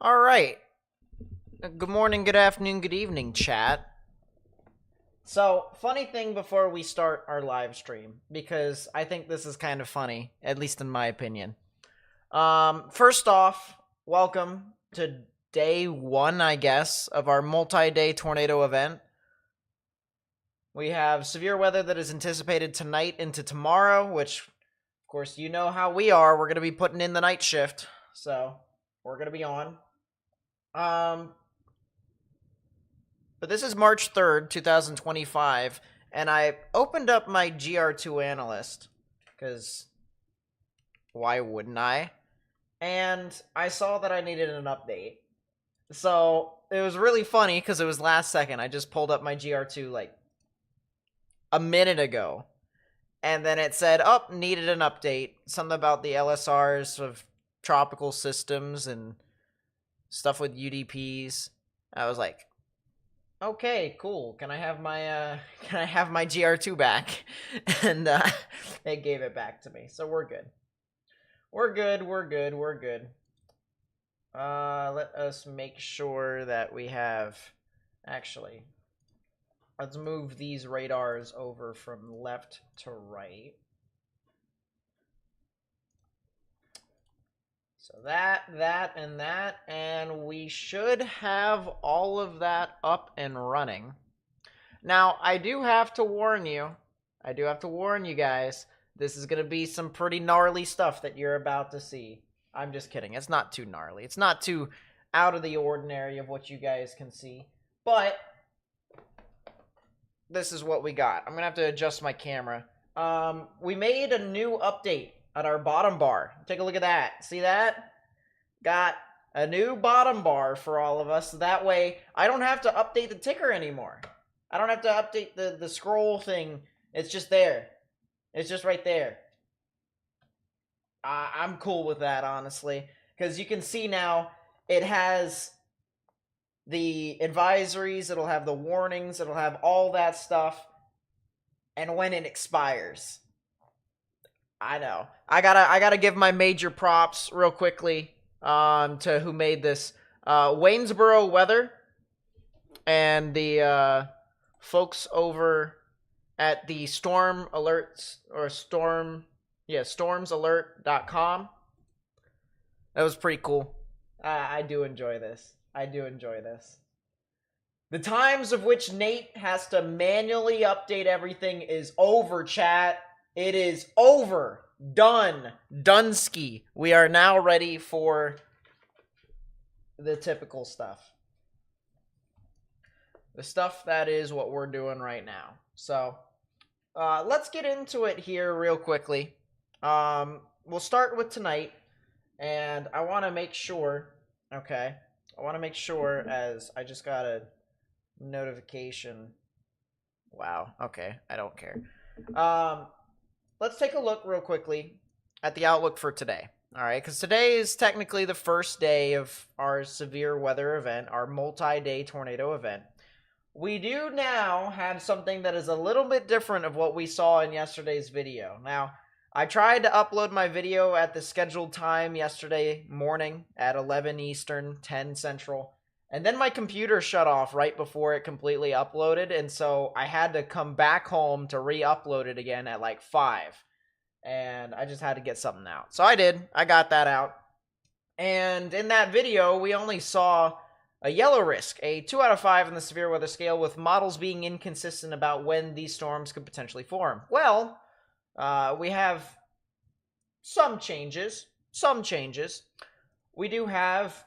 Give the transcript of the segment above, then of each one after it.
All right. Good morning, good afternoon, good evening, chat. So, funny thing before we start our live stream, because I think this is kind of funny, at least in my opinion. First off, welcome to day one, I guess, of our multi-day tornado event. We have severe weather that is anticipated tonight into tomorrow, which, of course, you know how we are. We're going to be putting in the night shift, so we're going to be on. But this is March 3rd, 2025, and I opened up my GR2 analyst, because why wouldn't I? And I saw that I needed an update. So it was really funny because it was last second. I just pulled up my GR2 like a minute ago. And then it said, oh, needed an update. Something about the LSRs of tropical systems and stuff with UDPs. I was like, okay, cool. Can I have my GR2 back? And they gave it back to me. So we're good. We're good. Let us make sure that we have actually let's move these radars over from left to right. So that, and we should have all of that up and running. Now, I do have to warn you guys, this is going to be some pretty gnarly stuff that you're about to see. I'm just kidding. It's not too gnarly. It's not too out of the ordinary of what you guys can see. But this is what we got. I'm going to have to adjust my camera. We made a new update at our bottom bar. Take a look at that. See that? Got a new bottom bar for all of us. So that way, I don't have to update the ticker anymore. I don't have to update the scroll thing. It's just there. It's just right there. I'm cool with that, honestly. Because you can see now, it has the advisories, it'll have the warnings, it'll have all that stuff. And when it expires. I know. I gotta give my major props real quickly to who made this. Waynesboro Weather and the folks over at the Storm Alerts or stormsalert.com. That was pretty cool. I do enjoy this. The times of which Nate has to manually update everything is over, chat. It is over. Done. Dunsky. We are now ready for the typical stuff. The stuff that is what we're doing right now. So, let's get into it here real quickly. We'll start with tonight, and I want to make sure, okay, as I just got a notification. Wow, okay, I don't care. Let's take a look real quickly at the outlook for today. All right, because today is technically the first day of our severe weather event, our multi-day tornado event. We do now have something that is a little bit different of what we saw in yesterday's video. Now, I tried to upload my video at the scheduled time yesterday morning at 11 Eastern, 10 Central, and then my computer shut off right before it completely uploaded, and so I had to come back home to re-upload it again at like 5. And I just had to get something out. So I did. I got that out. And in that video, we only saw a yellow risk, a 2 out of 5 in the severe weather scale, with models being inconsistent about when these storms could potentially form. Well, we have some changes. We do have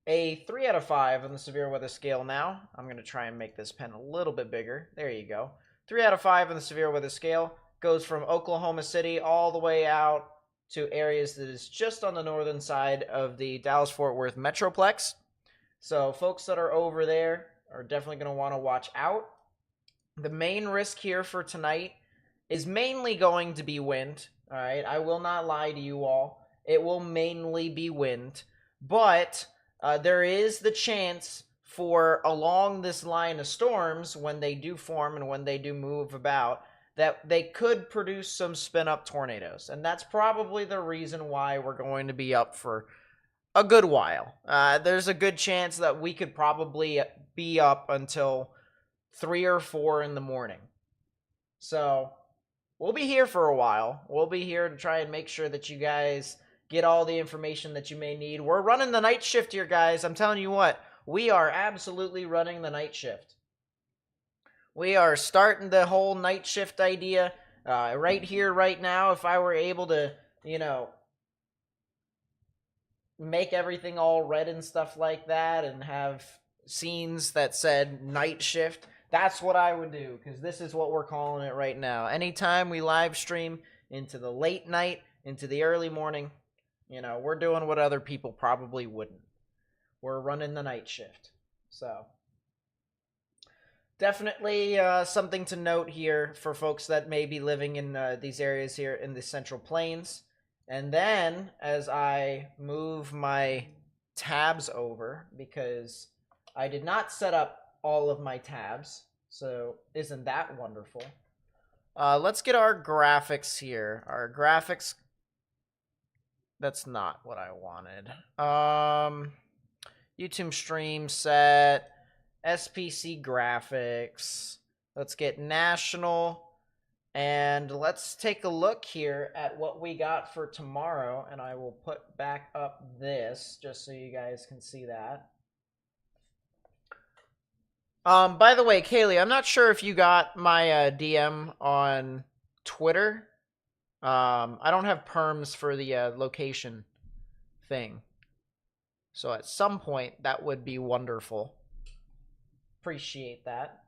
a 3 out of 5 in the severe weather scale now. I'm going to try and make this pen a little bit bigger. There you go. 3 out of 5 in the severe weather scale. Goes from Oklahoma City all the way out to areas that is just on the northern side of the Dallas-Fort Worth Metroplex. So folks that are over there are definitely going to want to watch out. The main risk here for tonight is mainly going to be wind. All right, I will not lie to you all. It will mainly be wind. But there is the chance for along this line of storms, when they do form and when they do move about, that they could produce some spin-up tornadoes. And that's probably the reason why we're going to be up for a good while. There's a good chance that we could probably be up until 3 or 4 in the morning. So we'll be here for a while. We'll be here to try and make sure that you guys get all the information that you may need. We're running the night shift here, guys. I'm telling you what, we are absolutely running the night shift. We are starting the whole night shift idea right here, right now. If I were able to, make everything all red and stuff like that and have scenes that said night shift, that's what I would do, because this is what we're calling it right now. Anytime we live stream into the late night, into the early morning, we're doing what other people probably wouldn't. We're running the night shift. So definitely something to note here for folks that may be living in these areas here in the Central Plains. And then, as I move my tabs over, because I did not set up all of my tabs, so isn't that wonderful? Let's get our graphics here. Our graphics, that's not what I wanted. YouTube stream set, SPC graphics. Let's get national. And let's take a look here at what we got for tomorrow, and I will put back up this just so you guys can see that. By the way, Kaylee, I'm not sure if you got my DM on Twitter. I don't have perms for the location thing. So at some point, that would be wonderful. Appreciate that.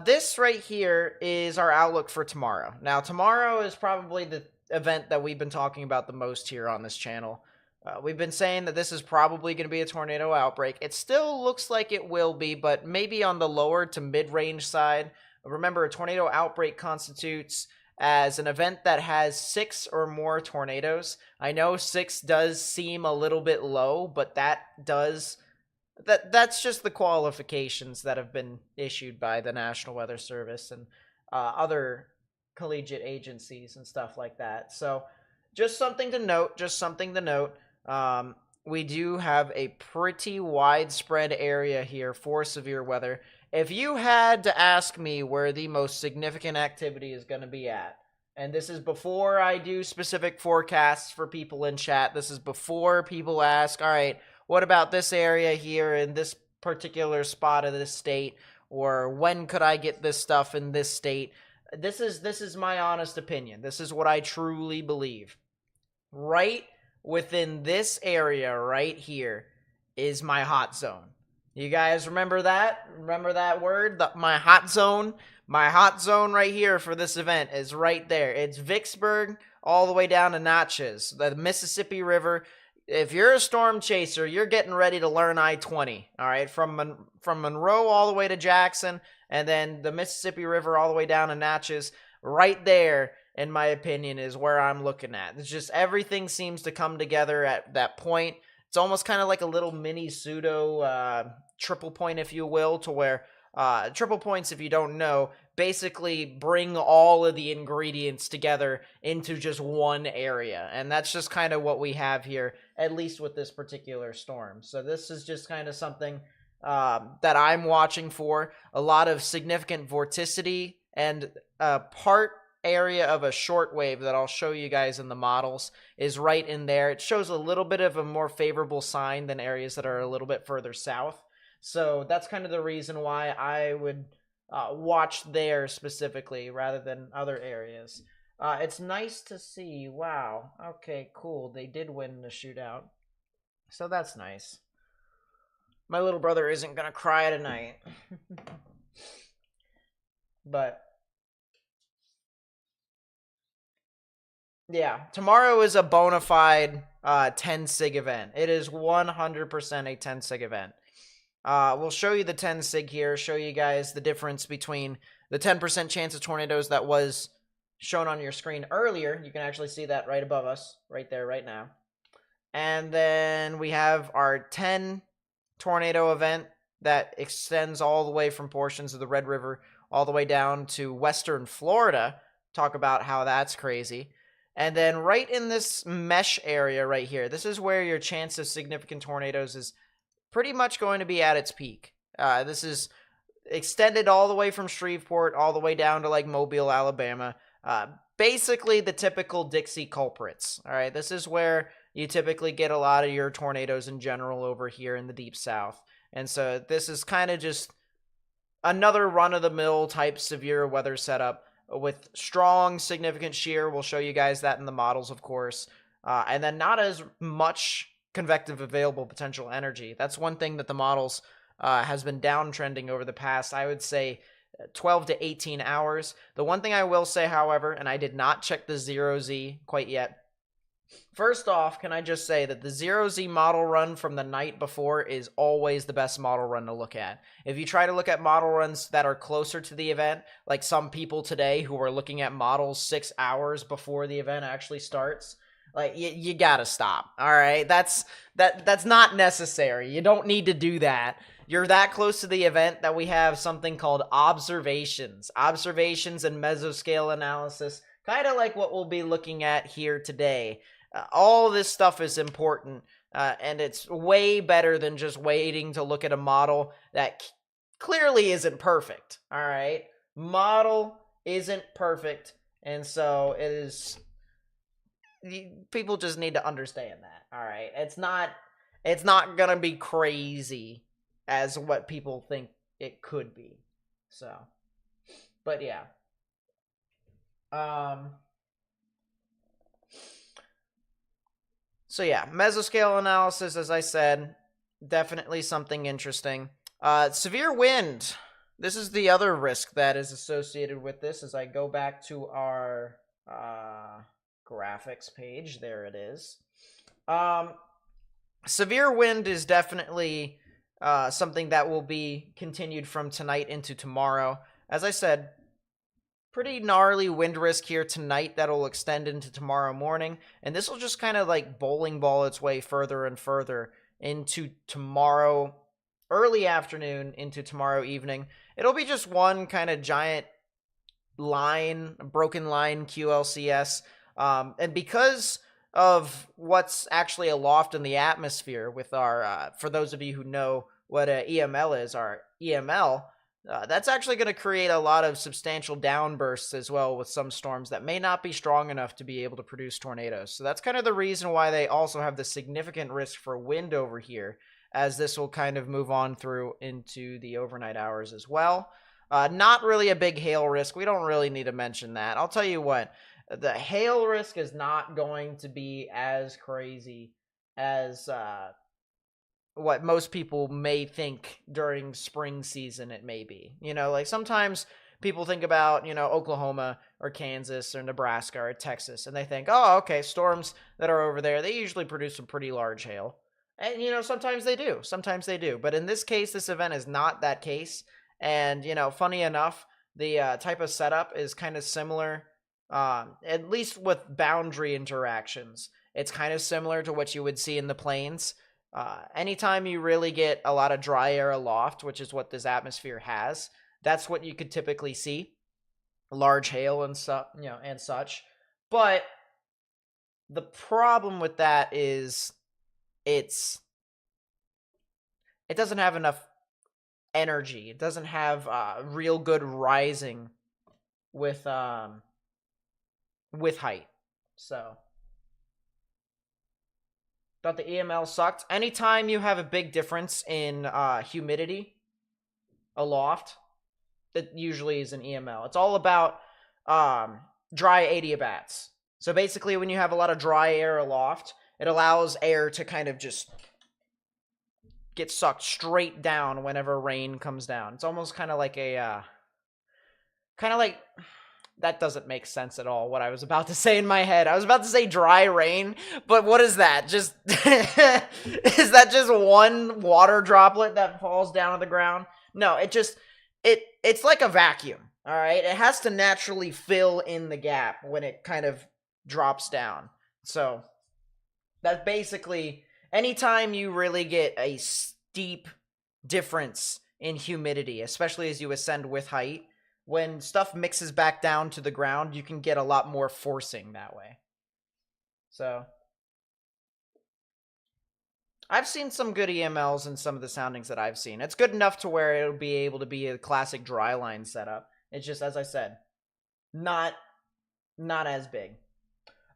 This right here is our outlook for tomorrow. Now, tomorrow is probably the event that we've been talking about the most here on this channel. We've been saying that this is probably going to be a tornado outbreak. It still looks like it will be, but maybe on the lower to mid-range side. Remember, a tornado outbreak constitutes as an event that has 6 or more tornadoes. I know 6 does seem a little bit low, but that's just the qualifications that have been issued by the National Weather Service and other collegiate agencies and stuff like that. So just something to note, we do have a pretty widespread area here for severe weather. If you had to ask me where the most significant activity is going to be at, and this is before I do specific forecasts for people in chat, this is before people ask, all right, what about this area here in this particular spot of this state? Or when could I get this stuff in this state? This is my honest opinion. This is what I truly believe. Right within this area right here is my hot zone. You guys remember that? Remember that word? My hot zone? My hot zone right here for this event is right there. It's Vicksburg all the way down to Natchez, the Mississippi River. If you're a storm chaser, you're getting ready to learn I-20, all right? From Monroe all the way to Jackson, and then the Mississippi River all the way down to Natchez. Right there, in my opinion, is where I'm looking at. It's just everything seems to come together at that point. It's almost kind of like a little mini pseudo triple point, if you will, to where triple points, if you don't know, basically bring all of the ingredients together into just one area. And that's just kind of what we have here, at least with this particular storm. So this is just kind of something that I'm watching for. A lot of significant vorticity and part area of a shortwave that I'll show you guys in the models is right in there. It shows a little bit of a more favorable sign than areas that are a little bit further south. So that's kind of the reason why I would watch there specifically rather than other areas. It's nice to see. Wow. Okay, cool. They did win the shootout. So that's nice. My little brother isn't going to cry tonight. But yeah, tomorrow is a bona fide 10 sig event. It is 100% a 10 sig event. We'll show you the 10 sig here, show you guys the difference between the 10% chance of tornadoes that was shown on your screen earlier. You can actually see that right above us, right there, right now. And then we have our 10 tornado event that extends all the way from portions of the Red River all the way down to western Florida. Talk about how that's crazy. And then right in this mesh area right here, this is where your chance of significant tornadoes is pretty much going to be at its peak. This is extended all the way from Shreveport all the way down to like Mobile, Alabama. Basically the typical Dixie culprits. All right, this is where you typically get a lot of your tornadoes in general over here in the deep south. And so this is kind of just another run-of-the-mill type severe weather setup with strong, significant shear. We'll show you guys that in the models, of course. And then not as much convective available potential energy. That's one thing that the models has been downtrending over the past, I would say, 12 to 18 hours. The one thing I will say, however, and I did not check the 0Z quite yet. First off, can I just say that the 0Z model run from the night before is always the best model run to look at. If you try to look at model runs that are closer to the event, like some people today who are looking at models 6 hours before the event actually starts, like you gotta stop. All right, that's not necessary. You don't need to do that. You're that close to the event that we have something called observations and mesoscale analysis, kind of like what we'll be looking at here today. All this stuff is important, and it's way better than just waiting to look at a model that clearly isn't perfect. All right, model isn't perfect, and so it is. People just need to understand that. All right, it's not gonna be crazy as what people think it could be. So, but yeah. So yeah, mesoscale analysis, as I said, definitely something interesting. Severe wind. This is the other risk that is associated with this. As I go back to our graphics page, there it is. Severe wind is definitely something that will be continued from tonight into tomorrow. As I said, pretty gnarly wind risk here tonight that'll extend into tomorrow morning, and this will just kind of like bowling ball its way further and further into tomorrow early afternoon into tomorrow evening. It'll be just one kind of giant line, broken line QLCS, and because of what's actually aloft in the atmosphere with our for those of you who know what a EML is, our EML, that's actually going to create a lot of substantial downbursts as well with some storms that may not be strong enough to be able to produce tornadoes. So that's kind of the reason why they also have the significant risk for wind over here, as this will kind of move on through into the overnight hours as well. Not really a big hail risk. We don't really need to mention that. I'll tell you what, the hail risk is not going to be as crazy as what most people may think during spring season it may be. You know, like sometimes people think about, you know, Oklahoma or Kansas or Nebraska or Texas, and they think, oh, okay, storms that are over there, they usually produce some pretty large hail. And, you know, sometimes they do. Sometimes they do. But in this case, this event is not that case. And, you know, funny enough, the type of setup is kind of similar, at least with boundary interactions. It's kind of similar to what you would see in the plains. Anytime you really get a lot of dry air aloft, which is what this atmosphere has, that's what you could typically see, large hail and such. But the problem with that is it doesn't have enough energy. It doesn't have real good rising with height. So thought the EML sucked. Anytime you have a big difference in humidity aloft, it usually is an EML. It's all about dry adiabats. So basically, when you have a lot of dry air aloft, it allows air to kind of just get sucked straight down whenever rain comes down. It's almost kind of like that doesn't make sense at all, what I was about to say in my head. I was about to say dry rain, but what is that? Just is that just one water droplet that falls down on the ground? No, it's like a vacuum, all right? It has to naturally fill in the gap when it kind of drops down. So that's basically, anytime you really get a steep difference in humidity, especially as you ascend with height, when stuff mixes back down to the ground, you can get a lot more forcing that way. So I've seen some good EMLs in some of the soundings that I've seen. It's good enough to where it'll be able to be a classic dry line setup. It's just, as I said, not as big.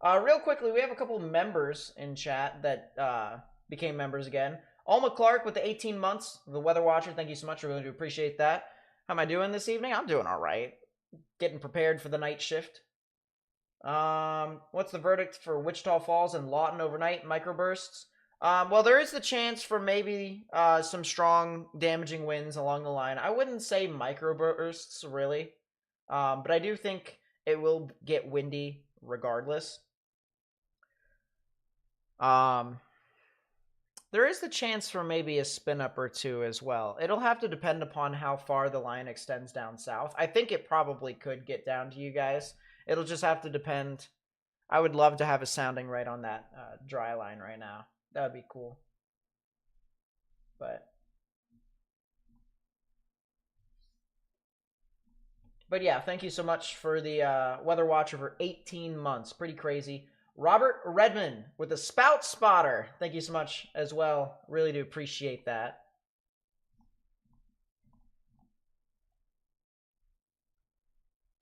Real quickly, we have a couple members in chat that became members again. Alma Clark with the 18 months, the Weather Watcher. Thank you so much. I really do appreciate that. How am I doing this evening? I'm doing all right. Getting prepared for the night shift. What's the verdict for Wichita Falls and Lawton overnight? Microbursts. Well, there is the chance for maybe some strong damaging winds along the line. I wouldn't say microbursts, really. But I do think it will get windy regardless. There is the chance for maybe a spin up or two as well. It'll have to depend upon how far the line extends down south. I think it probably could get down to you guys. It'll just have to depend. I would love to have a sounding right on that dry line right now. That would be cool. But yeah, thank you so much for the Weather Watcher for 18 months. Pretty crazy. Robert Redmond with the Spout Spotter. Thank you so much as well. Really do appreciate that.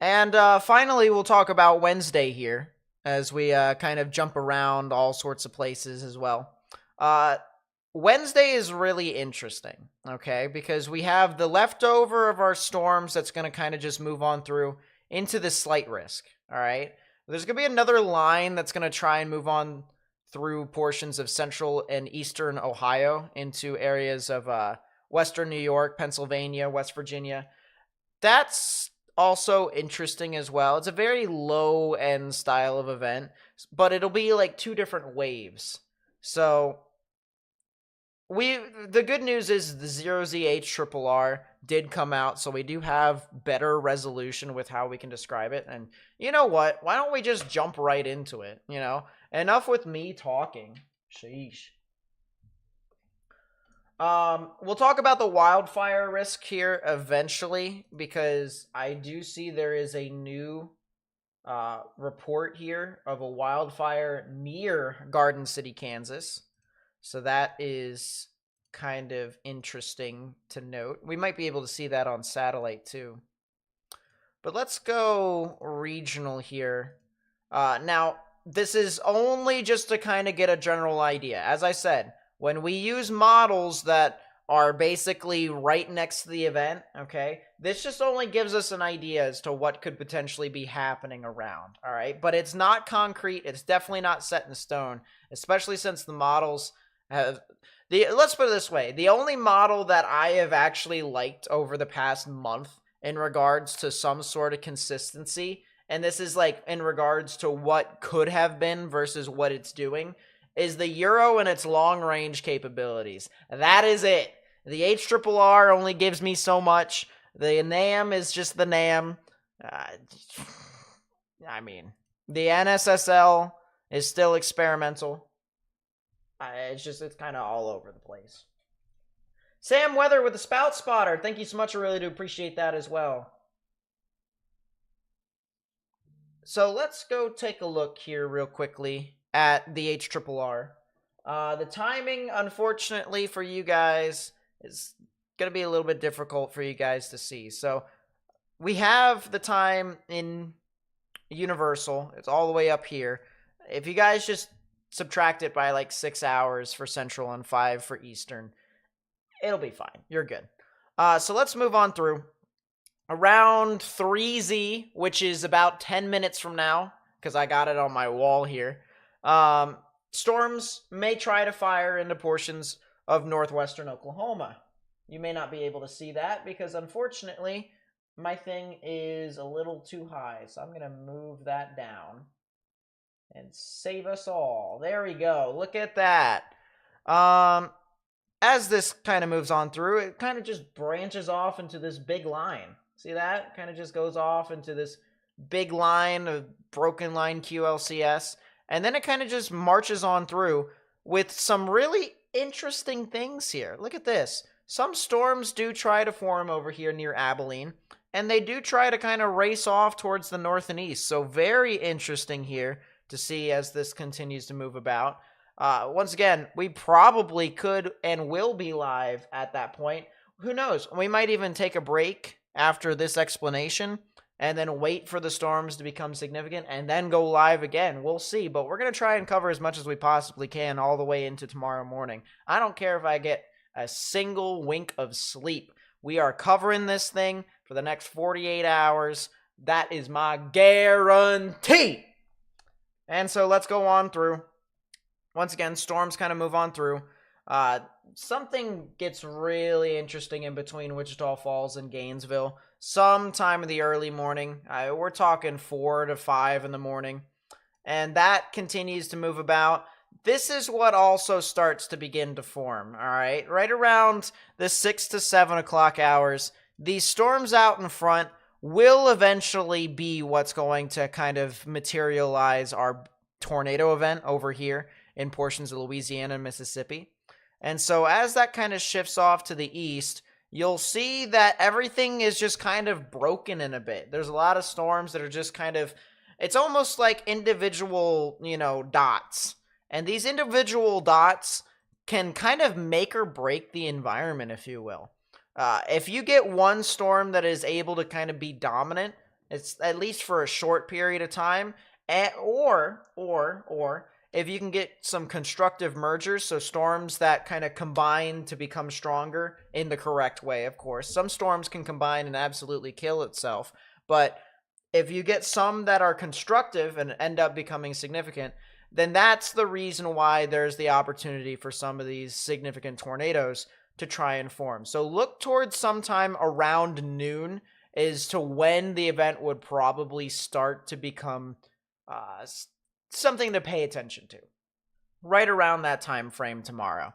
And finally, we'll talk about Wednesday here as we kind of jump around all sorts of places as well. Wednesday is really interesting, okay? Because we have the leftover of our storms that's going to kind of just move on through into the slight risk, all right? There's going to be another line that's going to try and move on through portions of central and eastern Ohio into areas of western New York, Pennsylvania, West Virginia. That's also interesting as well. It's a very low-end style of event, but it'll be like two different waves. So the good news is the 0Z HRRR did come out, so we do have better resolution with how we can describe it. And you know what? Why don't we just jump right into it? You know, enough with me talking. Sheesh. We'll talk about the wildfire risk here eventually, because I do see there is a new report here of a wildfire near Garden City, Kansas. So that is kind of interesting to note. We might be able to see that on satellite too. But let's go regional here. Now, this is only just to kind of get a general idea. As I said, when we use models that are basically right next to the event, okay, this just only gives us an idea as to what could potentially be happening around, all right? But it's not concrete. It's definitely not set in stone, especially since the models have... Let's put it this way. The only model that I have actually liked over the past month in regards to some sort of consistency, and this is like in regards to what could have been versus what it's doing, is the Euro and its long-range capabilities. That is it. The HRRR only gives me so much. The NAM is just the NAM. I mean, the NSSL is still experimental. It's kind of all over the place. Sam Weather with the Spout Spotter. Thank you so much. I really do appreciate that as well. So let's go take a look here real quickly at the HRRR. The timing, unfortunately for you guys, is going to be a little bit difficult for you guys to see. So we have the time in Universal. It's all the way up here. If you guys just subtract it by like 6 hours for Central and 5 for Eastern, it'll be fine. You're good. So let's move on through. Around 3Z, which is about 10 minutes from now, because I got it on my wall here, storms may try to fire into portions of northwestern Oklahoma. You may not be able to see that because, unfortunately, my thing is a little too high. So I'm going to move that down and save us all. There we go. Look at that. As this kind of moves on through, it kind of just branches off into this big line. See that? Kind of just goes off into this big line of broken line QLCS. And then it kind of just marches on through with some really interesting things here. Look at this. Some storms do try to form over here near Abilene, and they do try to kind of race off towards the north and east. So very interesting here to see as this continues to move about. Once again, we probably could and will be live at that point. Who knows? We might even take a break after this explanation and then wait for the storms to become significant and then go live again. We'll see, but we're going to try and cover as much as we possibly can all the way into tomorrow morning. I don't care if I get a single wink of sleep. We are covering this thing for the next 48 hours. That is my guarantee. And so let's go on through. Once again, storms kind of move on through. Something gets really interesting in between Wichita Falls and Gainesville. Sometime in the early morning. We're talking 4 to 5 in the morning. And that continues to move about. This is what also starts to begin to form, all right? Right around the 6 to 7 o'clock hours, these storms out in front will eventually be what's going to kind of materialize our tornado event over here in portions of Louisiana and Mississippi. And so as that kind of shifts off to the east, you'll see that everything is just kind of broken in a bit. There's a lot of storms that are just kind of, it's almost like individual, dots. And these individual dots can kind of make or break the environment, if you will. If you get one storm that is able to kind of be dominant, it's at least for a short period of time, or if you can get some constructive mergers, so storms that kind of combine to become stronger in the correct way, of course. Some storms can combine and absolutely kill itself, but if you get some that are constructive and end up becoming significant, then that's the reason why there's the opportunity for some of these significant tornadoes to try and form. So look towards sometime around noon as to when the event would probably start to become something to pay attention to. Right around that time frame tomorrow.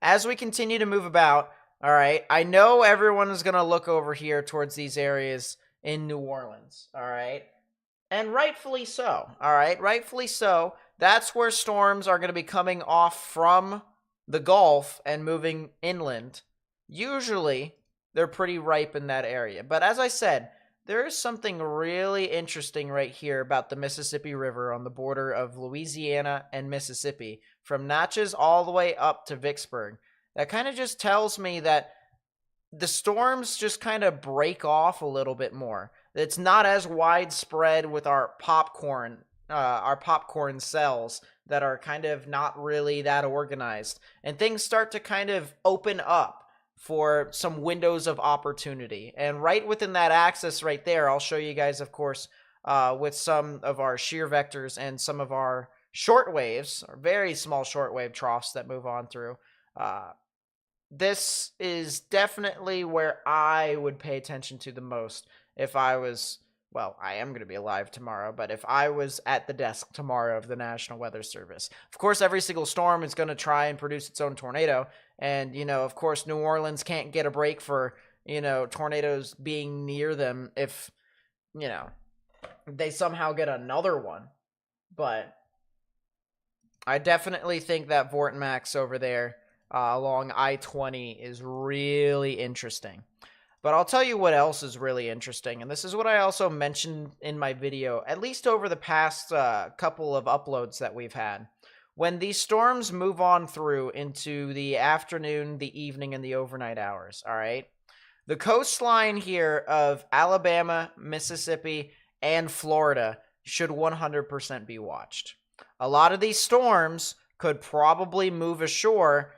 As we continue to move about, all right, I know everyone is going to look over here towards these areas in New Orleans, all right? And rightfully so, all right? Rightfully so. That's where storms are going to be coming off from the Gulf and moving inland. Usually, they're pretty ripe in that area. But as I said, there is something really interesting right here about the Mississippi River on the border of Louisiana and Mississippi, from Natchez all the way up to Vicksburg. That kind of just tells me that the storms just kind of break off a little bit more. It's not as widespread with our popcorn cells that are kind of not really that organized. And things start to kind of open up for some windows of opportunity. And right within that axis right there, I'll show you guys, of course, with some of our shear vectors and some of our short waves, or very small shortwave troughs that move on through. This is definitely where I would pay attention to the most if I was, well, I am going to be alive tomorrow, but if I was at the desk tomorrow of the National Weather Service. Of course, every single storm is going to try and produce its own tornado. And, of course, New Orleans can't get a break for, tornadoes being near them if, they somehow get another one. But I definitely think that Vortex over there along I-20 is really interesting. But I'll tell you what else is really interesting, and this is what I also mentioned in my video, at least over the past couple of uploads that we've had. When these storms move on through into the afternoon, the evening, and the overnight hours, all right? The coastline here of Alabama, Mississippi, and Florida should 100% be watched. A lot of these storms could probably move ashore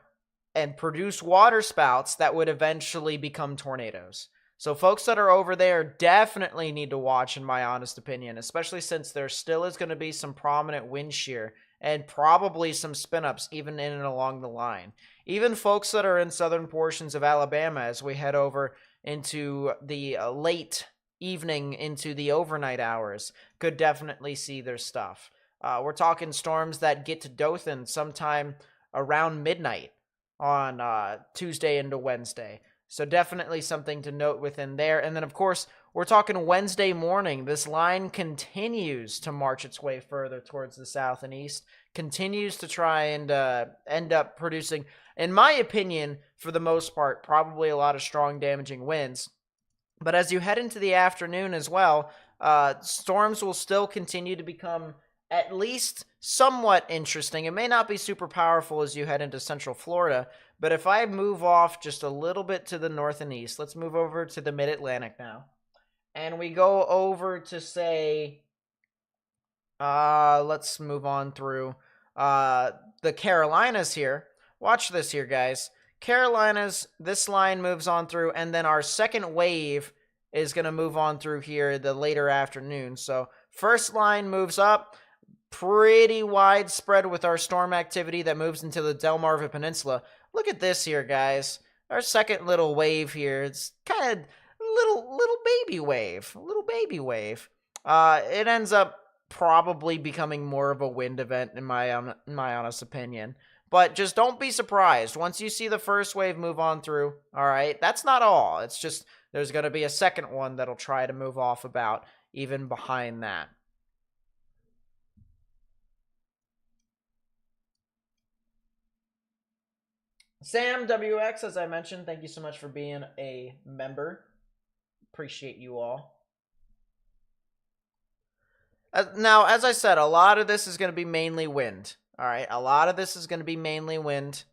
and produce water spouts that would eventually become tornadoes. So folks that are over there definitely need to watch, in my honest opinion, especially since there still is going to be some prominent wind shear and probably some spin-ups even in and along the line. Even folks that are in southern portions of Alabama, as we head over into the late evening into the overnight hours, could definitely see their stuff. We're talking storms that get to Dothan sometime around midnight on Tuesday into Wednesday. So definitely something to note within there. And then, of course, we're talking Wednesday morning. This line continues to march its way further towards the south and east, continues to try and end up producing, in my opinion, for the most part, probably a lot of strong damaging winds. But as you head into the afternoon as well, storms will still continue to become at least somewhat interesting. It may not be super powerful as you head into Central Florida, but if I move off just a little bit to the north and east, let's move over to the Mid-Atlantic now, and we go over to, say, let's move on through the Carolinas here. Watch this here, guys. Carolinas, this line moves on through, and then our second wave is going to move on through here the later afternoon. So first line moves up, pretty widespread with our storm activity that moves into the Delmarva Peninsula. Look at this here, guys. Our second little wave here. It's kind of little baby wave. A little baby wave. It ends up probably becoming more of a wind event in my honest opinion. But just don't be surprised. Once you see the first wave move on through, all right, that's not all. It's just there's going to be a second one that'll try to move off about even behind that. Sam WX, as I mentioned, thank you so much for being a member. Appreciate you all. Now, as I said, a lot of this is going to be mainly wind. All right, a lot of this is going to be mainly wind.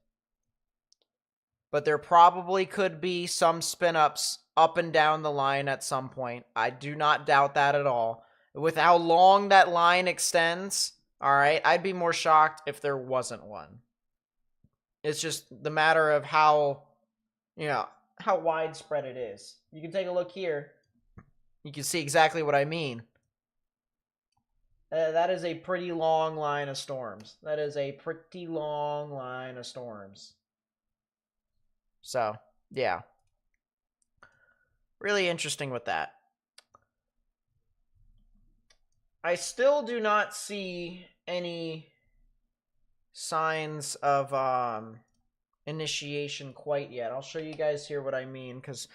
But there probably could be some spin-ups up and down the line at some point. I do not doubt that at all. With how long that line extends, all right, I'd be more shocked if there wasn't one. It's just the matter of how widespread it is. You can take a look here. You can see exactly what I mean. That is a pretty long line of storms. That is a pretty long line of storms. So, yeah. Really interesting with that. I still do not see any signs of initiation quite yet. I'll show you guys here what I mean, because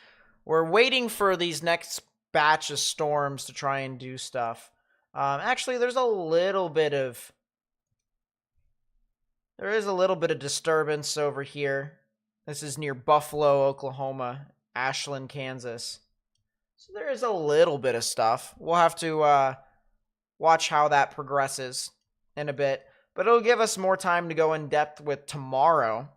we're waiting for these next batch of storms to try and do stuff. Actually, there is a little bit of disturbance over here. This is near Buffalo, Oklahoma, Ashland, Kansas. So there is a little bit of stuff. We'll have to watch how that progresses in a bit. But it'll give us more time to go in depth with tomorrow.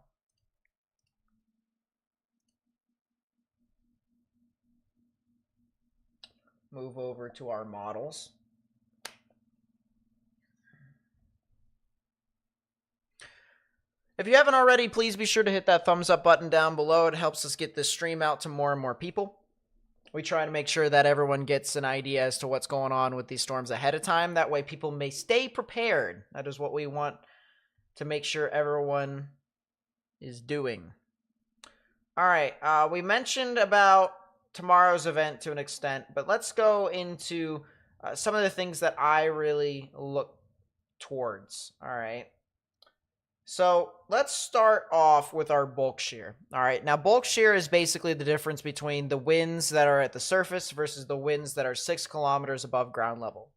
Move over to our models. If you haven't already, please be sure to hit that thumbs up button down below. It helps us get this stream out to more and more people. We try to make sure that everyone gets an idea as to what's going on with these storms ahead of time. That way people may stay prepared. That is what we want to make sure everyone is doing. All right, we mentioned about tomorrow's event to an extent, but let's go into some of the things that I really look towards. All right. So let's start off with our bulk shear. All right, now bulk shear is basically the difference between the winds that are at the surface versus the winds that are 6 kilometers above ground level.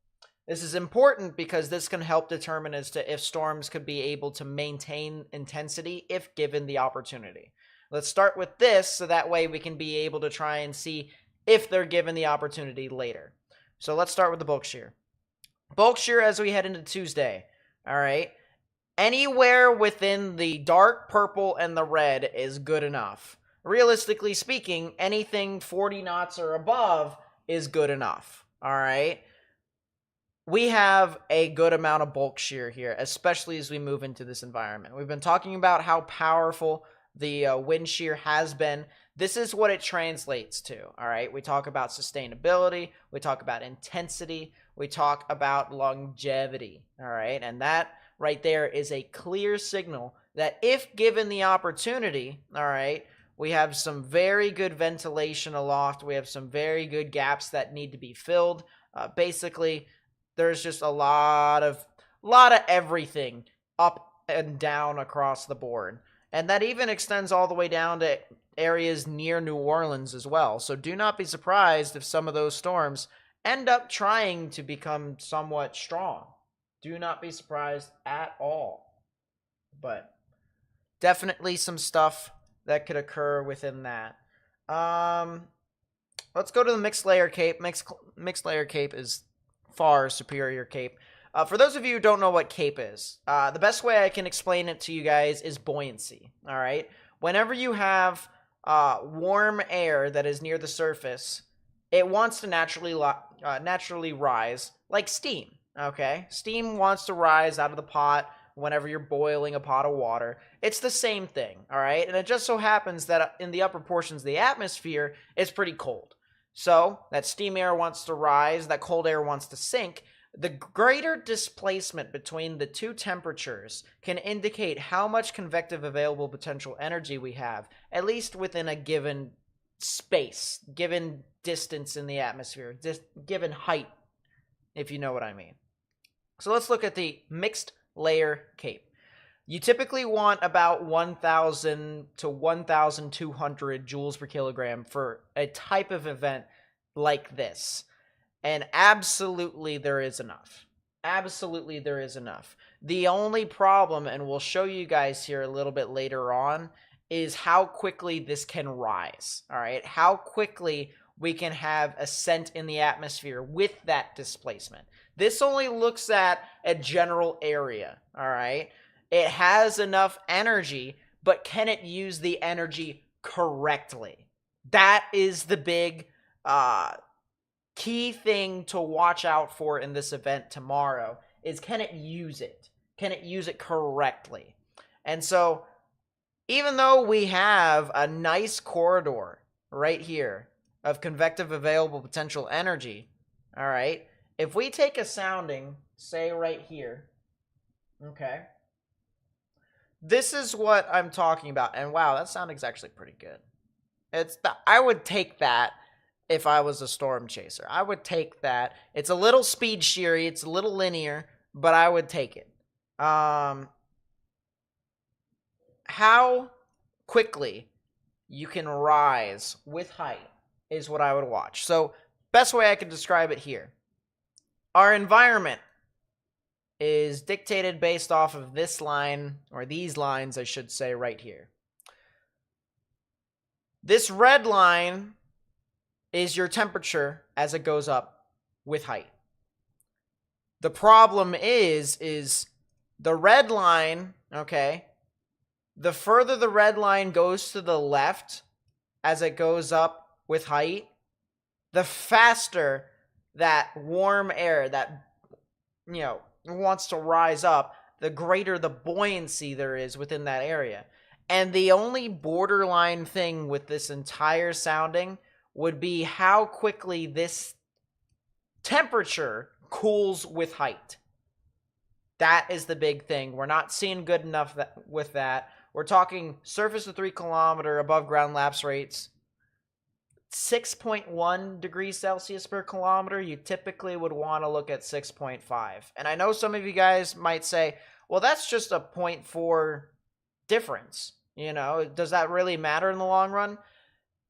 This is important because this can help determine as to if storms could be able to maintain intensity if given the opportunity. Let's start with this so that way we can be able to try and see if they're given the opportunity later. So let's start with the bulk shear. Bulk shear as we head into Tuesday. All right. Anywhere within the dark purple and the red is good enough. Realistically speaking, anything 40 knots or above is good enough. All right. We have a good amount of bulk shear here, especially as we move into this environment. We've been talking about how powerful the wind shear has been. This is what it translates to. All right. We talk about sustainability. We talk about intensity. We talk about longevity. All right. And that right there is a clear signal that if given the opportunity, all right, we have some very good ventilation aloft. We have some very good gaps that need to be filled. Basically, there's just a lot of everything up and down across the board. And that even extends all the way down to areas near New Orleans as well. So do not be surprised if some of those storms end up trying to become somewhat strong. Do not be surprised at all. But definitely some stuff that could occur within that. Let's go to the mixed layer cape. Mixed layer cape is far superior cape. For those of you who don't know what CAPE is, the best way I can explain it to you guys is buoyancy, all right? Whenever you have warm air that is near the surface, it wants to naturally rise like steam, okay? Steam wants to rise out of the pot whenever you're boiling a pot of water. It's the same thing, all right? And it just so happens that in the upper portions of the atmosphere, it's pretty cold. So that steam air wants to rise, that cold air wants to sink. The greater displacement between the two temperatures can indicate how much convective available potential energy we have, at least within a given space, given distance in the atmosphere, given height, if you know what I mean. So let's look at the mixed layer CAPE. You typically want about 1,000 to 1,200 joules per kilogram for a type of event like this. And absolutely there is enough. Absolutely there is enough. The only problem, and we'll show you guys here a little bit later on, is how quickly this can rise. All right, how quickly we can have ascent in the atmosphere with that displacement. This only looks at a general area. All right, it has enough energy, but can it use the energy correctly? That is the big key thing to watch out for in this event tomorrow, is can it use it? Can it use it correctly? And so even though we have a nice corridor right here of convective available potential energy, all right, if we take a sounding, say right here, okay, this is what I'm talking about. And wow, that sounding's actually pretty good. I would take that if I was a storm chaser. I would take that. It's a little speed sheary, it's a little linear, but I would take it. How quickly you can rise with height is what I would watch. So, best way I could describe it here. Our environment is dictated based off of this line, or these lines, I should say, right here. This red line is your temperature as it goes up with height. The problem is the red line, okay, the further the red line goes to the left as it goes up with height, the faster that warm air that, wants to rise up, the greater the buoyancy there is within that area. And the only borderline thing with this entire sounding would be how quickly this temperature cools with height. That is the big thing. We're not seeing good enough with that. We're talking surface to 3 kilometer above ground lapse rates, 6.1 degrees Celsius per kilometer. You typically would want to look at 6.5. And I know some of you guys might say, well, that's just a 0.4 difference. Does that really matter in the long run?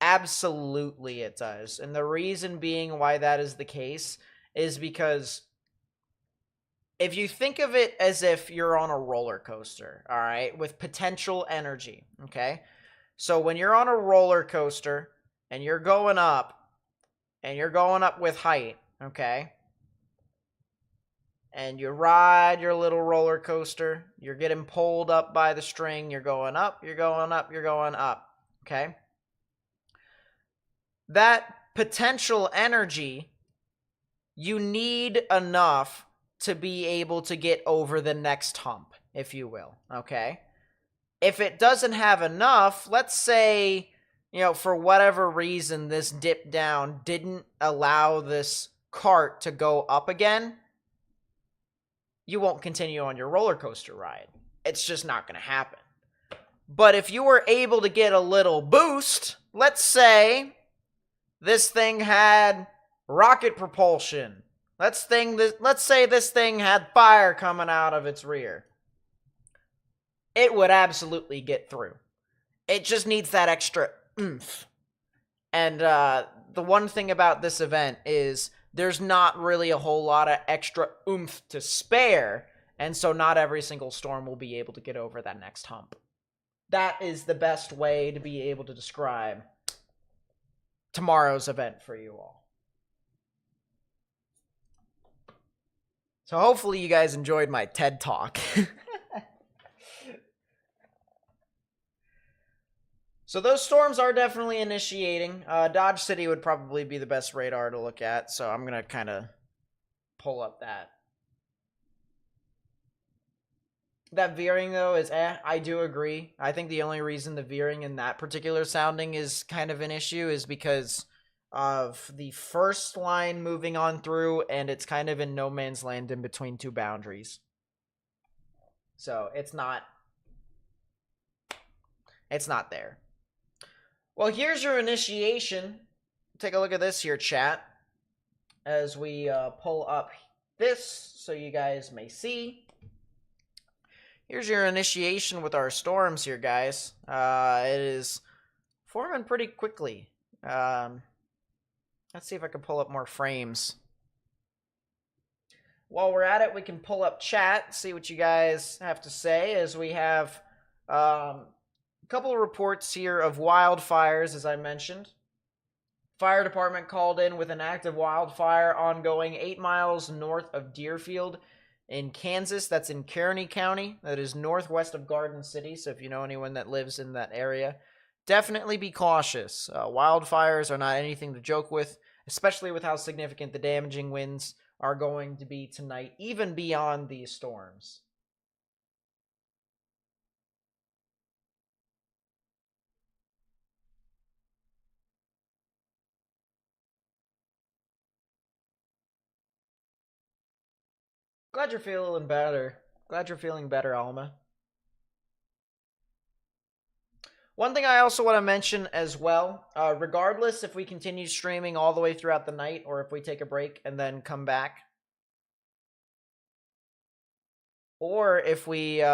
Absolutely it does. And the reason being why that is the case is because if you think of it as if you're on a roller coaster, all right, with potential energy, okay? So when you're on a roller coaster and you're going up with height, okay? And you ride your little roller coaster, you're getting pulled up by the string, you're going up, you're going up, you're going up, okay? That potential energy, you need enough to be able to get over the next hump, if you will, okay? If it doesn't have enough, let's say, for whatever reason, this dip down didn't allow this cart to go up again, you won't continue on your roller coaster ride. It's just not going to happen. But if you were able to get a little boost, let's say this thing had rocket propulsion. Let's say this thing had fire coming out of its rear. It would absolutely get through. It just needs that extra oomph. And the one thing about this event is there's not really a whole lot of extra oomph to spare, and so not every single storm will be able to get over that next hump. That is the best way to be able to describe tomorrow's event for you all. So hopefully you guys enjoyed my TED Talk. So those storms are definitely initiating. Dodge City would probably be the best radar to look at, so I'm going to kind of pull up that. That veering, though, is I do agree. I think the only reason the veering in that particular sounding is kind of an issue is because of the first line moving on through, and it's kind of in no man's land in between two boundaries. So it's not there. Well, here's your initiation. Take a look at this here, chat, as we pull up this so you guys may see. Here's your initiation with our storms here, guys. It is forming pretty quickly. Let's see if I can pull up more frames. While we're at it, we can pull up chat, see what you guys have to say, as we have a couple of reports here of wildfires, as I mentioned. Fire department called in with an active wildfire ongoing 8 miles north of Deerfield in Kansas. That's in Kearney County. That is northwest of Garden City. So if you know anyone that lives in that area, definitely be cautious. Wildfires are not anything to joke with, especially with how significant the damaging winds are going to be tonight, even beyond these storms. Glad you're feeling better. Glad you're feeling better, Alma. One thing I also want to mention as well, regardless if we continue streaming all the way throughout the night or if we take a break and then come back, or if we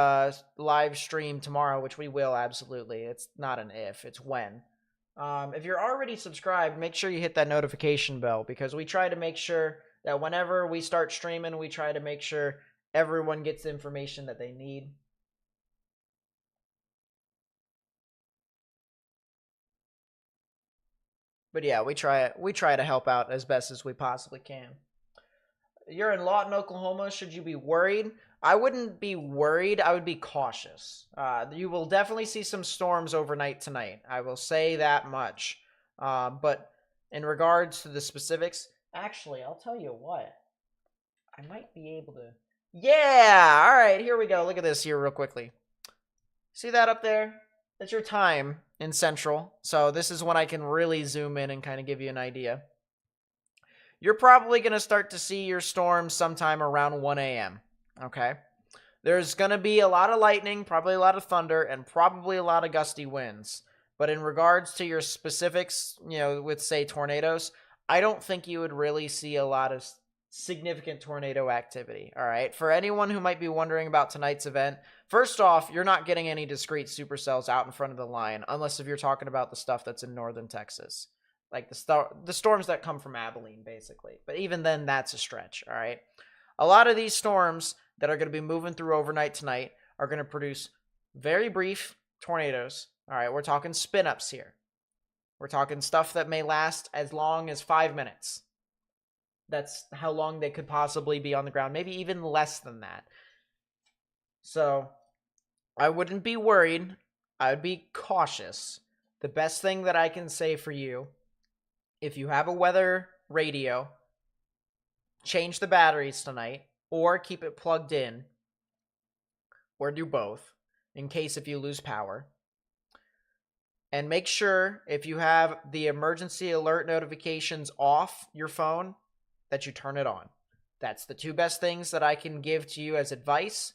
live stream tomorrow, which we will absolutely. It's not an if, it's when. If you're already subscribed, make sure you hit that notification bell because we try to make sure that whenever we start streaming, we try to make sure everyone gets the information that they need. But yeah, we try to help out as best as we possibly can. You're in Lawton, Oklahoma. Should you be worried? I wouldn't be worried. I would be cautious. You will definitely see some storms overnight tonight. I will say that much. But in regards to the specifics, actually, I'll tell you what. I might be able to. Yeah. All right. Here we go. Look at this here real quickly. See that up there? That's your time in Central. So this is when I can really zoom in and kind of give you an idea. You're probably going to start to see your storms sometime around 1 a.m. Okay? There's going to be a lot of lightning, probably a lot of thunder, and probably a lot of gusty winds. But in regards to your specifics, with, say, tornadoes, I don't think you would really see a lot of significant tornado activity. All right? For anyone who might be wondering about tonight's event, first off, you're not getting any discrete supercells out in front of the line, unless if you're talking about the stuff that's in northern Texas. Like the storms that come from Abilene, basically. But even then, that's a stretch, all right? A lot of these storms that are going to be moving through overnight tonight are going to produce very brief tornadoes, all right? We're talking spin-ups here. We're talking stuff that may last as long as 5 minutes. That's how long they could possibly be on the ground, maybe even less than that. So I wouldn't be worried. I would be cautious. The best thing that I can say for you, if you have a weather radio, change the batteries tonight or keep it plugged in or do both in case if you lose power. And make sure if you have the emergency alert notifications off your phone that you turn it on. That's the two best things that I can give to you as advice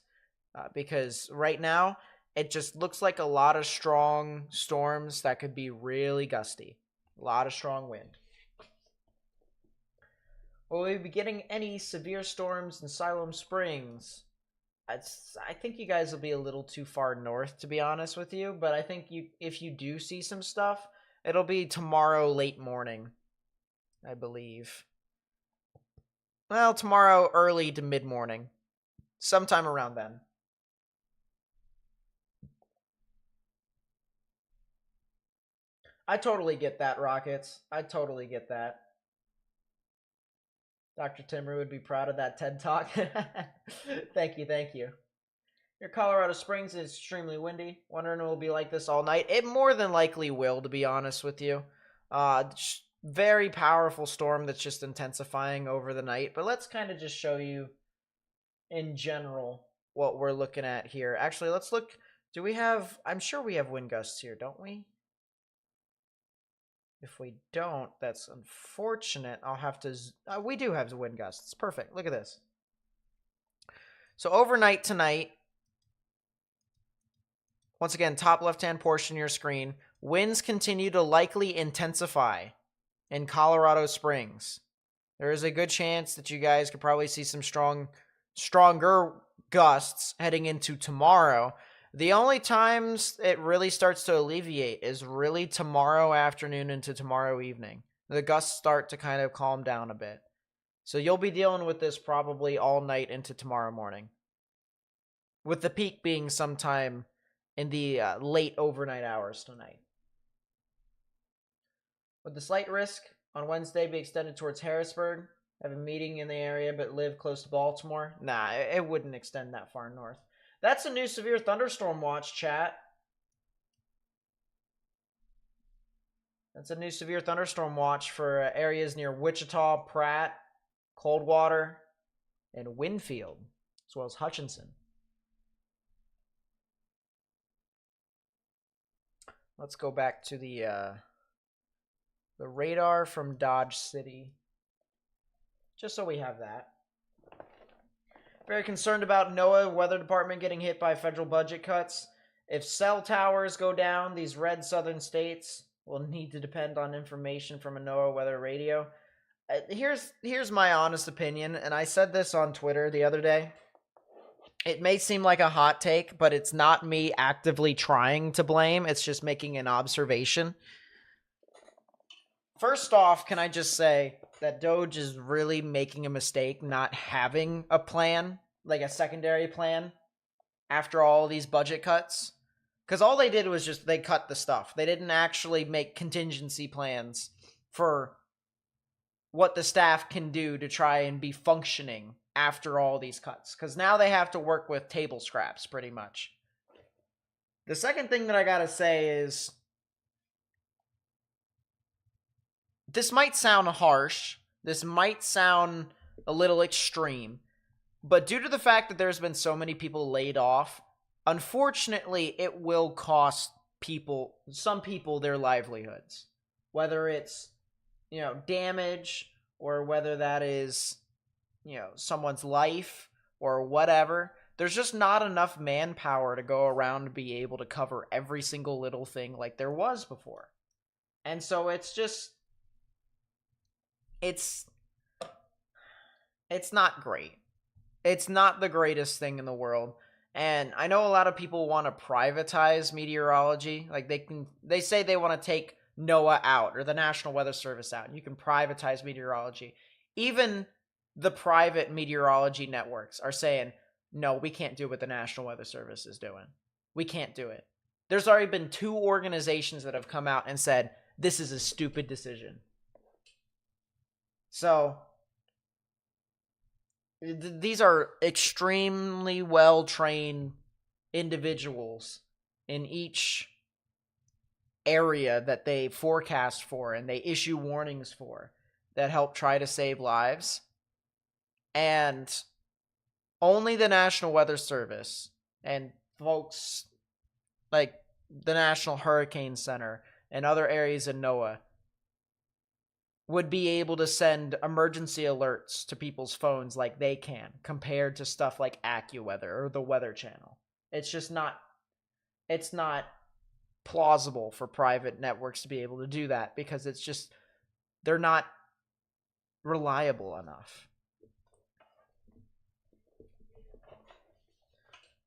because right now it just looks like a lot of strong storms that could be really gusty. A lot of strong wind. Will we be getting any severe storms in Siloam Springs? I think you guys will be a little too far north, to be honest with you. But I think if you do see some stuff, it'll be tomorrow late morning, I believe. Well, tomorrow early to mid-morning. Sometime around then. I totally get that, Rockets. I totally get that. Dr. Timmer would be proud of that TED Talk. Thank you, thank you. Your Colorado Springs is extremely windy. Wondering it will be like this all night. It more than likely will, to be honest with you. Very powerful storm that's just intensifying over the night. But let's kind of just show you in general what we're looking at here. Actually, let's look. Do we have... I'm sure we have wind gusts here, don't we? If we don't, that's unfortunate. I'll have to... we do have wind gusts. Perfect. Look at this. So overnight tonight, once again, top left-hand portion of your screen, winds continue to likely intensify in Colorado Springs. There is a good chance that you guys could probably see some stronger gusts heading into tomorrow. The only times it really starts to alleviate is really tomorrow afternoon into tomorrow evening. The gusts start to kind of calm down a bit. So you'll be dealing with this probably all night into tomorrow morning, with the peak being sometime in the late overnight hours tonight. Would the slight risk on Wednesday be extended towards Harrisburg? Have a meeting in the area but live close to Baltimore? Nah, it wouldn't extend that far north. That's a new severe thunderstorm watch, chat. That's a new severe thunderstorm watch for areas near Wichita, Pratt, Coldwater, and Winfield, as well as Hutchinson. Let's go back to the radar from Dodge City, just so we have that. Very concerned about NOAA weather department getting hit by federal budget cuts. If cell towers go down, these red southern states will need to depend on information from a NOAA weather radio. Here's my honest opinion, and I said this on Twitter the other day. It may seem like a hot take, but it's not me actively trying to blame. It's just making an observation. First off, can I just say that Doge is really making a mistake not having a plan, like a secondary plan, after all these budget cuts? Because all they did was just, they cut the stuff. They didn't actually make contingency plans for what the staff can do to try and be functioning after all these cuts. Because now they have to work with table scraps, pretty much. The second thing that I gotta say is, this might sound harsh, this might sound a little extreme, but due to the fact that there's been so many people laid off, unfortunately, it will cost some people their livelihoods. Whether it's, damage, or whether that is, someone's life, or whatever. There's just not enough manpower to go around to be able to cover every single little thing like there was before. And so it's just... It's not great. It's not the greatest thing in the world. And I know a lot of people want to privatize meteorology. Like they say they want to take NOAA out or the National Weather Service out. You can privatize meteorology. Even the private meteorology networks are saying, no, we can't do what the National Weather Service is doing. We can't do it. There's already been 2 organizations that have come out and said, this is a stupid decision. So, these are extremely well-trained individuals in each area that they forecast for and they issue warnings for that help try to save lives. And only the National Weather Service and folks like the National Hurricane Center and other areas in NOAA would be able to send emergency alerts to people's phones like they can, compared to stuff like AccuWeather or the Weather Channel. It's just not plausible for private networks to be able to do that, because it's just, they're not reliable enough.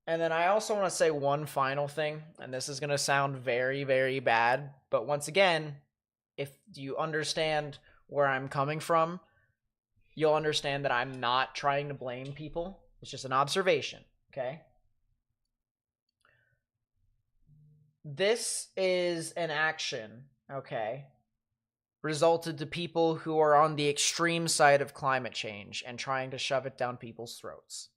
And then I also want to say one final thing, and this is going to sound very, very bad, but once again, if you understand where I'm coming from, you'll understand that I'm not trying to blame people. It's just an observation, okay? This is an action, okay, resulted to people who are on the extreme side of climate change and trying to shove it down people's throats.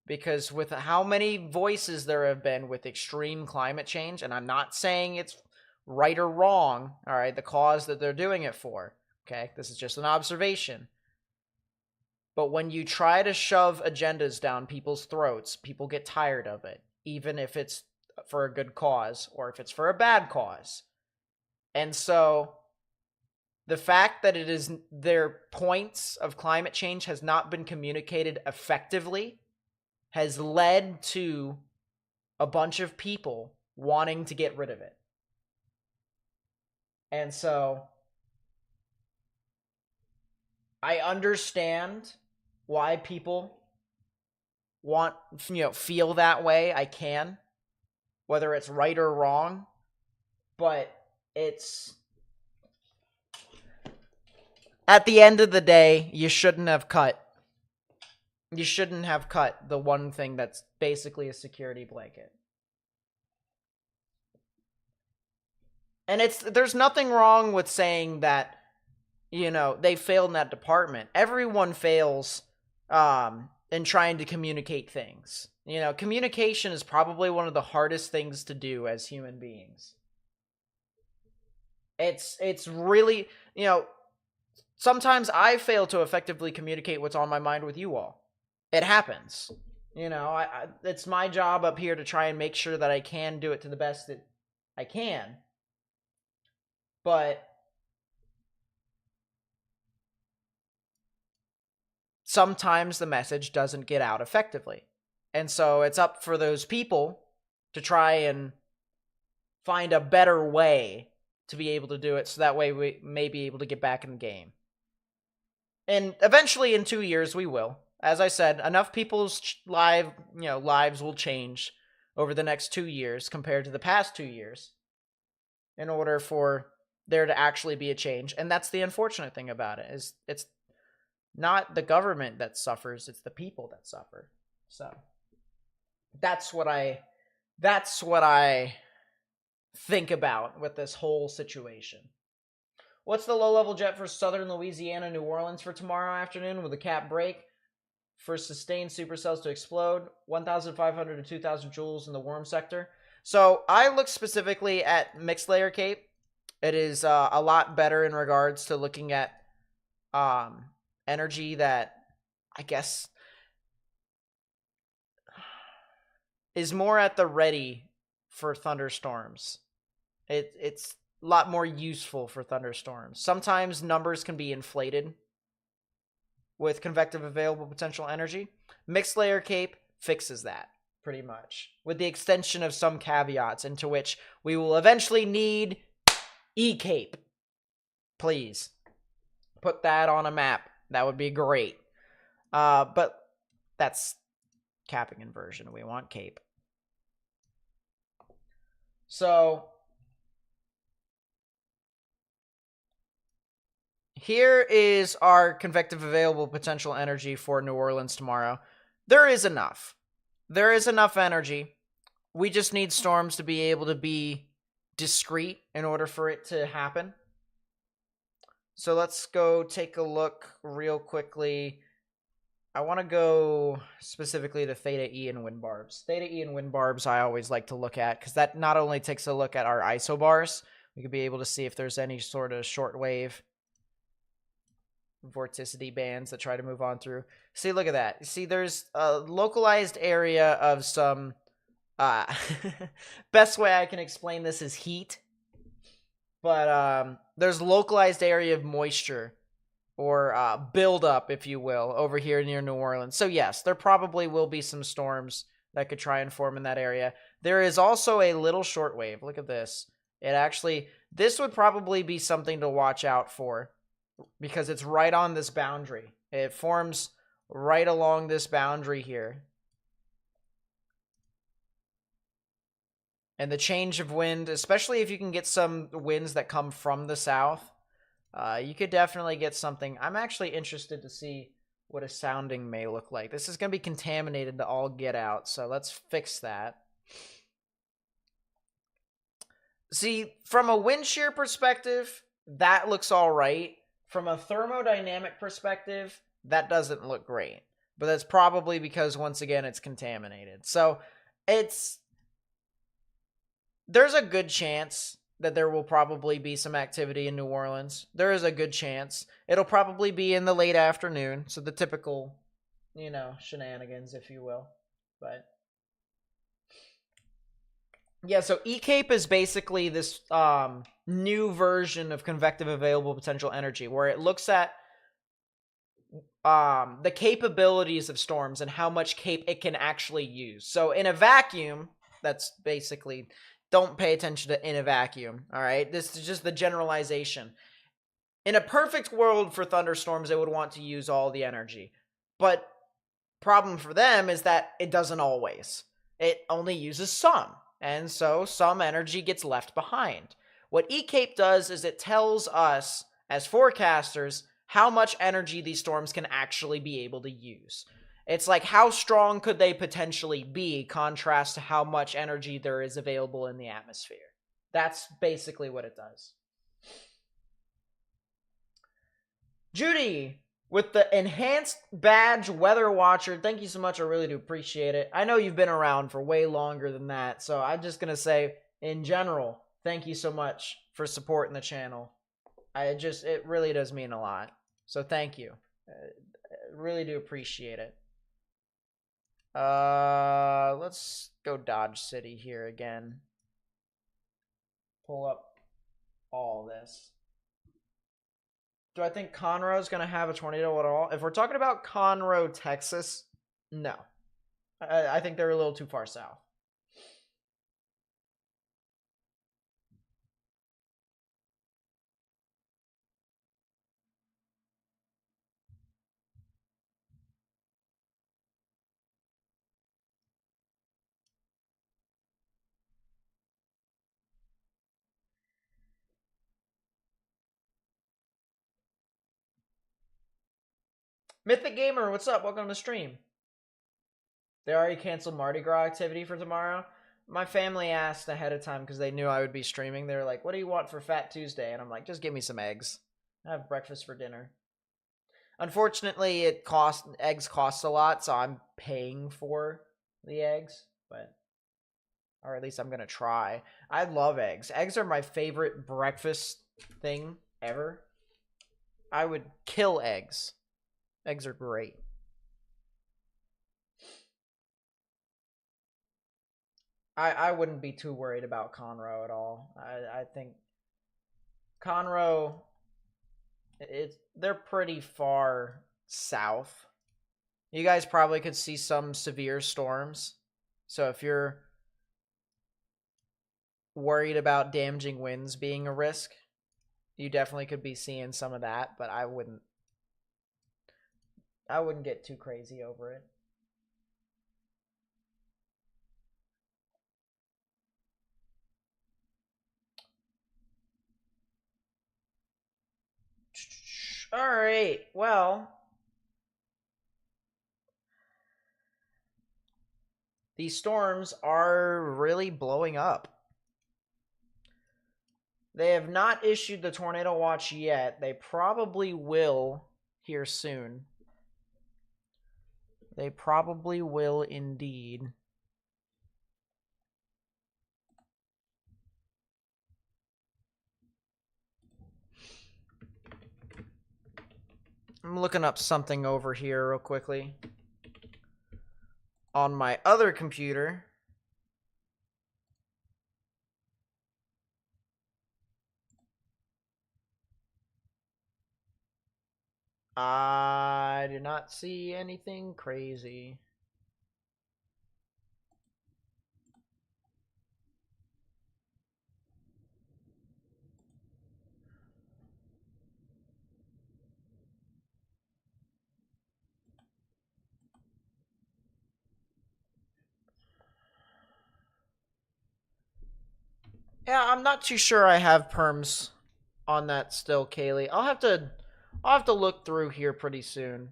Because with how many voices there have been with extreme climate change, and I'm not saying it's right or wrong, all right, the cause that they're doing it for, okay? This is just an observation. But when you try to shove agendas down people's throats, people get tired of it, even if it's for a good cause or if it's for a bad cause. And so the fact that it is their points of climate change has not been communicated effectively has led to a bunch of people wanting to get rid of it. And so I understand why people want, feel that way. I can, whether it's right or wrong, but it's, at the end of the day, you shouldn't have cut the one thing that's basically a security blanket. And there's nothing wrong with saying that, they failed in that department. Everyone fails in trying to communicate things. Communication is probably one of the hardest things to do as human beings. It's really, sometimes I fail to effectively communicate what's on my mind with you all. It happens. It's my job up here to try and make sure that I can do it to the best that I can. But sometimes the message doesn't get out effectively. And so it's up for those people to try and find a better way to be able to do it, so that way we may be able to get back in the game. And eventually in 2 years we will. As I said, enough people's lives will change over the next 2 years compared to the past 2 years in order for there to actually be a change. And that's the unfortunate thing about it, is it's not the government that suffers, it's the people that suffer. So that's what I think about with this whole situation. What's the low-level jet for southern Louisiana, New Orleans for tomorrow afternoon with a cap break? For sustained supercells to explode, 1,500 to 2,000 joules in the worm sector. So I look specifically at mixed layer cape. It is a lot better in regards to looking at energy that I guess is more at the ready for thunderstorms. It's a lot more useful for thunderstorms. Sometimes numbers can be inflated with convective available potential energy. Mixed layer cape fixes that pretty much, with the extension of some caveats into which we will eventually need E-cape. Please put that on a map. That would be great. But that's capping inversion. We want cape. So here is our convective available potential energy for New Orleans tomorrow. There is enough. There is enough energy. We just need storms to be able to be discrete in order for it to happen. So let's go take a look real quickly. I want to go specifically to theta E and wind barbs. Theta E and wind barbs I always like to look at, because that not only takes a look at our isobars, we could be able to see if there's any sort of shortwave vorticity bands that try to move on through. See, look at that. See, there's a localized area of some best way I can explain this is heat, but there's localized area of moisture or buildup, if you will, over here near New Orleans. So yes, there probably will be some storms that could try and form in that area. There is also a little shortwave. Look at this. This would probably be something to watch out for, because it's right on this boundary. It forms right along this boundary here. And the change of wind, especially if you can get some winds that come from the south, you could definitely get something. I'm actually interested to see what a sounding may look like. This is going to be contaminated to all get out, so let's fix that. See, from a wind shear perspective, that looks all right. From a thermodynamic perspective, that doesn't look great. But that's probably because, once again, it's contaminated. So there's a good chance that there will probably be some activity in New Orleans. There is a good chance. It'll probably be in the late afternoon, so the typical, shenanigans, if you will. But yeah, so ECAPE is basically this new version of convective available potential energy, where it looks at the capabilities of storms and how much CAPE it can actually use. So in a vacuum, that's basically, don't pay attention to in a vacuum, all right? This is just the generalization. In a perfect world for thunderstorms, they would want to use all the energy. But problem for them is that it doesn't always. It only uses some. And so some energy gets left behind. What ECAPE does is it tells us, as forecasters, how much energy these storms can actually be able to use. It's like, how strong could they potentially be, contrast to how much energy there is available in the atmosphere. That's basically what it does. Judy, with the enhanced badge weather watcher, thank you so much. I really do appreciate it. I know you've been around for way longer than that, so I'm just gonna say, in general, thank you so much for supporting the channel. It really does mean a lot. So thank you. I really do appreciate it. Let's go Dodge City here again. Pull up all this. Do I think Conroe's going to have a tornado at all? If we're talking about Conroe, Texas, no. I think they're a little too far south. Mythic Gamer, what's up? Welcome to the stream. They already canceled Mardi Gras activity for tomorrow. My family asked ahead of time because they knew I would be streaming. They were like, what do you want for Fat Tuesday? And I'm like, just give me some eggs. I have breakfast for dinner. Unfortunately, eggs cost a lot, so I'm paying for the eggs, or at least I'm gonna try. I love eggs. Eggs are my favorite breakfast thing ever. I would kill eggs. Eggs are great. I wouldn't be too worried about Conroe at all. I think Conroe, they're pretty far south. You guys probably could see some severe storms. So if you're worried about damaging winds being a risk, you definitely could be seeing some of that, but I wouldn't get too crazy over it. All right. Well, these storms are really blowing up. They have not issued the tornado watch yet. They probably will here soon. They probably will indeed. I'm looking up something over here real quickly on my other computer. I do not see anything crazy. Yeah, I'm not too sure I have perms on that still, Kaylee. I'll have to look through here pretty soon.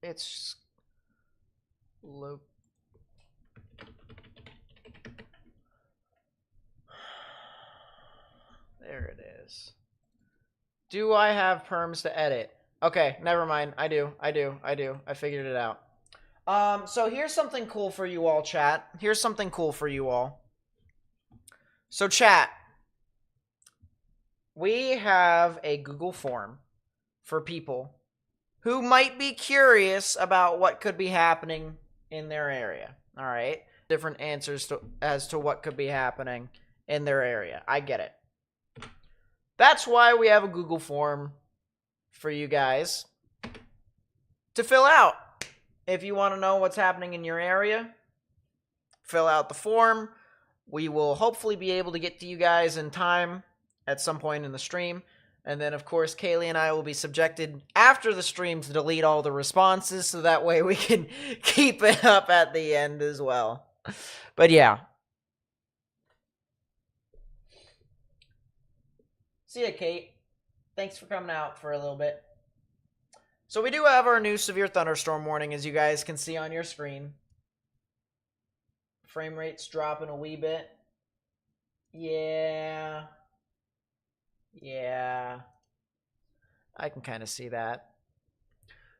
It's low. There it is. Do I have perms to edit? Okay, never mind. I do. I figured it out. So here's something cool for you all, chat. Here's something cool for you all. So chat, we have a Google form for people who might be curious about what could be happening in their area. All right? Different answers as to what could be happening in their area. I get it. That's why we have a Google form for you guys to fill out. If you want to know what's happening in your area, fill out the form. We will hopefully be able to get to you guys in time at some point in the stream. And then, of course, Kaylee and I will be subjected after the stream to delete all the responses so that way we can keep it up at the end as well. But yeah. See ya, Kate. Thanks for coming out for a little bit. So we do have our new severe thunderstorm warning, as you guys can see on your screen. Frame rate's dropping a wee bit. Yeah. I can kind of see that.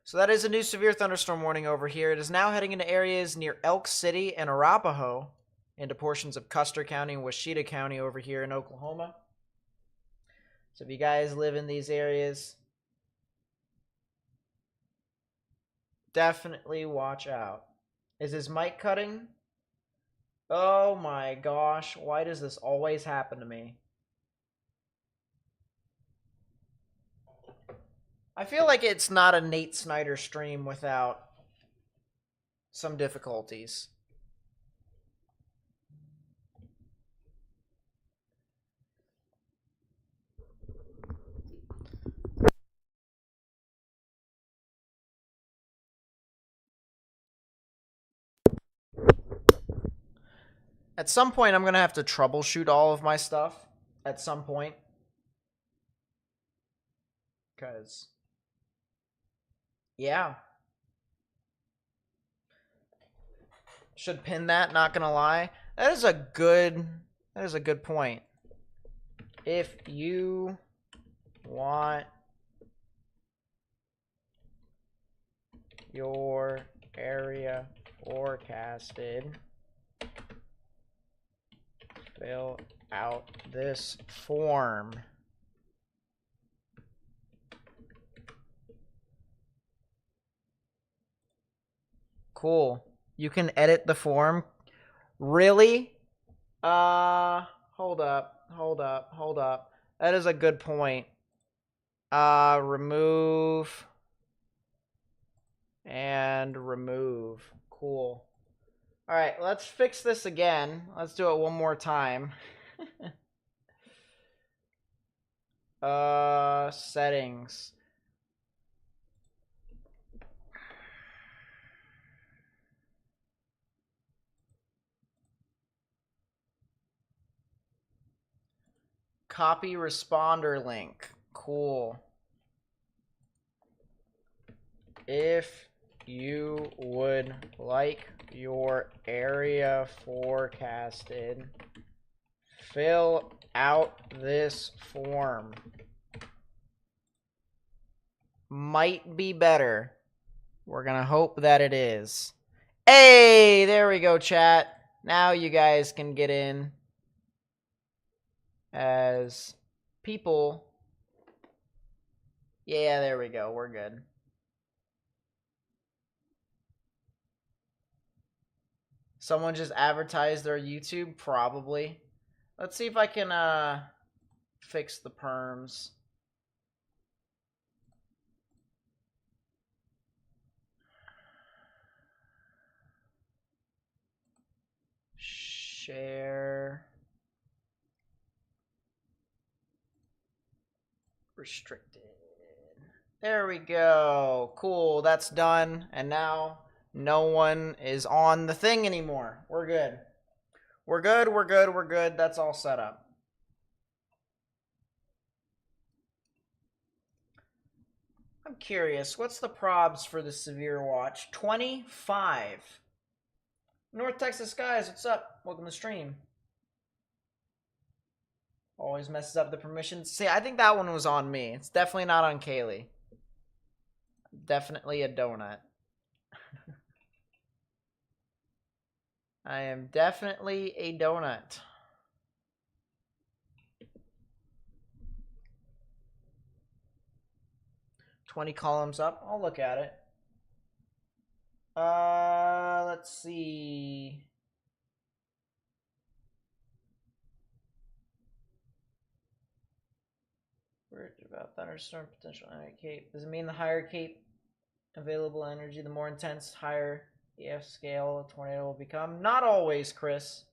So that is a new severe thunderstorm warning over here. It is now heading into areas near Elk City and Arapahoe, into portions of Custer County and Washita County over here in Oklahoma. So if you guys live in these areas, definitely watch out. Is his mic cutting? Oh my gosh, why does this always happen to me? I feel like it's not a Nate Snyder stream without some difficulties. At some point, I'm going to have to troubleshoot all of my stuff. At some point. Because, yeah. Should pin that, not going to lie. That is a good point. If you want your area forecasted, fill out this form. Cool. You can edit the form. Really? Hold up. That is a good point. Remove and remove. Cool. All right, let's fix this again. Let's do it one more time. Settings. Copy responder link. Cool. If you would like your area forecasted, fill out this form. Might be better. We're gonna hope that it is. Hey, there we go, chat. Now you guys can get in as people. Yeah, there we go. We're good. Someone just advertised their YouTube? Probably. Let's see if I can fix the perms. Share. Restricted. There we go. Cool, that's done. And now no one is on the thing anymore. We're good. We're good. That's all set up. I'm curious, what's the probs for the severe watch? 25. North Texas guys, what's up? Welcome to the stream. Always messes up the permissions. See, I think that one was on me. It's definitely not on Kaylee. Definitely a donut. I am definitely a donut. $20 columns up. I'll look at it. Let's see. Worried about thunderstorm potential cape. Does it mean the higher cape available energy, the more intense, higher EF scale a tornado will become? Not always, Chris.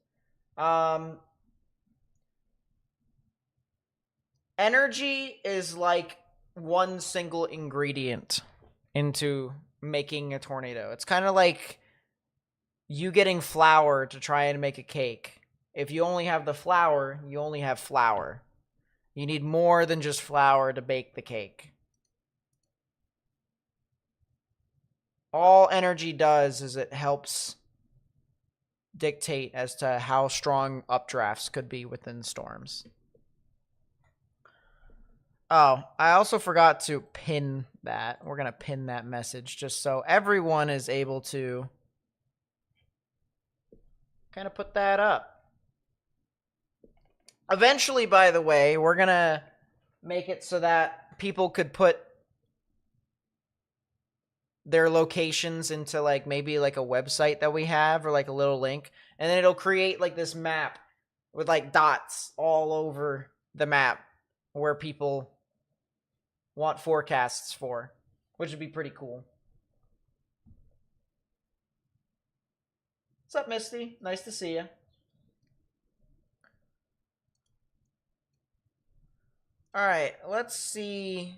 Energy is like one single ingredient into making a tornado. It's kind of like you getting flour to try and make a cake. If you only have the flour, you only have flour. You need more than just flour to bake the cake. All energy does is it helps dictate as to how strong updrafts could be within storms. Oh, I also forgot to pin that. We're going to pin that message just so everyone is able to kind of put that up. Eventually, by the way, we're going to make it so that people could put their locations into like maybe like a website that we have or like a little link, and then it'll create like this map with like dots all over the map where people want forecasts for, which would be pretty cool. What's up, Misty? Nice to see you. All right, let's see.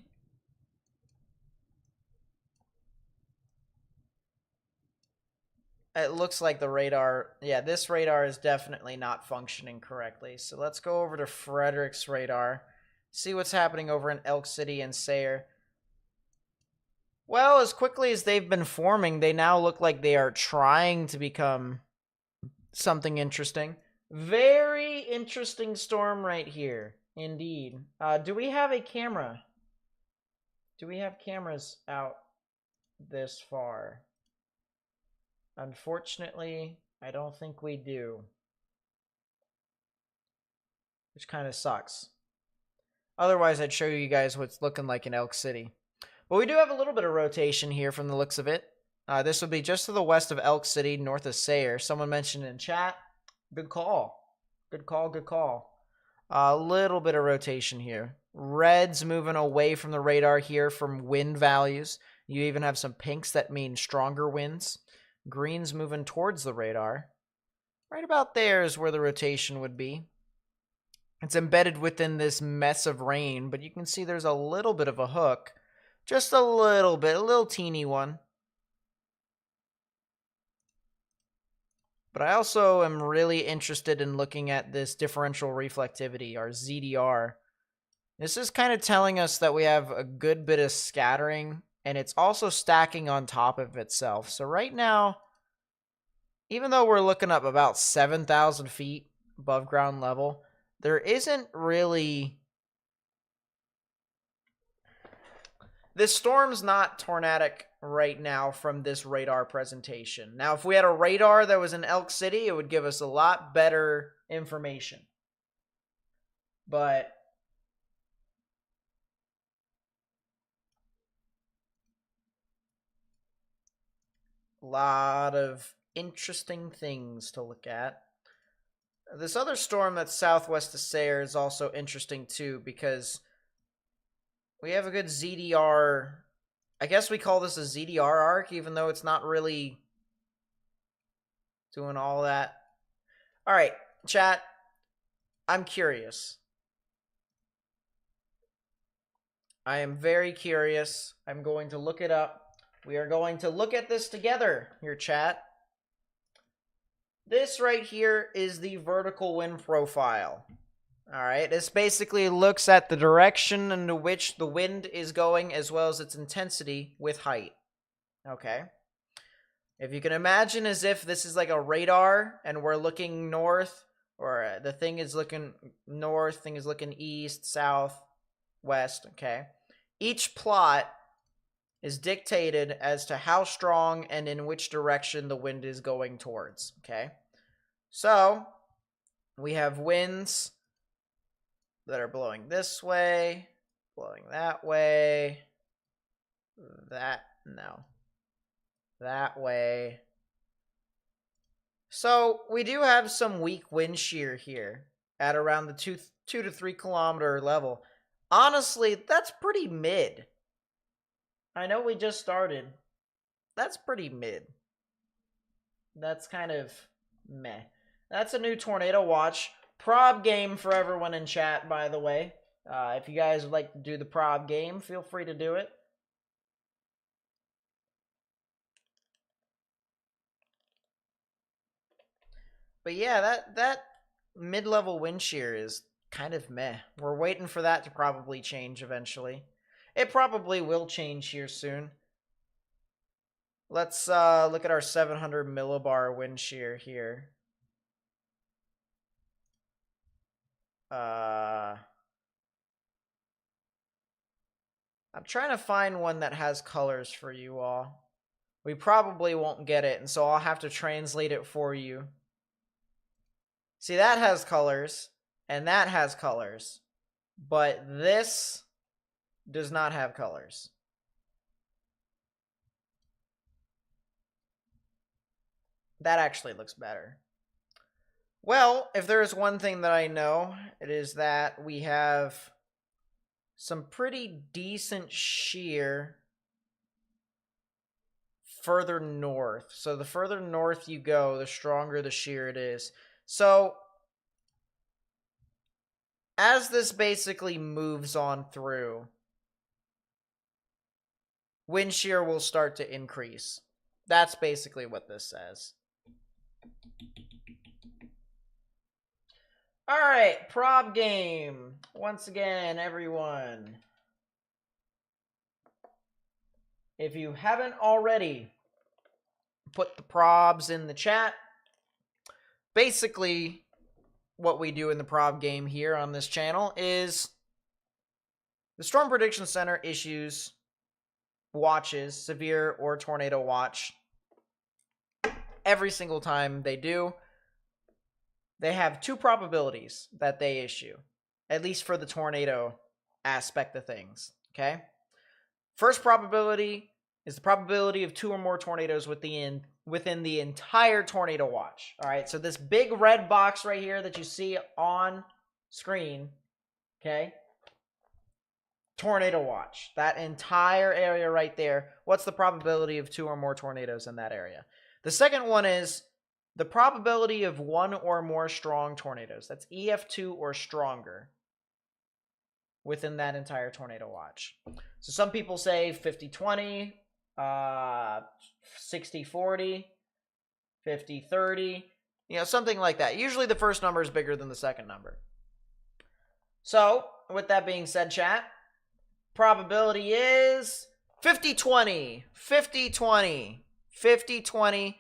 It looks like the radar, yeah, this radar is definitely not functioning correctly. So let's go over to Frederick's radar, see what's happening over in Elk City and Sayre. Well, as quickly as they've been forming, they now look like they are trying to become something interesting. Very interesting storm right here, indeed. Do we have a camera? Do we have cameras out this far? Unfortunately, I don't think we do. Which kind of sucks. Otherwise, I'd show you guys what's looking like in Elk City. But we do have a little bit of rotation here from the looks of it. This would be just to the west of Elk City, north of Sayre. Someone mentioned in chat. Good call. Good call, good call. A little bit of rotation here. Red's moving away from the radar here from wind values. You even have some pinks that mean stronger winds. Green's moving towards the radar. Right about there is where the rotation would be. It's embedded within this mess of rain, but you can see there's a little bit of a hook. Just a little bit, a little teeny one. But I also am really interested in looking at this differential reflectivity, our ZDR. This is kind of telling us that we have a good bit of scattering, and it's also stacking on top of itself. So right now, even though we're looking up about 7,000 feet above ground level, there isn't really... This storm's not tornadic right now from this radar presentation. Now, if we had a radar that was in Elk City, it would give us a lot better information. But a lot of interesting things to look at. This other storm that's southwest of Sayre is also interesting too, because we have a good ZDR. I guess we call this a ZDR arc, even though it's not really doing all that. All right, chat. I'm curious. I am very curious. I'm going to look it up. We are going to look at this together here, chat. This right here is the vertical wind profile. All right, this basically looks at the direction into which the wind is going as well as its intensity with height. Okay. If you can imagine as if this is like a radar and we're looking north or the thing is looking north, thing is looking east, south, west, okay? Each plot is dictated as to how strong and in which direction the wind is going towards, okay? So, we have winds that are blowing this way, blowing that way, that way. So we do have some weak wind shear here at around the 2 to 3 kilometer level. Honestly, that's pretty mid. I know we just started. That's pretty mid. That's kind of meh. That's a new tornado watch. Prob game for everyone in chat, by the way. If you guys would like to do the prob game, feel free to do it. But yeah, that mid-level wind shear is kind of meh. We're waiting for that to probably change eventually. It probably will change here soon. Let's look at our 700 millibar wind shear here. I'm trying to find one that has colors for you all. We probably won't get it, and so I'll have to translate it for you. See, that has colors, and that has colors, but this does not have colors. That actually looks better. Well, if there is one thing that I know, it is that we have some pretty decent shear further north. So the further north you go, the stronger the shear it is. So as this basically moves on through, wind shear will start to increase. That's basically what this says. All right, prob game. Once again, everyone. If you haven't already, put the probs in the chat. Basically, what we do in the prob game here on this channel is the Storm Prediction Center issues watches, severe or tornado watch. Every single time they do, they have two probabilities that they issue, at least for the tornado aspect of things, okay? First probability is the probability of 2 or more tornadoes within the entire tornado watch. All right, so this big red box right here that you see on screen, okay? Tornado watch, that entire area right there. What's the probability of 2 or more tornadoes in that area? The second one is the probability of 1 or more strong tornadoes. That's EF2 or stronger within that entire tornado watch. So some people say 50-20, 60-40, 50-30, something like that. Usually the first number is bigger than the second number. So, with that being said, chat, probability is 50-20, 50-20, 50-20.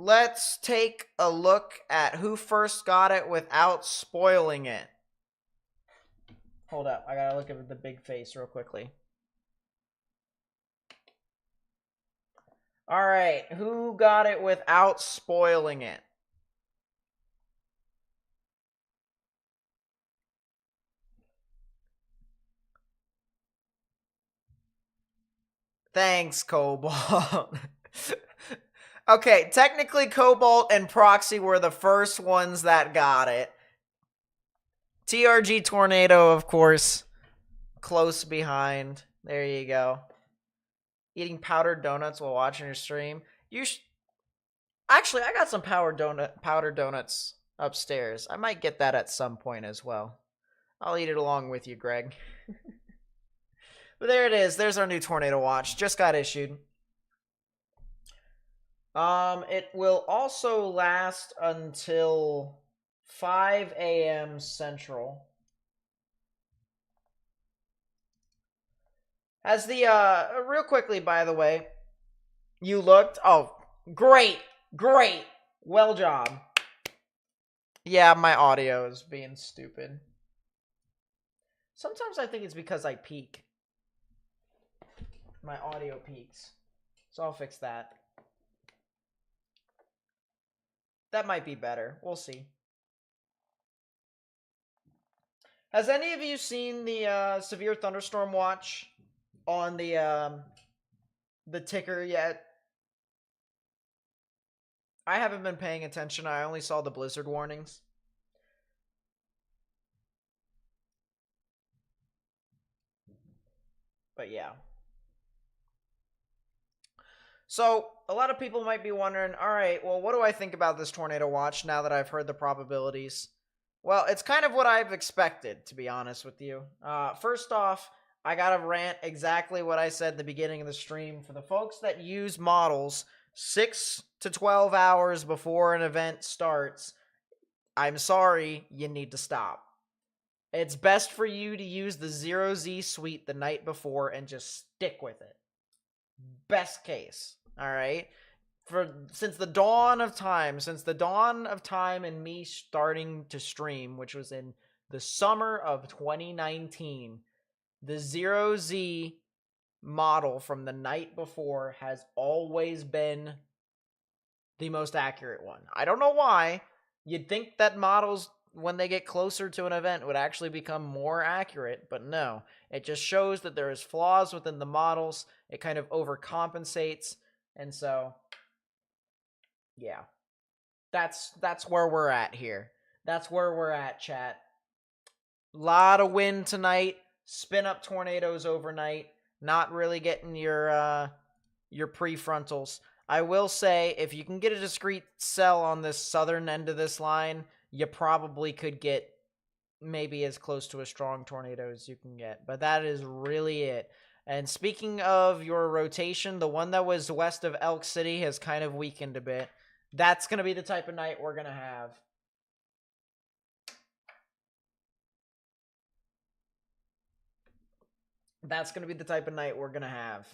Let's take a look at who first got it without spoiling it. Hold up, I gotta look at the big face real quickly. All right, who got it without spoiling it? Thanks, Cobalt. Okay, technically Cobalt and Proxy were the first ones that got it. TRG Tornado, of course, close behind. There you go. Eating powdered donuts while watching your stream. Actually, I got some powdered donuts upstairs. I might get that at some point as well. I'll eat it along with you, Greg. But there it is. There's our new tornado watch. Just got issued. It will also last until 5 a.m. Central. As the, real quickly, by the way, you looked, oh, great, well job. Yeah, my audio is being stupid. Sometimes I think it's because I peak. My audio peaks. So I'll fix that. That might be better. We'll see. Has any of you seen the severe thunderstorm watch on the ticker yet? I haven't been paying attention. I only saw the blizzard warnings. But yeah. So, a lot of people might be wondering, all right, well, what do I think about this tornado watch now that I've heard the probabilities? Well, it's kind of what I've expected, to be honest with you. First off, I gotta rant exactly what I said at the beginning of the stream. For the folks that use models 6 to 12 hours before an event starts, I'm sorry, you need to stop. It's best for you to use the 0Z suite the night before and just stick with it. Best case, all right? Since the dawn of time and me starting to stream, which was in the summer of 2019, the 0Z model from the night before has always been the most accurate one. I don't know why. You'd think that models, when they get closer to an event, would actually become more accurate, but no. It just shows that there is flaws within the models. It kind of overcompensates, and so yeah. That's where we're at here. That's where we're at, chat. Lot of wind tonight. Spin up tornadoes overnight. Not really getting your prefrontals. I will say, if you can get a discrete cell on this southern end of this line, you probably could get maybe as close to a strong tornado as you can get. But that is really it. And speaking of your rotation, the one that was west of Elk City has kind of weakened a bit. That's going to be the type of night we're going to have. That's going to be the type of night we're going to have.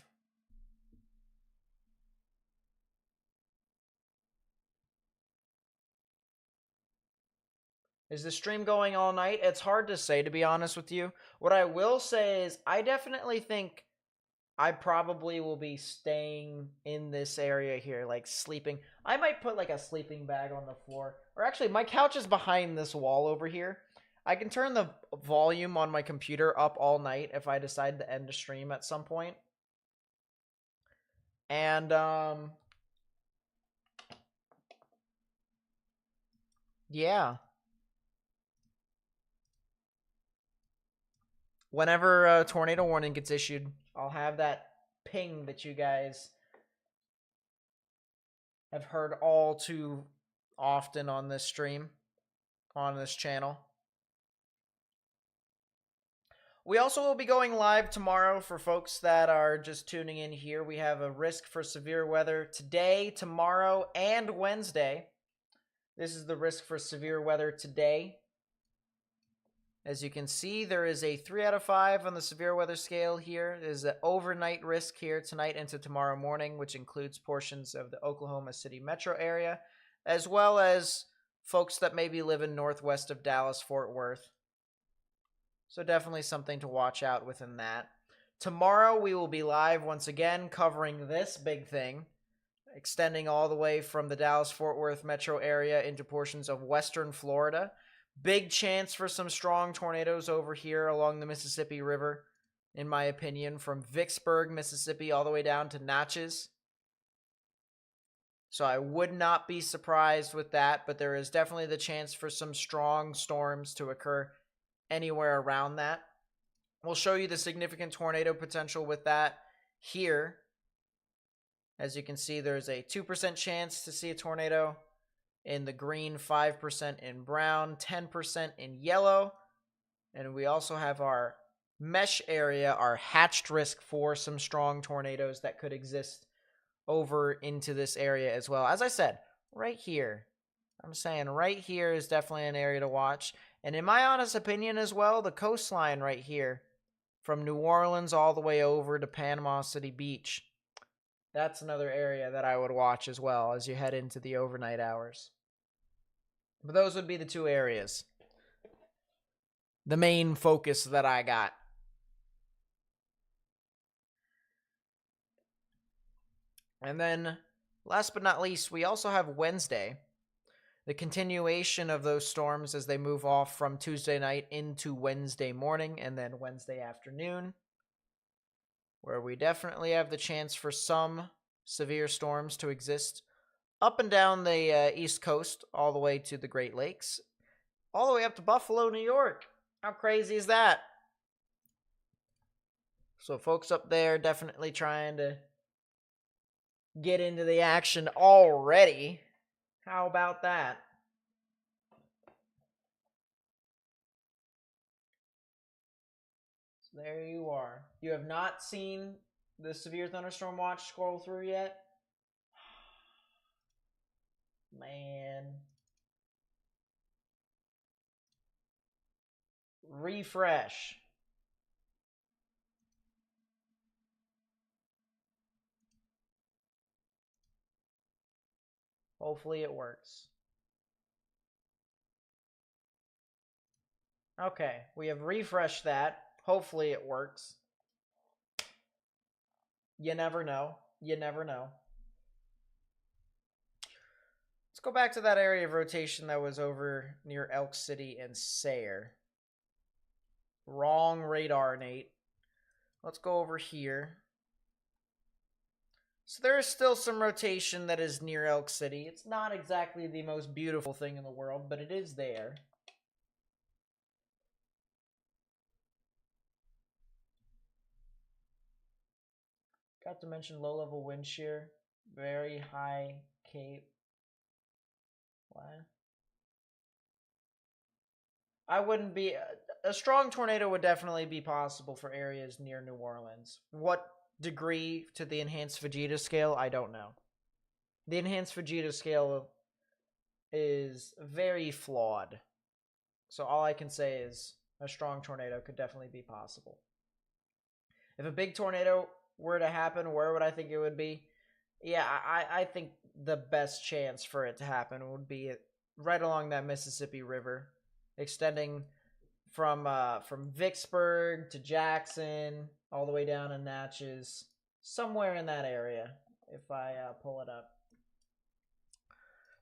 Is the stream going all night? It's hard to say, to be honest with you. What I will say is I definitely think I probably will be staying in this area here, like sleeping. I might put like a sleeping bag on the floor. Or actually, my couch is behind this wall over here. I can turn the volume on my computer up all night if I decide to end the stream at some point. And, yeah. Whenever a tornado warning gets issued, I'll have that ping that you guys have heard all too often on this stream, on this channel. We also will be going live tomorrow for folks that are just tuning in here. We have a risk for severe weather today, tomorrow, and Wednesday. This is the risk for severe weather today. As you can see, there is a 3 out of 5 on the severe weather scale here. There's an overnight risk here tonight into tomorrow morning, which includes portions of the Oklahoma City metro area, as well as folks that maybe live in northwest of Dallas-Fort Worth. So definitely something to watch out within that. Tomorrow we will be live once again covering this big thing, extending all the way from the Dallas-Fort Worth metro area into portions of western Florida. Big chance for some strong tornadoes over here along the Mississippi River, in my opinion, from Vicksburg, Mississippi, all the way down to Natchez. So I would not be surprised with that, but there is definitely the chance for some strong storms to occur anywhere around that. We'll show you the significant tornado potential with that here. As you can see, there's a 2% chance to see a tornado in the green, 5% in brown, 10% in yellow. And we also have our mesh area, our hatched risk for some strong tornadoes that could exist over into this area as well. As I said, right here, I'm saying right here is definitely an area to watch. And in my honest opinion as well, the coastline right here, from New Orleans all the way over to Panama City Beach, that's another area that I would watch as well as you head into the overnight hours. But those would be the two areas. The main focus that I got. And then, last but not least, we also have Wednesday. The continuation of those storms as they move off from Tuesday night into Wednesday morning and then Wednesday afternoon, where we definitely have the chance for some severe storms to exist up and down the East Coast, all the way to the Great Lakes, all the way up to Buffalo, New York. How crazy is that? So folks up there definitely trying to get into the action already. How about that? So there you are. You have not seen the severe thunderstorm watch scroll through yet? Man. Refresh. Hopefully it works. Okay, we have refreshed that. Hopefully it works. You never know. You never know. Let's go back to that area of rotation that was over near Elk City and Sayre. Wrong radar, Nate. Let's go over here. So there is still some rotation that is near Elk City. It's not exactly the most beautiful thing in the world, but it is there. Got to mention low-level wind shear. Very high Cape. What? I wouldn't be... A strong tornado would definitely be possible for areas near New Orleans. What degree to the enhanced Vegeta scale? I don't know. The enhanced Vegeta scale is very flawed. So all I can say is a strong tornado could definitely be possible. If a big tornado were to happen, where would I think it would be? Yeah, I think the best chance for it to happen would be right along that Mississippi River, extending from Vicksburg to Jackson, all the way down to Natchez, somewhere in that area, if I pull it up.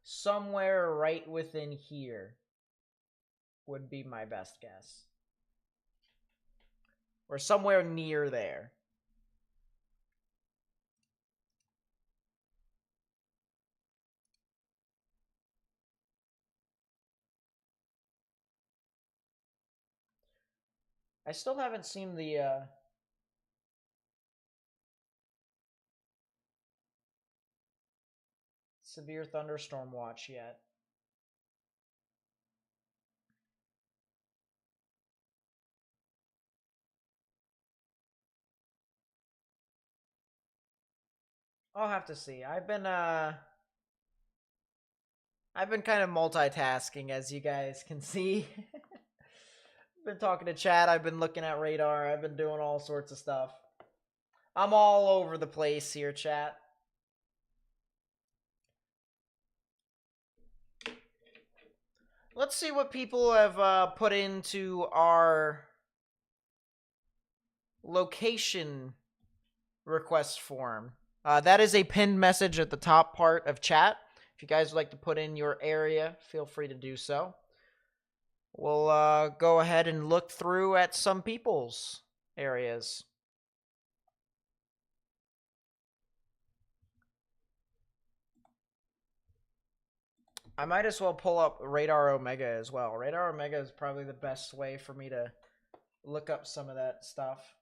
Somewhere right within here would be my best guess. Or somewhere near there. I still haven't seen the severe thunderstorm watch yet. I'll have to see. I've been kind of multitasking, as you guys can see. Been talking to chat, I've been looking at radar, I've been doing all sorts of stuff. I'm all over the place here, chat. Let's see what people have put into our location request form. That is a pinned message at the top part of chat. If you guys would like to put in your area, feel free to do so. We'll go ahead and look through at some people's areas. I might as well pull up Radar Omega as well. Radar Omega is probably the best way for me to look up some of that stuff.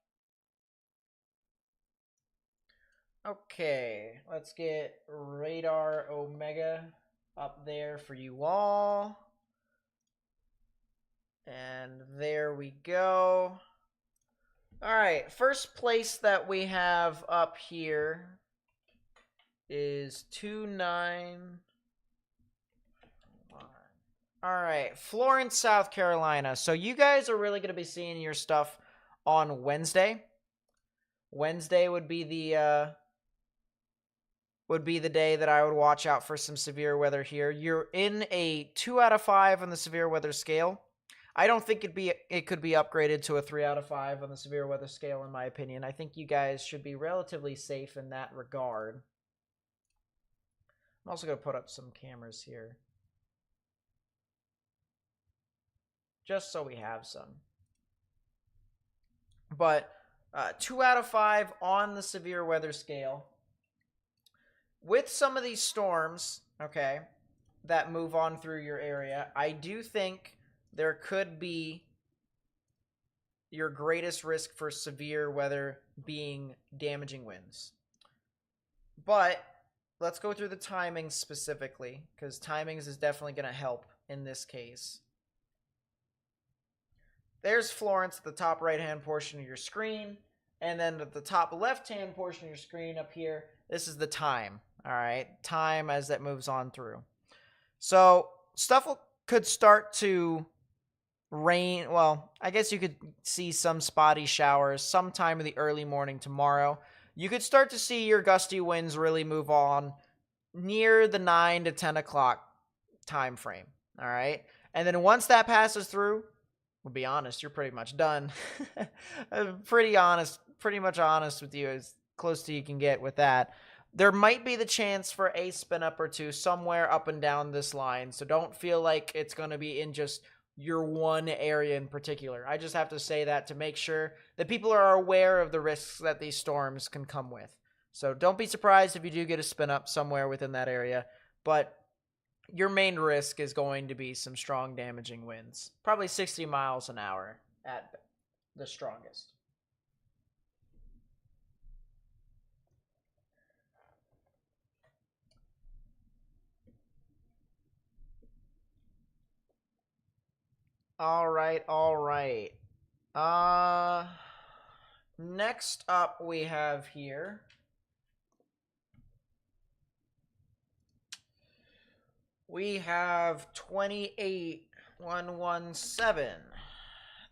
Okay, let's get Radar Omega up there for you all. And there we go. All right, first place that we have up here is 29. All right, Florence, South Carolina. So you guys are really going to be seeing your stuff on Wednesday. Wednesday would be the would be the day that I would watch out for some severe weather here. You're in a 2 out of 5 on the severe weather scale. I don't think it could be upgraded to a 3 out of 5 on the severe weather scale, in my opinion. I think you guys should be relatively safe in that regard. I'm also going to put up some cameras here, just so we have some. But 2 out of 5 on the severe weather scale. With some of these storms, okay, that move on through your area, I do think there could be your greatest risk for severe weather being damaging winds. But let's go through the timings specifically, because timings is definitely going to help in this case. There's Florence at the top right-hand portion of your screen, and then at the top left-hand portion of your screen up here, this is the time, all right? Time as that moves on through. So stuff could start to rain. Well, I guess you could see some spotty showers sometime in the early morning tomorrow. You could start to see your gusty winds really move on near the 9 to 10 o'clock time frame, all right? And then once that passes through, we'll be honest, you're pretty much done. I'm pretty much honest with you, as close to you can get with that. There might be the chance for a spin up or two somewhere up and down this line, so don't feel like it's going to be in just your one area in particular. I just have to say that to make sure that people are aware of the risks that these storms can come with. So don't be surprised if you do get a spin up somewhere within that area, but your main risk is going to be some strong damaging winds, probably 60 miles an hour at the strongest. All right. Next up we have here, we have 28117.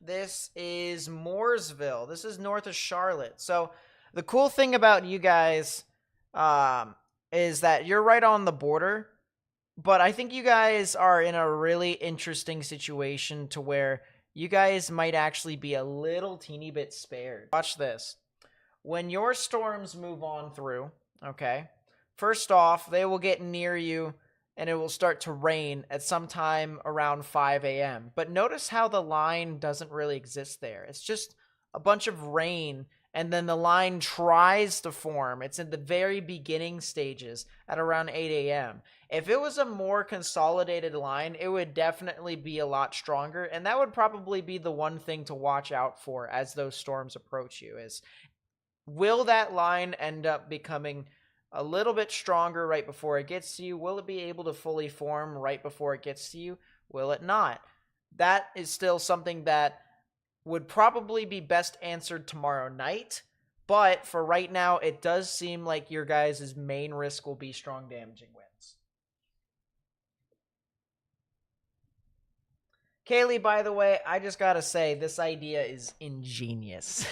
This is Mooresville. This is north of Charlotte. So the cool thing about you guys is that you're right on the border, but I think you guys are in a really interesting situation to where you guys might actually be a little teeny bit spared. Watch this. When your storms move on through, okay, first off, they will get near you and it will start to rain at some time around 5 a.m. But notice how the line doesn't really exist there. It's just a bunch of rain, and then the line tries to form. It's in the very beginning stages at around 8 a.m. If it was a more consolidated line, it would definitely be a lot stronger, and that would probably be the one thing to watch out for as those storms approach you is, will that line end up becoming a little bit stronger right before it gets to you? Will it be able to fully form right before it gets to you? Will it not? That is still something that would probably be best answered tomorrow night, but for right now, it does seem like your guys' main risk will be strong damaging winds. Kaylee, by the way, I just gotta say, this idea is ingenious.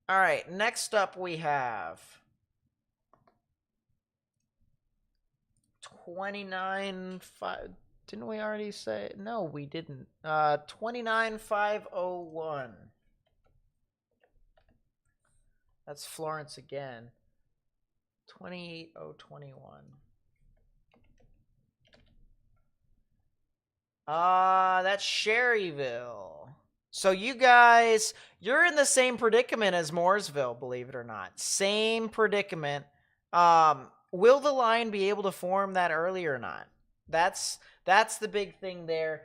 All right, next up we have 29.5. Didn't we already say? No, we didn't. 29.501. That's Florence again. 28.021. That's Sherryville. So you guys, you're in the same predicament as Mooresville, believe it or not. Same predicament. Will the line be able to form that early or not? That's the big thing there.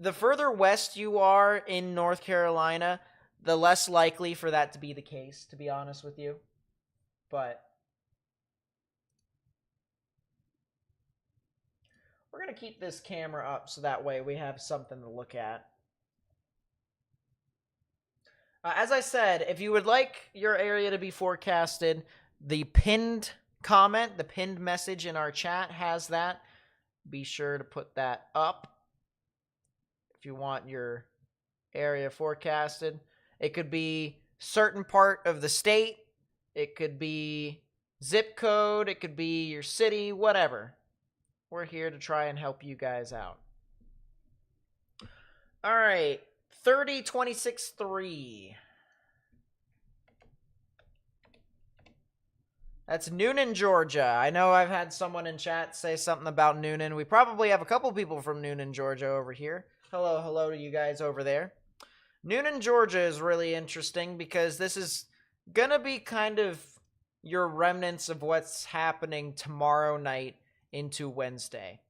The further west you are in North Carolina, the less likely for that to be the case, to be honest with you. But we're going to keep this camera up so that way we have something to look at. As I said, if you would like your area to be forecasted, the pinned comment, the pinned message in our chat has that. Be sure to put that up if you want your area forecasted. It could be certain part of the state. It could be zip code. It could be your city, whatever. We're here to try and help you guys out. All right. 30, 26, 3. That's Noonan, Georgia. I know I've had someone in chat say something about Noonan. We probably have a couple people from Noonan, Georgia over here. Hello to you guys over there. Noonan, Georgia is really interesting because this is going to be kind of your remnants of what's happening tomorrow night into Wednesday.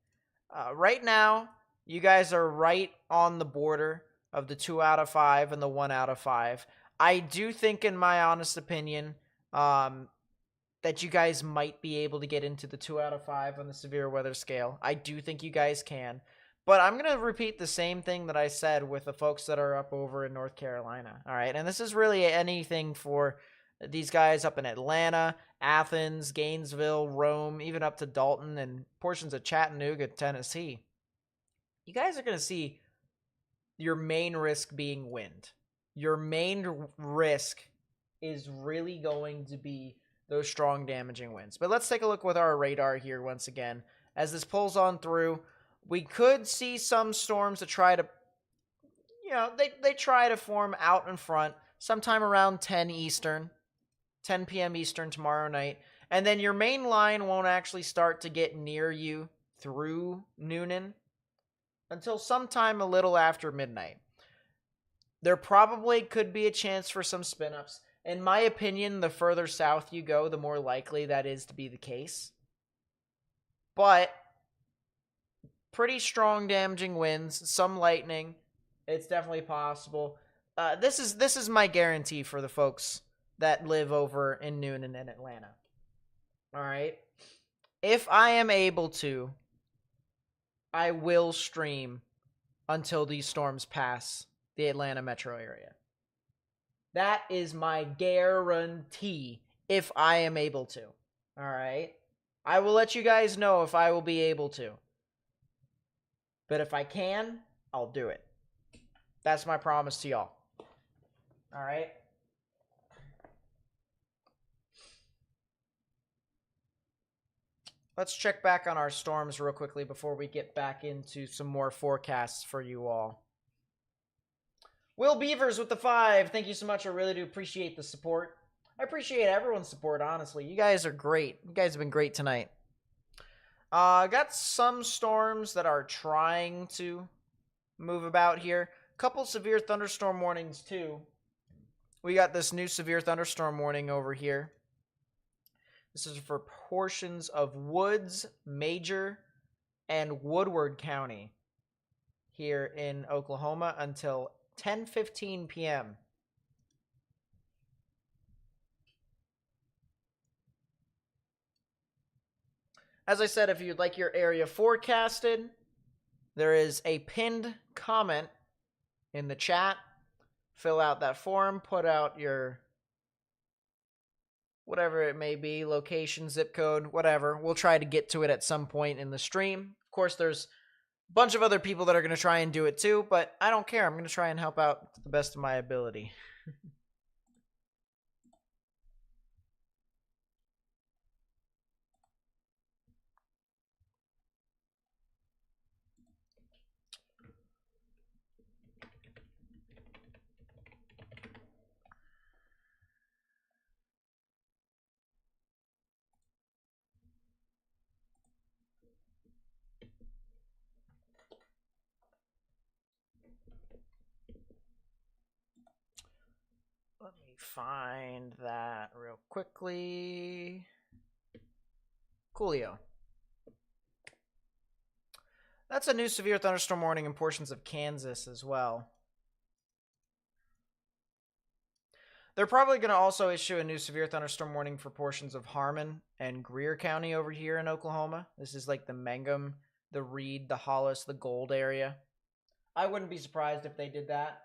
Right now, you guys are right on the border of the 2 out of 5 and the 1 out of 5. I do think, in my honest opinion, that you guys might be able to get into the 2 out of 5 on the severe weather scale. I do think you guys can. But I'm going to repeat the same thing that I said with the folks that are up over in North Carolina. All right. And this is really anything for these guys up in Atlanta, Athens, Gainesville, Rome, even up to Dalton and portions of Chattanooga, Tennessee. You guys are going to see your main risk being wind. Your main risk is really going to be those strong damaging winds. But let's take a look with our radar here once again. As this pulls on through, we could see some storms that try to, they try to form out in front sometime around 10 Eastern, 10 p.m. Eastern tomorrow night. And then your main line won't actually start to get near you through Noonan until sometime a little after midnight. There probably could be a chance for some spin-ups. In my opinion, the further south you go, the more likely that is to be the case. But pretty strong damaging winds, some lightning. It's definitely possible. This is my guarantee for the folks that live over in Noonan and Atlanta. All right. If I am able to, I will stream until these storms pass the Atlanta metro area. That is my guarantee if I am able to. All right. I will let you guys know if I will be able to. But if I can, I'll do it. That's my promise to y'all. All right. Let's check back on our storms real quickly before we get back into some more forecasts for you all. Will Beavers with the 5. Thank you so much. I really do appreciate the support. I appreciate everyone's support, honestly. You guys are great. You guys have been great tonight. Got some storms that are trying to move about here. Couple severe thunderstorm warnings, too. We got this new severe thunderstorm warning over here. This is for portions of Woods, Major, and Woodward County here in Oklahoma until 10:15 p.m. As I said, if you'd like your area forecasted, there is a pinned comment in the chat. Fill out that form, put out your whatever it may be, location, zip code, whatever. We'll try to get to it at some point in the stream. Of course, there's a bunch of other people that are going to try and do it too, but I don't care. I'm going to try and help out to the best of my ability. Let me find that real quickly. Coolio. That's a new severe thunderstorm warning in portions of Kansas as well. They're probably going to also issue a new severe thunderstorm warning for portions of Harmon and Greer County over here in Oklahoma. This is like the Mangum, the Reed, the Hollis, the Gold area. I wouldn't be surprised if they did that.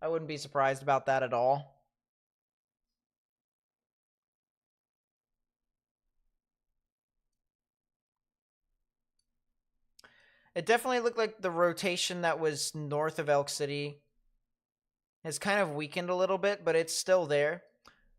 I wouldn't be surprised about that at all. It definitely looked like the rotation that was north of Elk City has kind of weakened a little bit, but it's still there.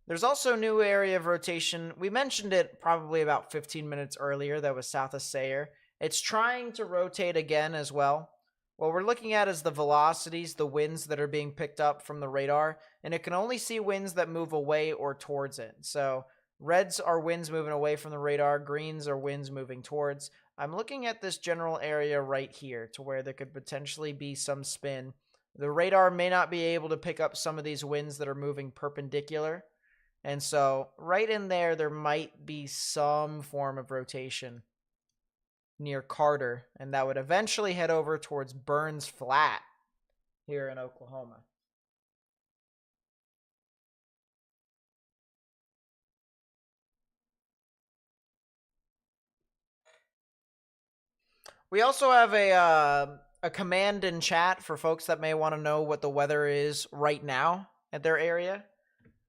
There's also a new area of rotation. We mentioned it probably about 15 minutes earlier. That was south of Sayre. It's trying to rotate again as well. What we're looking at is the velocities, the winds that are being picked up from the radar, and it can only see winds that move away or towards it. So reds are winds moving away from the radar, greens are winds moving towards. I'm looking at this general area right here to where there could potentially be some spin. The radar may not be able to pick up some of these winds that are moving perpendicular. And so right in there might be some form of rotation near Carter, and that would eventually head over towards Burns Flat here in Oklahoma. We also have a command in chat for folks that may want to know what the weather is right now at their area.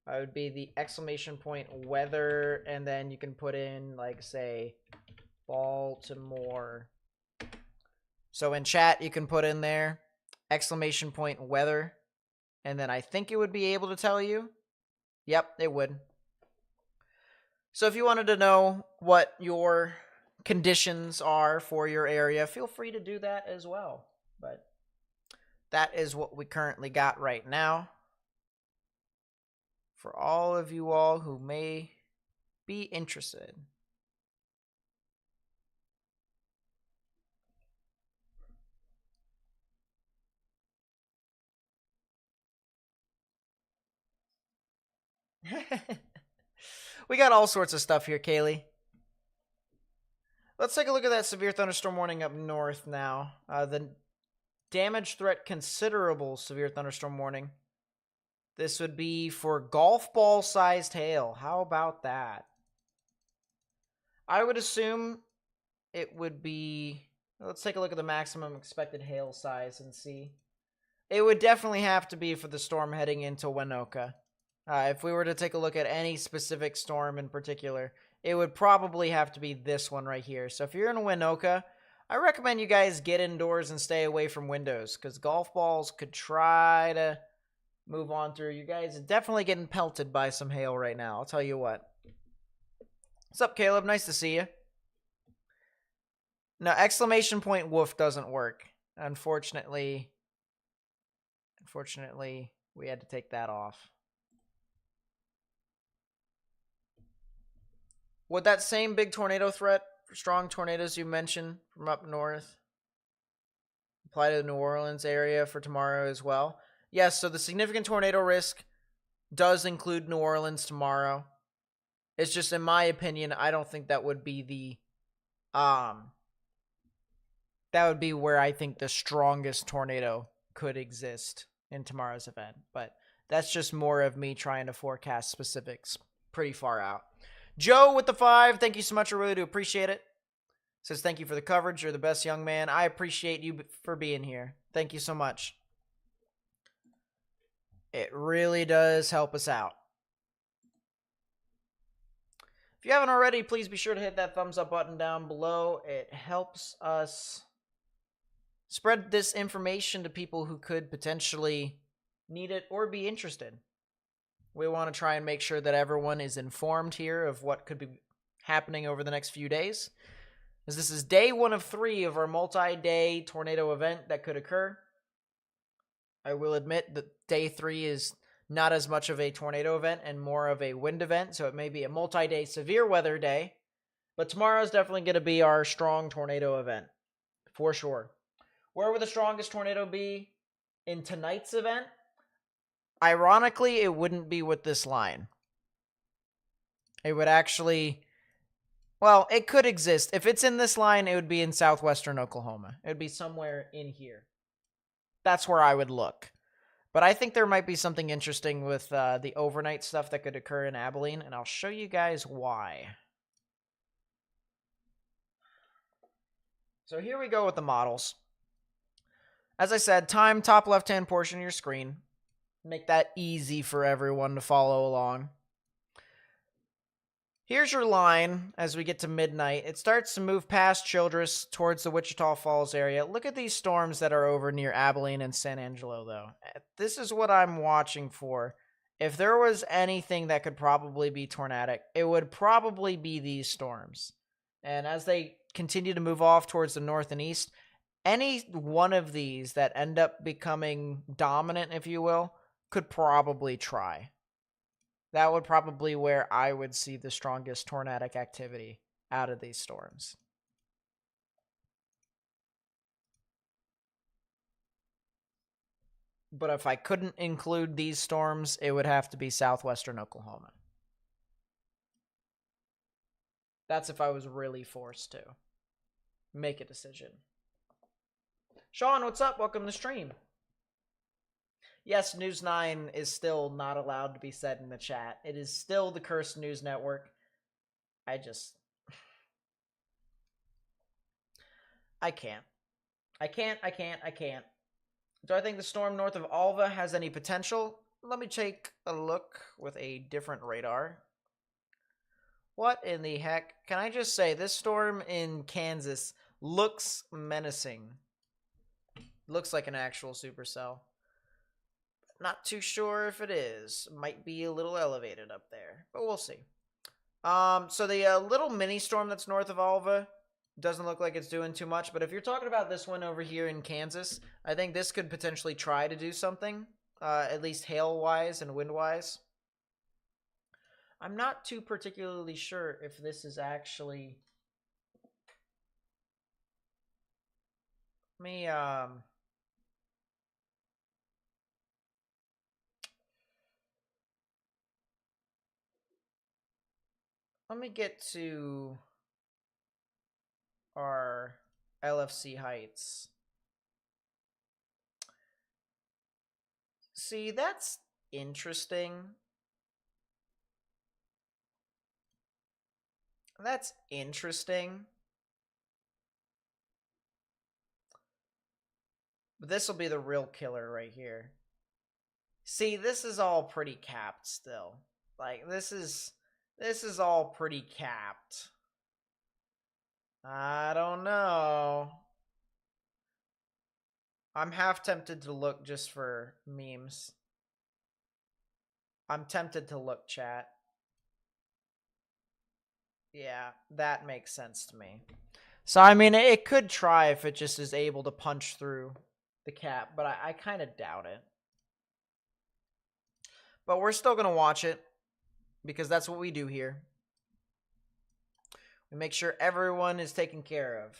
It would be the exclamation point weather, and then you can put in, like, say, Baltimore. So in chat, you can put in there exclamation point weather, and then I think it would be able to tell you. Yep, it would. So if you wanted to know what your conditions are for your area, feel free to do that as well. But that is what we currently got right now. For all of you all who may be interested. We got all sorts of stuff here, Kaylee. Let's take a look at that severe thunderstorm warning up north now. The damage threat considerable severe thunderstorm warning. This would be for golf ball sized hail. How about that? I would assume it would be... Let's take a look at the maximum expected hail size and see. It would definitely have to be for the storm heading into Winoka. If we were to take a look at any specific storm in particular, it would probably have to be this one right here. So if you're in Winoka, I recommend you guys get indoors and stay away from windows, because golf balls could try to move on through. You guys are definitely getting pelted by some hail right now, I'll tell you what. What's up, Caleb? Nice to see you. No, exclamation point woof doesn't work. Unfortunately, we had to take that off. Would that same big tornado threat for strong tornadoes you mentioned from up north apply to the New Orleans area for tomorrow as well? Yes, so the significant tornado risk does include New Orleans tomorrow. It's just, in my opinion, I don't think that would be the that would be where I think the strongest tornado could exist in tomorrow's event. But that's just more of me trying to forecast specifics pretty far out. Joe with the 5, thank you so much. I really do appreciate it. Says, thank you for the coverage. You're the best, young man. I appreciate you for being here. Thank you so much. It really does help us out. If you haven't already, please be sure to hit that thumbs up button down below. It helps us spread this information to people who could potentially need it or be interested. We want to try and make sure that everyone is informed here of what could be happening over the next few days, as this is day 1 of 3 of our multi-day tornado event that could occur. I will admit that day 3 is not as much of a tornado event and more of a wind event, so it may be a multi-day severe weather day, but tomorrow is definitely going to be our strong tornado event, for sure. Where would the strongest tornado be in tonight's event? Ironically, it wouldn't be with this line. It would actually... Well, it could exist. If it's in this line, it would be in southwestern Oklahoma. It would be somewhere in here. That's where I would look. But I think there might be something interesting with the overnight stuff that could occur in Abilene, and I'll show you guys why. So here we go with the models. As I said, time, top left-hand portion of your screen. Make that easy for everyone to follow along. Here's your line as we get to midnight. It starts to move past Childress towards the Wichita Falls area. Look at these storms that are over near Abilene and San Angelo, though. This is what I'm watching for. If there was anything that could probably be tornadic, it would probably be these storms. And as they continue to move off towards the north and east, any one of these that end up becoming dominant, if you will, could probably try. That would probably where I would see the strongest tornadic activity out of these storms. But if I couldn't include these storms, it would have to be southwestern Oklahoma. That's if I was really forced to make a decision. Sean, what's up? Welcome to the stream. Yes, News 9 is still not allowed to be said in the chat. It is still the cursed news network. I can't. Do I think the storm north of Alva has any potential? Let me take a look with a different radar. What in the heck? Can I just say, this storm in Kansas looks menacing. Looks like an actual supercell. Not too sure if it is. Might be a little elevated up there, but we'll see. So the little mini storm that's north of Alva doesn't look like it's doing too much, but if you're talking about this one over here in Kansas, I think this could potentially try to do something, at least hail-wise and wind-wise. I'm not too particularly sure if this is actually... Let me get to our LFC heights. See, that's interesting. That's interesting. But this will be the real killer right here. See, this is all pretty capped still. Like, this is all pretty capped. I don't know. I'm half tempted to look just for memes. I'm tempted to look, chat. Yeah, that makes sense to me. So, I mean, it could try if it just is able to punch through the cap, but I kind of doubt it. But we're still going to watch it, because that's what we do here. We make sure everyone is taken care of.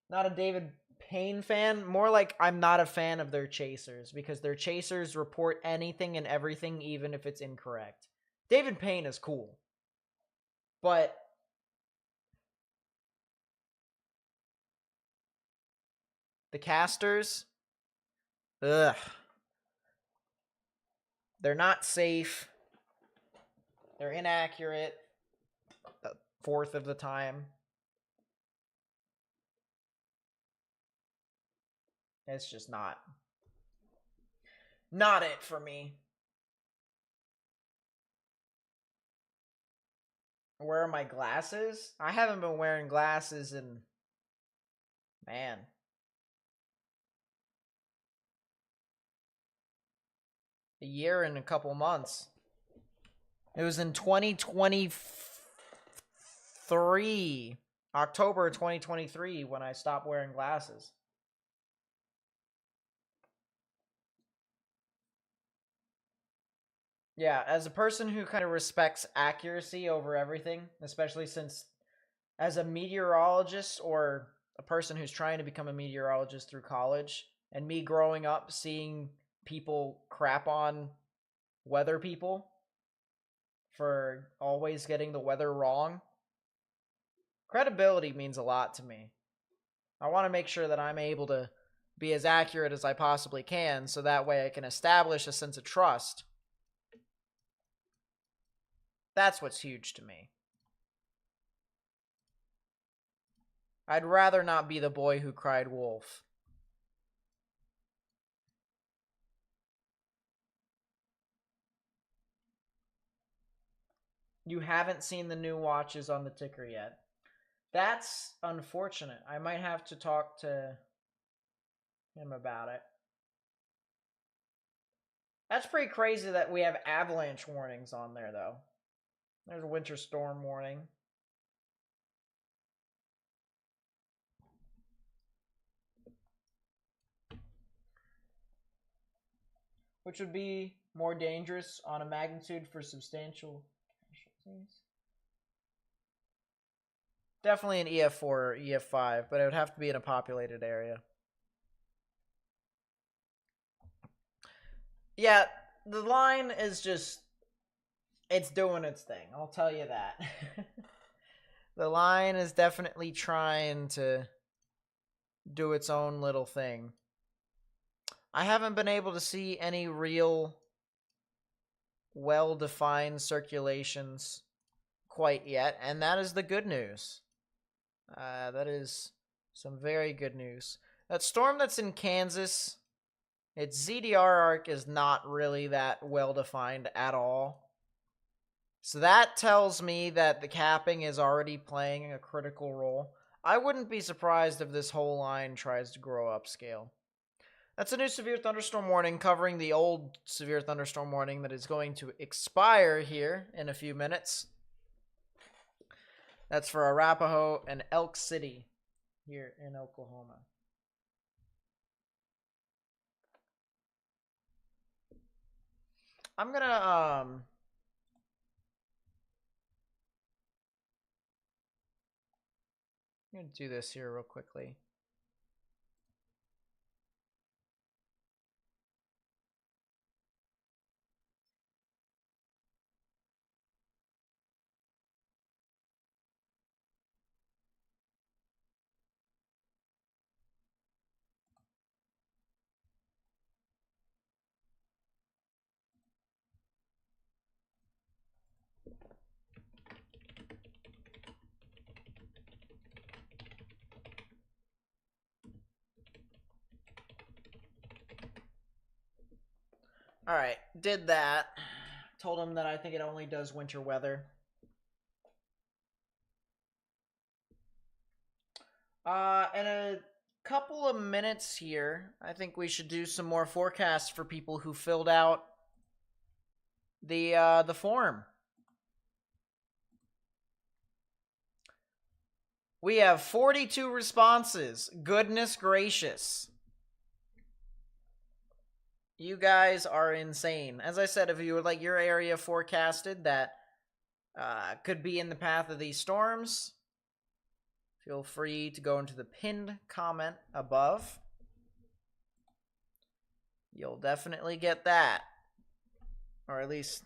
Not a David Payne fan. More like I'm not a fan of their chasers, because their chasers report anything and everything, even if it's incorrect. David Payne is cool. But the casters, ugh. They're not safe. They're inaccurate a fourth of the time. It's just not it for me. Where are my glasses? I haven't been wearing glasses in, man, a year and a couple months. It was in 2023, October 2023, when I stopped wearing glasses. Yeah, as a person who kind of respects accuracy over everything, especially since as a meteorologist or a person who's trying to become a meteorologist through college, and me growing up seeing people crap on weather people for always getting the weather wrong, credibility means a lot to me. I want to make sure that I'm able to be as accurate as I possibly can, so that way I can establish a sense of trust. That's what's huge to me. I'd rather not be the boy who cried wolf. You haven't seen the new watches on the ticker yet. That's unfortunate. I might have to talk to him about it. That's pretty crazy that we have avalanche warnings on there, though. There's a winter storm warning. Which would be more dangerous on a magnitude for substantial casualties. Definitely an EF4 or EF5, but it would have to be in a populated area. Yeah, the line is just, it's doing its thing. I'll tell you that. The line is definitely trying to do its own little thing. I haven't been able to see any real well-defined circulations quite yet, and that is the good news. That is some very good news. That storm that's in Kansas, its ZDR arc is not really that well-defined at all. So that tells me that the capping is already playing a critical role. I wouldn't be surprised if this whole line tries to grow upscale. That's a new severe thunderstorm warning covering the old severe thunderstorm warning that is going to expire here in a few minutes. That's for Arapahoe and Elk City here in Oklahoma. I'm gonna do this here real quickly. All right, did that. Told him that I think it only does winter weather. In a couple of minutes here, I think we should do some more forecasts for people who filled out the form. We have 42 responses. Goodness gracious. You guys are insane. As I said, if you would like your area forecasted that could be in the path of these storms, feel free to go into the pinned comment above. You'll definitely get that. Or at least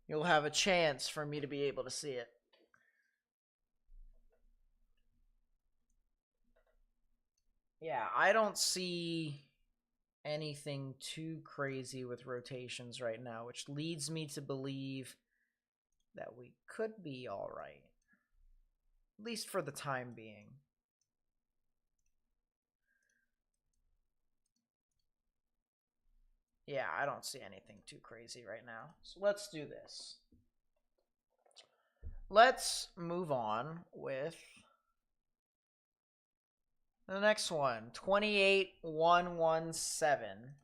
you'll have a chance for me to be able to see it. Yeah, I don't see anything too crazy with rotations right now, which leads me to believe that we could be all right. At least for the time being. Yeah, I don't see anything too crazy right now. So let's do this. Let's move on with the next one, 28117.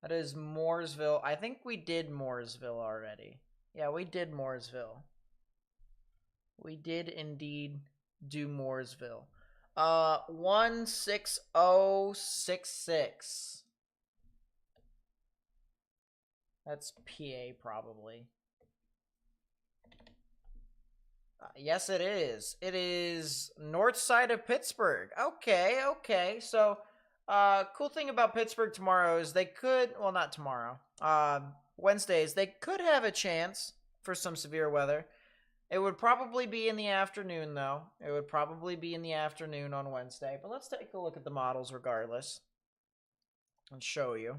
That is Mooresville. I think we did Mooresville already. Yeah, we did Mooresville. We did indeed do Mooresville. 16066. That's PA probably. Yes, it is. It is north side of Pittsburgh. Okay. So, cool thing about Pittsburgh tomorrow is they could, well, not tomorrow, Wednesdays, they could have a chance for some severe weather. It would probably be in the afternoon, though. It would probably be in the afternoon on Wednesday. But let's take a look at the models regardless and show you.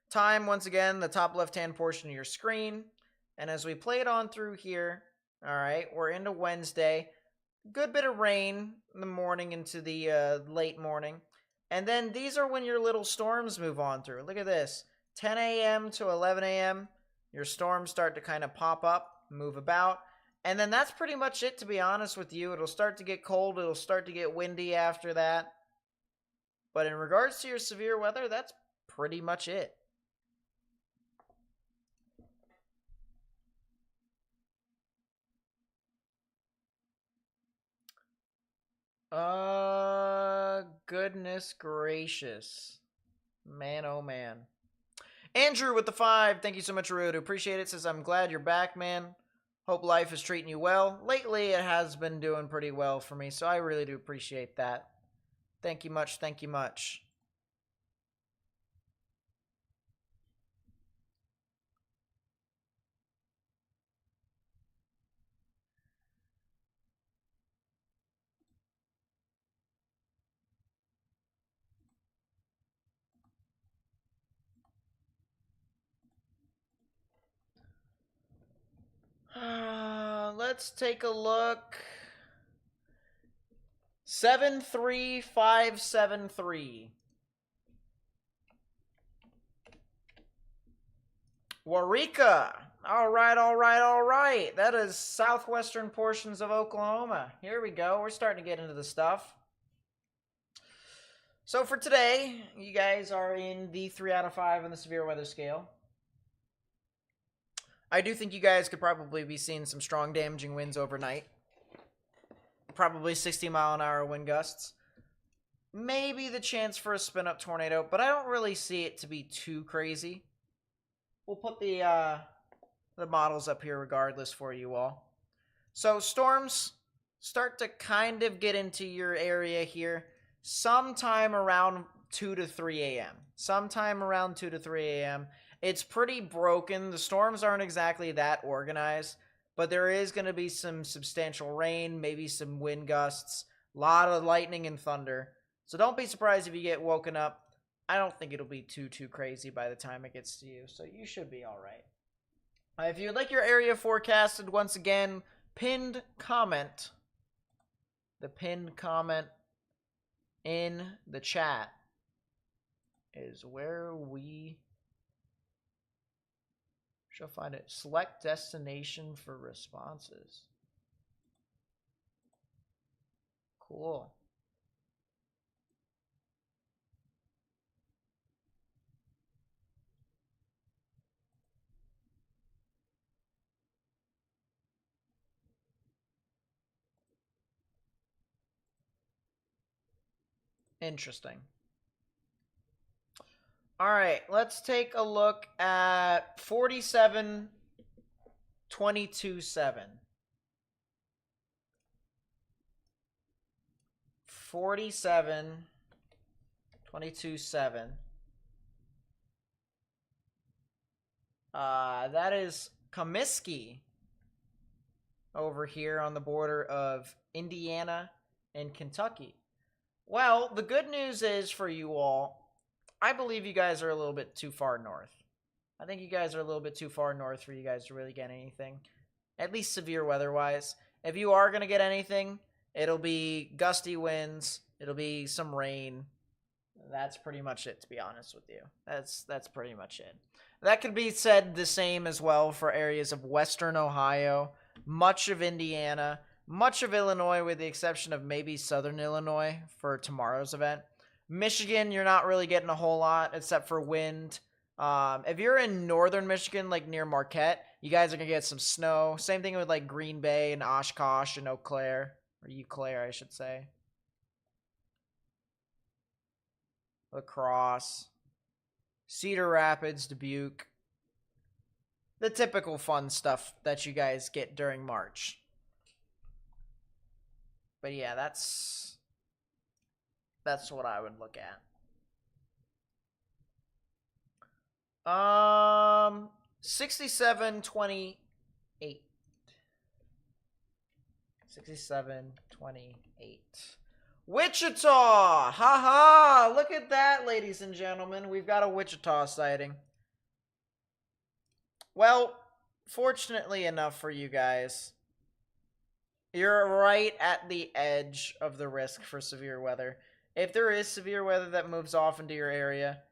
Time, once again, the top left-hand portion of your screen. And as we play it on through here, all right, we're into Wednesday. Good bit of rain in the morning into the late morning. And then these are when your little storms move on through. Look at this. 10 a.m. to 11 a.m., your storms start to kind of pop up, move about. And then that's pretty much it, to be honest with you. It'll start to get cold. It'll start to get windy after that. But in regards to your severe weather, that's pretty much it. Goodness gracious. Man, oh man. Andrew with the 5. Thank you so much, Rude. Appreciate it. Says, I'm glad you're back, man. Hope life is treating you well. Lately, it has been doing pretty well for me, so I really do appreciate that. Thank you much. Thank you much. Let's take a look. 73573. Waurika. All right, all right, all right. That is southwestern portions of Oklahoma. Here we go. We're starting to get into the stuff. So for today, you guys are in the 3 out of 5 on the severe weather scale. I do think you guys could probably be seeing some strong damaging winds overnight. Probably 60-mile-an-hour wind gusts. Maybe the chance for a spin-up tornado, but I don't really see it to be too crazy. We'll put the models up here regardless for you all. So storms start to kind of get into your area here sometime around 2 to 3 a.m. Sometime around 2 to 3 a.m. It's pretty broken. The storms aren't exactly that organized, but there is going to be some substantial rain, maybe some wind gusts, a lot of lightning and thunder. So don't be surprised if you get woken up. I don't think it'll be too crazy by the time it gets to you, so you should be all right. If you'd like your area forecasted, once again, pinned comment. The pinned comment in the chat is where we shall find it. Select destination for responses. Cool. Interesting. All right, let's take a look at 47-22-7. 47-22-7. That is Comiskey over here on the border of Indiana and Kentucky. Well, the good news is for you all, I believe you guys are a little bit too far north. I think you guys are a little bit too far north for you guys to really get anything, at least severe weather-wise. If you are going to get anything, it'll be gusty winds, it'll be some rain. That's pretty much it, to be honest with you. That's pretty much it. That could be said the same as well for areas of western Ohio, much of Indiana, much of Illinois, with the exception of maybe southern Illinois for tomorrow's event. Michigan, you're not really getting a whole lot except for wind. If you're in northern Michigan, like near Marquette, you guys are going to get some snow. Same thing with like Green Bay and Oshkosh and Eau Claire, or Eau Claire, I should say. La Crosse, Cedar Rapids, Dubuque. The typical fun stuff that you guys get during March. But yeah, that's what I would look at. 67-28. 67-28. Wichita! Haha! Look at that, ladies and gentlemen. We've got a Wichita sighting. Well, fortunately enough for you guys, you're right at the edge of the risk for severe weather. If there is severe weather that moves off into your area,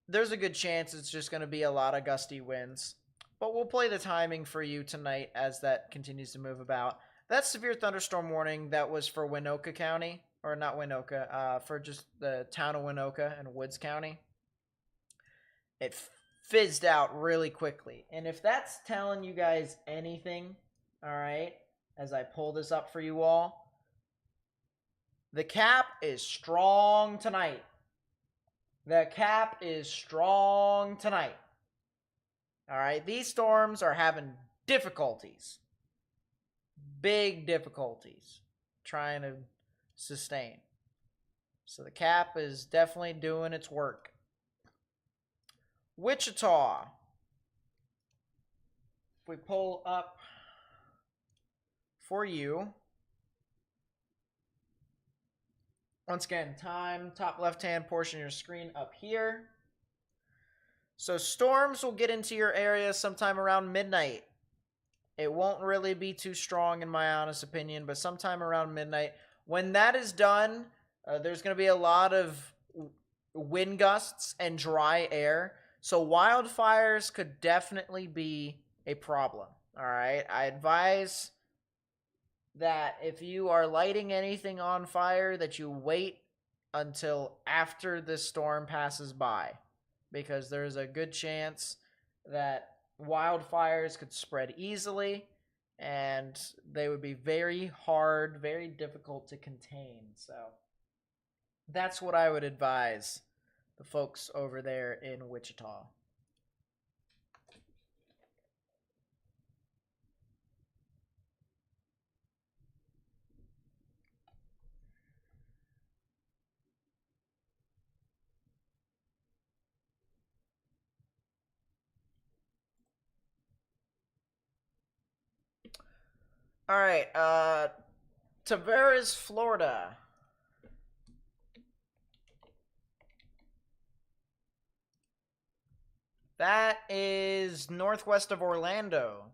there's a good chance it's just going to be a lot of gusty winds. But we'll play the timing for you tonight as that continues to move about. That severe thunderstorm warning that was for Winoka County, or not Winoka, for just the town of Winoka and Woods County. It fizzed out really quickly. And if that's telling you guys anything, all right, as I pull this up for you all, the cap is strong tonight. The cap is strong tonight. All right, these storms are having difficulties, big difficulties, trying to sustain. So the cap is definitely doing its work. Wichita. If we pull up for you, once again, time, top left-hand portion of your screen up here. So storms will get into your area sometime around midnight. It won't really be too strong in my honest opinion, but sometime around midnight. When that is done, there's going to be a lot of wind gusts and dry air. So wildfires could definitely be a problem. All right. I advise that if you are lighting anything on fire, that you wait until after this storm passes by, because there's a good chance that wildfires could spread easily and they would be very hard, very difficult to contain. So that's what I would advise the folks over there in Wichita. All right, Tavares, Florida. That is northwest of Orlando.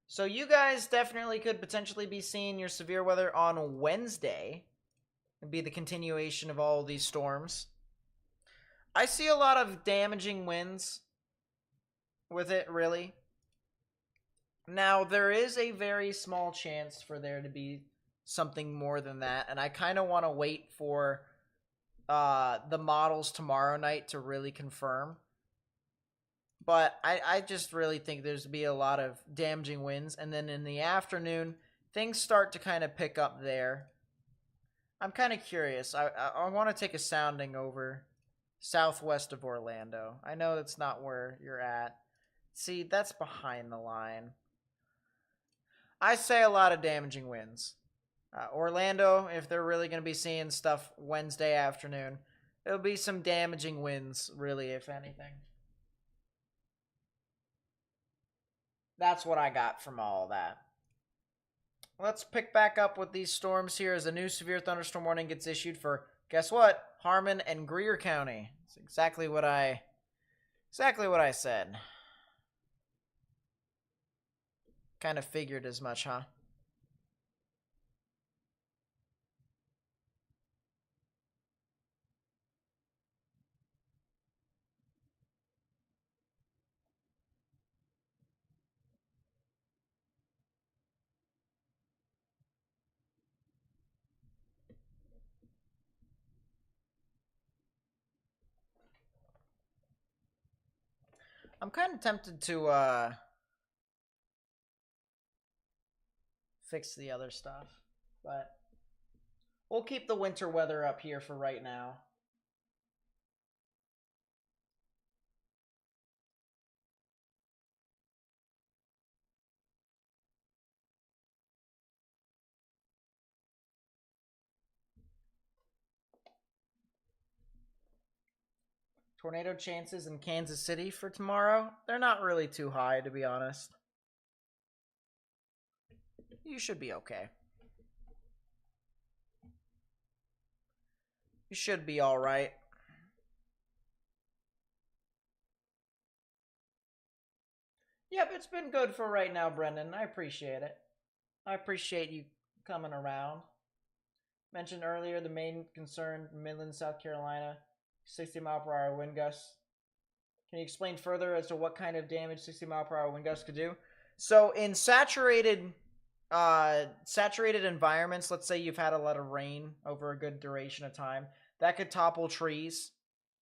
So you guys definitely could potentially be seeing your severe weather on Wednesday. It'd be the continuation of all of these storms. I see a lot of damaging winds with it, really. Now, there is a very small chance for there to be something more than that, and I kind of want to wait for the models tomorrow night to really confirm. But I just really think there's to be a lot of damaging winds, and then in the afternoon, things start to kind of pick up there. I'm kind of curious. I want to take a sounding over southwest of Orlando. I know that's not where you're at. See, that's behind the line. I say a lot of damaging winds. Orlando, if they're really going to be seeing stuff Wednesday afternoon, it'll be some damaging winds, really, if anything. That's what I got from all of that. Let's pick back up with these storms here as a new severe thunderstorm warning gets issued for, guess what? Harmon and Greer County. It's exactly what I said. Kind of figured as much, huh? I'm kind of tempted to fix the other stuff, but we'll keep the winter weather up here for right now. Tornado chances in Kansas City for tomorrow, they're not really too high, to be honest. You should be okay. You should be all right. Yep, it's been good for right now, Brendan. I appreciate it. I appreciate you coming around. Mentioned earlier the main concern, Midland, South Carolina, 60 mile per hour wind gusts. Can you explain further as to what kind of damage 60-mile-per-hour wind gusts could do? So in saturated environments, let's say you've had a lot of rain over a good duration of time, that could topple trees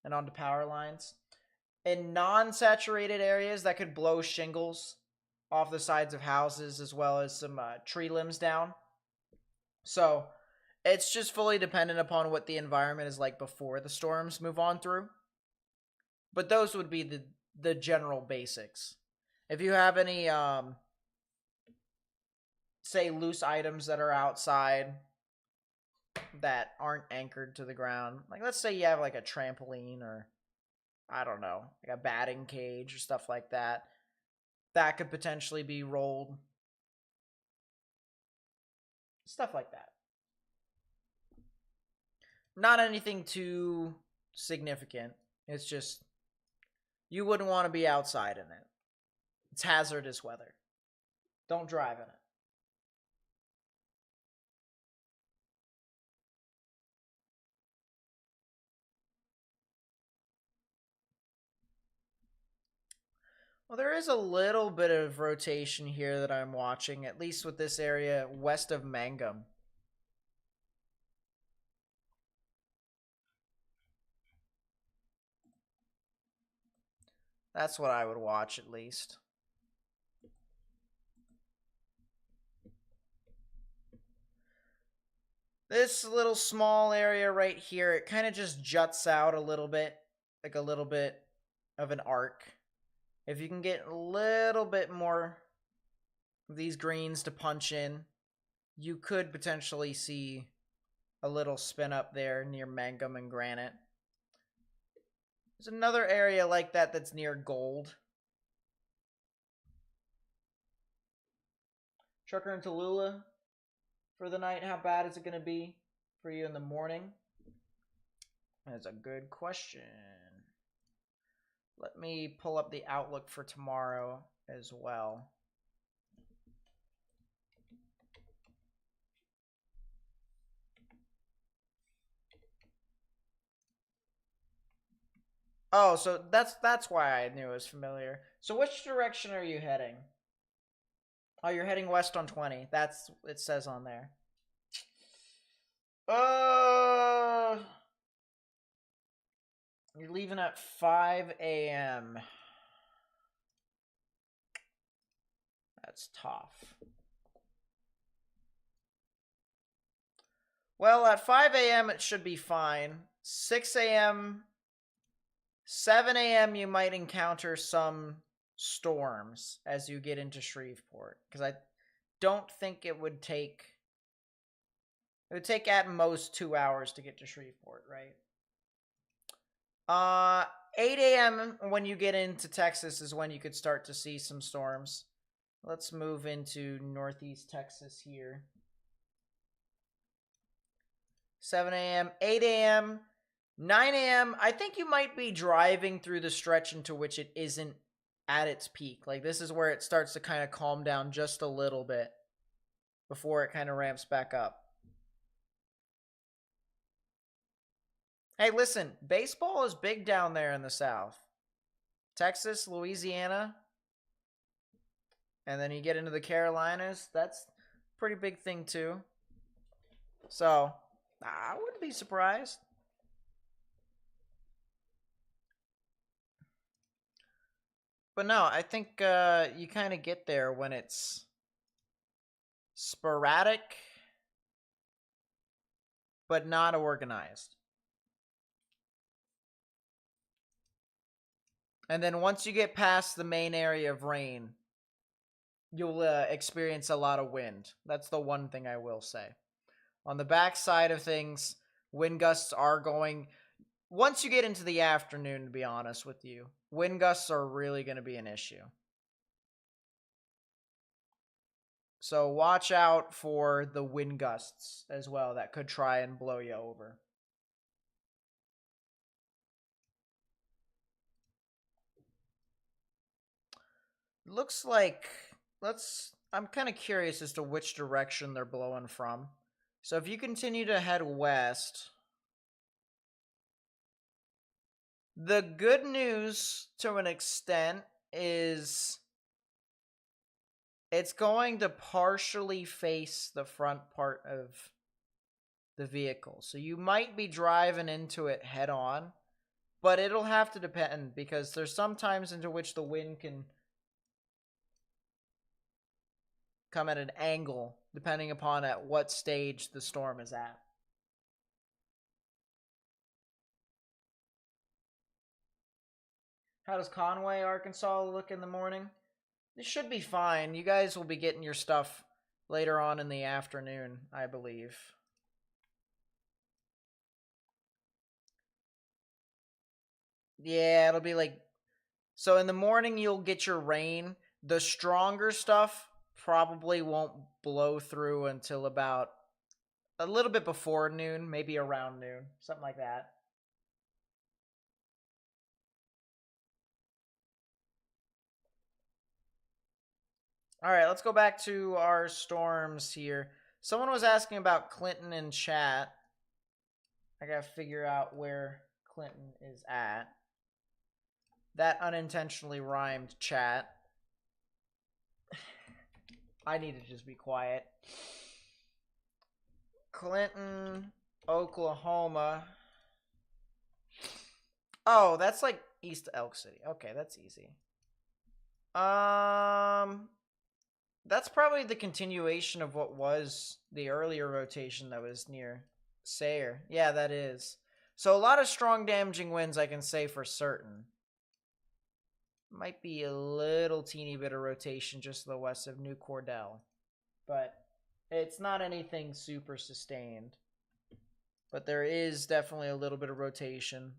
and onto power lines. In non-saturated areas, that could blow shingles off the sides of houses as well as some tree limbs down. So it's just fully dependent upon what the environment is like before the storms move on through. But those would be the general basics. If you have any say loose items that are outside that aren't anchored to the ground, like let's say you have like a trampoline or I don't know, like a batting cage or stuff like that, that could potentially be rolled. Stuff like that. Not anything too significant. It's just you wouldn't want to be outside in it. It's hazardous weather. Don't drive in it. Well, there is a little bit of rotation here that I'm watching, at least with this area west of Mangum. That's what I would watch, at least. This little small area right here, it kind of just juts out a little bit, like a little bit of an arc. If you can get a little bit more of these greens to punch in, you could potentially see a little spin up there near Mangum and Granite. There's another area like that that's near Gold. Trucker in Tallulah for the night, how bad is it going to be for you in the morning? That's a good question. Let me pull up the outlook for tomorrow as well. Oh, so that's why I knew it was familiar. So which direction are you heading? Oh, you're heading west on 20. That's it says on there. You're leaving at 5 a.m. That's tough. Well, at 5 a.m. it should be fine. 6 a.m., 7 a.m. you might encounter some storms as you get into Shreveport. Because I don't think it would take... It would take at most 2 hours to get to Shreveport, right? 8 a.m. when you get into Texas is when you could start to see some storms. Let's move into northeast Texas here. 7 a.m., 8 a.m., 9 a.m. I think you might be driving through the stretch into which it isn't at its peak. Like this is where it starts to kind of calm down just a little bit before it kind of ramps back up. Hey, listen, baseball is big down there in the South. Texas, Louisiana, and then you get into the Carolinas. That's a pretty big thing too. So, I wouldn't be surprised. But no, I think you kind of get there when it's sporadic, but not organized. And then once you get past the main area of rain, you'll experience a lot of wind. That's the one thing I will say. On the back side of things, wind gusts are going... Once you get into the afternoon, to be honest with you, wind gusts are really going to be an issue. So watch out for the wind gusts as well that could try and blow you over. Looks like I'm kind of curious as to which direction they're blowing from. So if you continue to head west, The good news, to an extent, is it's going to partially face the front part of the vehicle. So you might be driving into it head on, but it'll have to depend because there's some times into which the wind can come at an angle depending upon at what stage the storm is at. How does Conway, Arkansas look in the morning? It should be fine. You guys will be getting your stuff later on in the afternoon, I believe. Yeah, it'll be like... So in the morning, you'll get your rain. The stronger stuff probably won't blow through until about a little bit before noon, maybe around noon, something like that. All right, let's go back to our storms here. Someone was asking about Clinton in chat. I gotta figure out where Clinton is at. That unintentionally rhymed, chat. I need to just be quiet. Clinton, Oklahoma. Oh, that's like east of Elk City. Okay, that's easy. That's probably the continuation of what was the earlier rotation that was near Sayre. Yeah, that is. So a lot of strong damaging winds, I can say for certain. Might be a little teeny bit of rotation just to the west of New Cordell. But it's not anything super sustained. But there is definitely a little bit of rotation.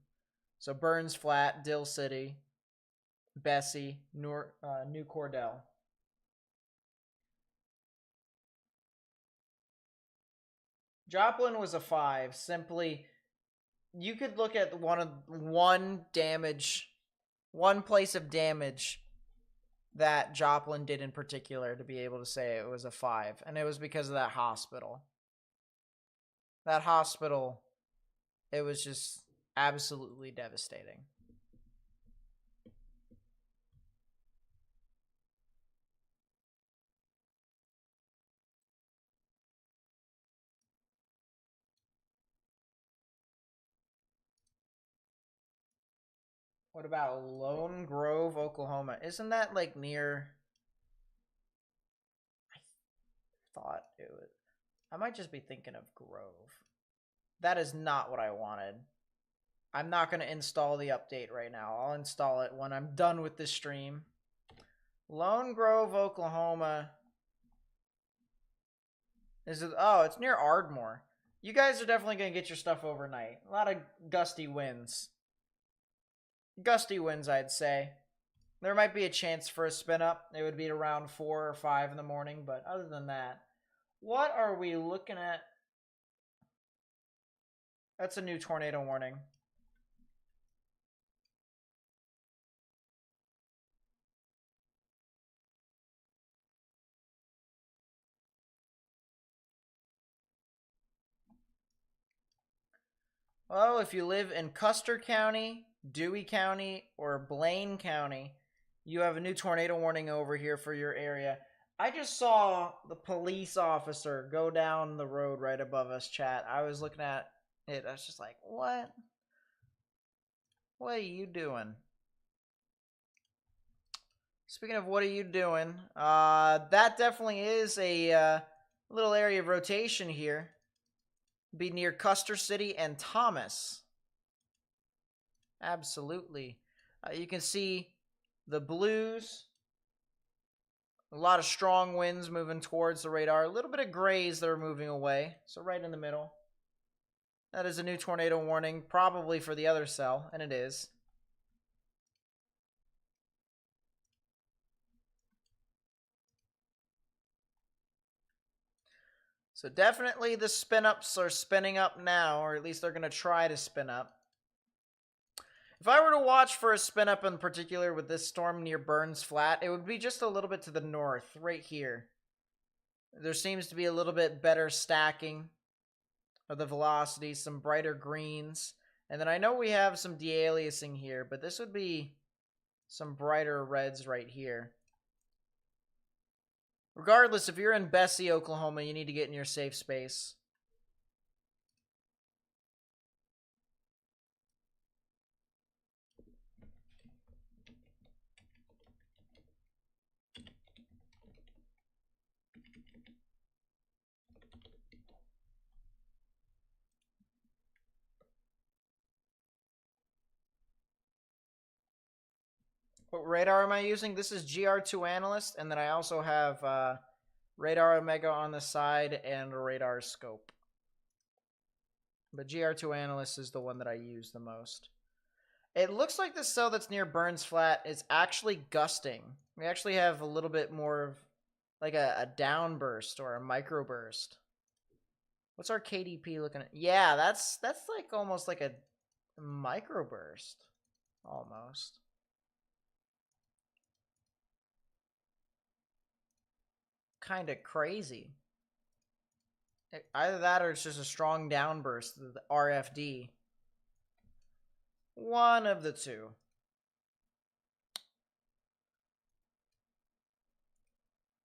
So Burns Flat, Dill City, Bessie, New Cordell. Joplin was a 5. Simply, you could look at one place of damage that Joplin did in particular to be able to say it was a 5, and it was because of that hospital. That hospital, it was just absolutely devastating. What about Lone Grove, Oklahoma? Isn't that like near... I thought it was... I might just be thinking of Grove. That is not what I wanted. I'm not going to install the update right now. I'll install it when I'm done with this stream. Lone Grove, Oklahoma. Is it? Oh, it's near Ardmore. You guys are definitely going to get your stuff overnight. A lot of gusty winds. Gusty winds, I'd say. There might be a chance for a spin up. It would be around 4 or 5 in the morning, but other than that, what are we looking at? That's a new tornado warning. Well, if you live in Custer County, Dewey County, or Blaine County, you have a new tornado warning over here for your area. I just saw the police officer go down the road right above us, chat. I was looking at it. I was just like, what? What are you doing? Speaking of what are you doing, that definitely is a little area of rotation here. Be near Custer City and Thomas. Absolutely. You can see the blues. A lot of strong winds moving towards the radar. A little bit of grays that are moving away. So right in the middle. That is a new tornado warning, probably for the other cell, and it is. So definitely the spin-ups are spinning up now, or at least they're going to try to spin up. If I were to watch for a spin-up in particular with this storm near Burns Flat, it would be just a little bit to the north, right here. There seems to be a little bit better stacking of the velocity, some brighter greens, And then I know we have some de-aliasing here, but this would be some brighter reds right here. Regardless, if you're in Bessie, Oklahoma, you need to get in your safe space. What radar am I using? This is GR2 Analyst, and then I also have Radar Omega on the side and a radar scope. But GR2 Analyst is the one that I use the most. It looks like the cell that's near Burns Flat is actually gusting. We actually have a little bit more of like a downburst or a microburst. What's our KDP looking at? Yeah, that's like almost like a microburst. Almost. Kind of crazy. Either that or it's just a strong downburst, the RFD. One of the two.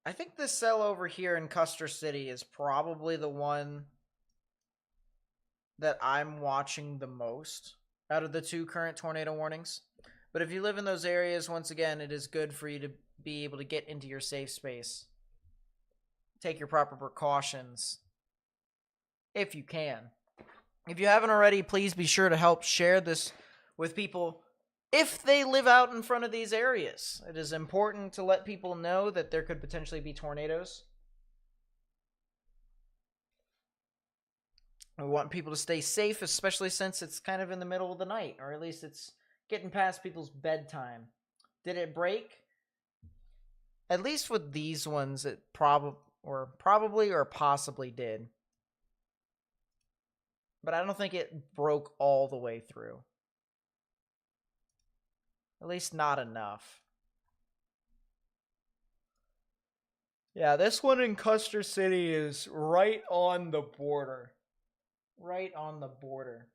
I think this cell over here in Custer City is probably the one that I'm watching the most out of the two current tornado warnings. But if you live in those areas, once again, it is good for you to be able to get into your safe space. Take your proper precautions if you can. If you haven't already, please be sure to help share this with people if they live out in front of these areas. It is important to let people know that there could potentially be tornadoes. We want people to stay safe, especially since it's kind of in the middle of the night, or at least it's getting past people's bedtime. Did it break? At least with these ones, it probably or possibly did. But I don't think it broke all the way through. At least not enough. Yeah, this one in Custer City is right on the border. Right on the border.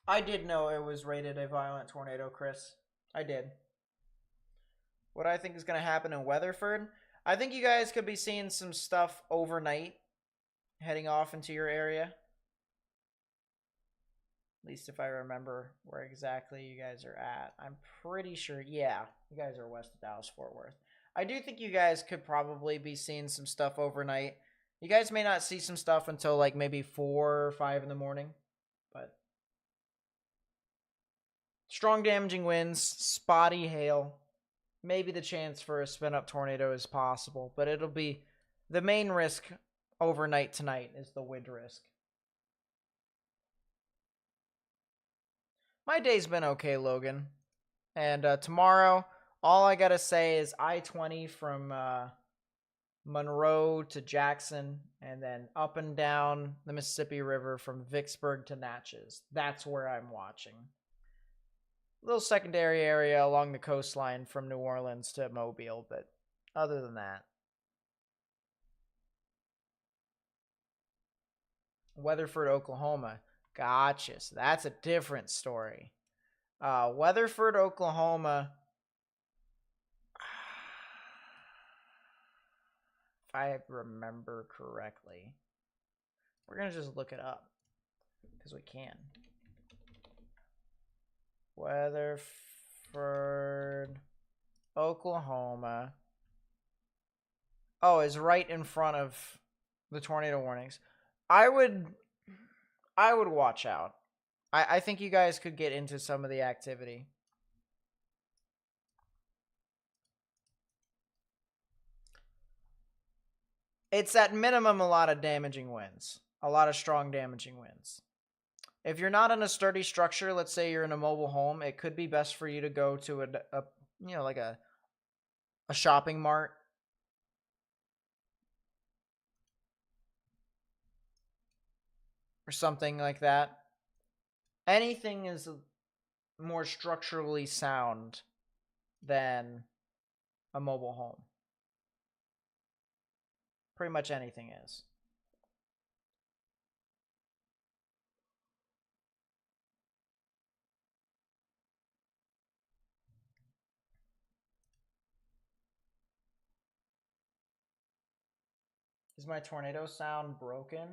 I did know it was rated a violent tornado, Chris. I did. What I think is going to happen in Weatherford, I think you guys could be seeing some stuff overnight heading off into your area. At least if I remember where exactly you guys are at. I'm pretty sure, yeah, you guys are west of Dallas-Fort Worth. I do think you guys could probably be seeing some stuff overnight. You guys may not see some stuff until like maybe 4 or 5 in the morning, but strong damaging winds, spotty hail, maybe the chance for a spin-up tornado is possible, but it'll be the main risk overnight tonight is the wind risk. My day's been okay, Logan. And tomorrow, all I gotta say is I-20 from Monroe to Jackson, and then up and down the Mississippi River from Vicksburg to Natchez. That's where I'm watching. Little secondary area along the coastline from New Orleans to Mobile, but other than that. Weatherford, Oklahoma. Gotcha. So that's a different story. Weatherford, Oklahoma. If I remember correctly. We're going to just look it up. Because we can. Weatherford, Oklahoma. Oh, is right in front of the tornado warnings. I would watch out. I think you guys could get into some of the activity. It's at minimum a lot of damaging winds. A lot of strong damaging winds. If you're not in a sturdy structure, let's say you're in a mobile home, it could be best for you to go to you know, like a shopping mart or something like that. Anything is more structurally sound than a mobile home. Pretty much anything is. Is my tornado sound broken?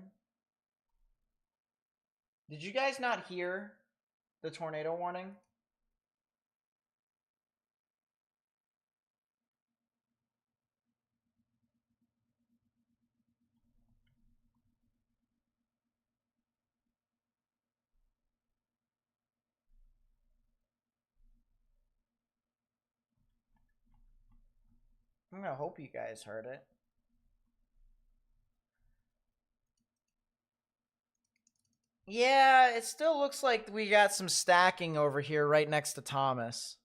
Did you guys not hear the tornado warning? I'm gonna hope you guys heard it. Yeah, it still looks like we got some stacking over here right next to Thomas.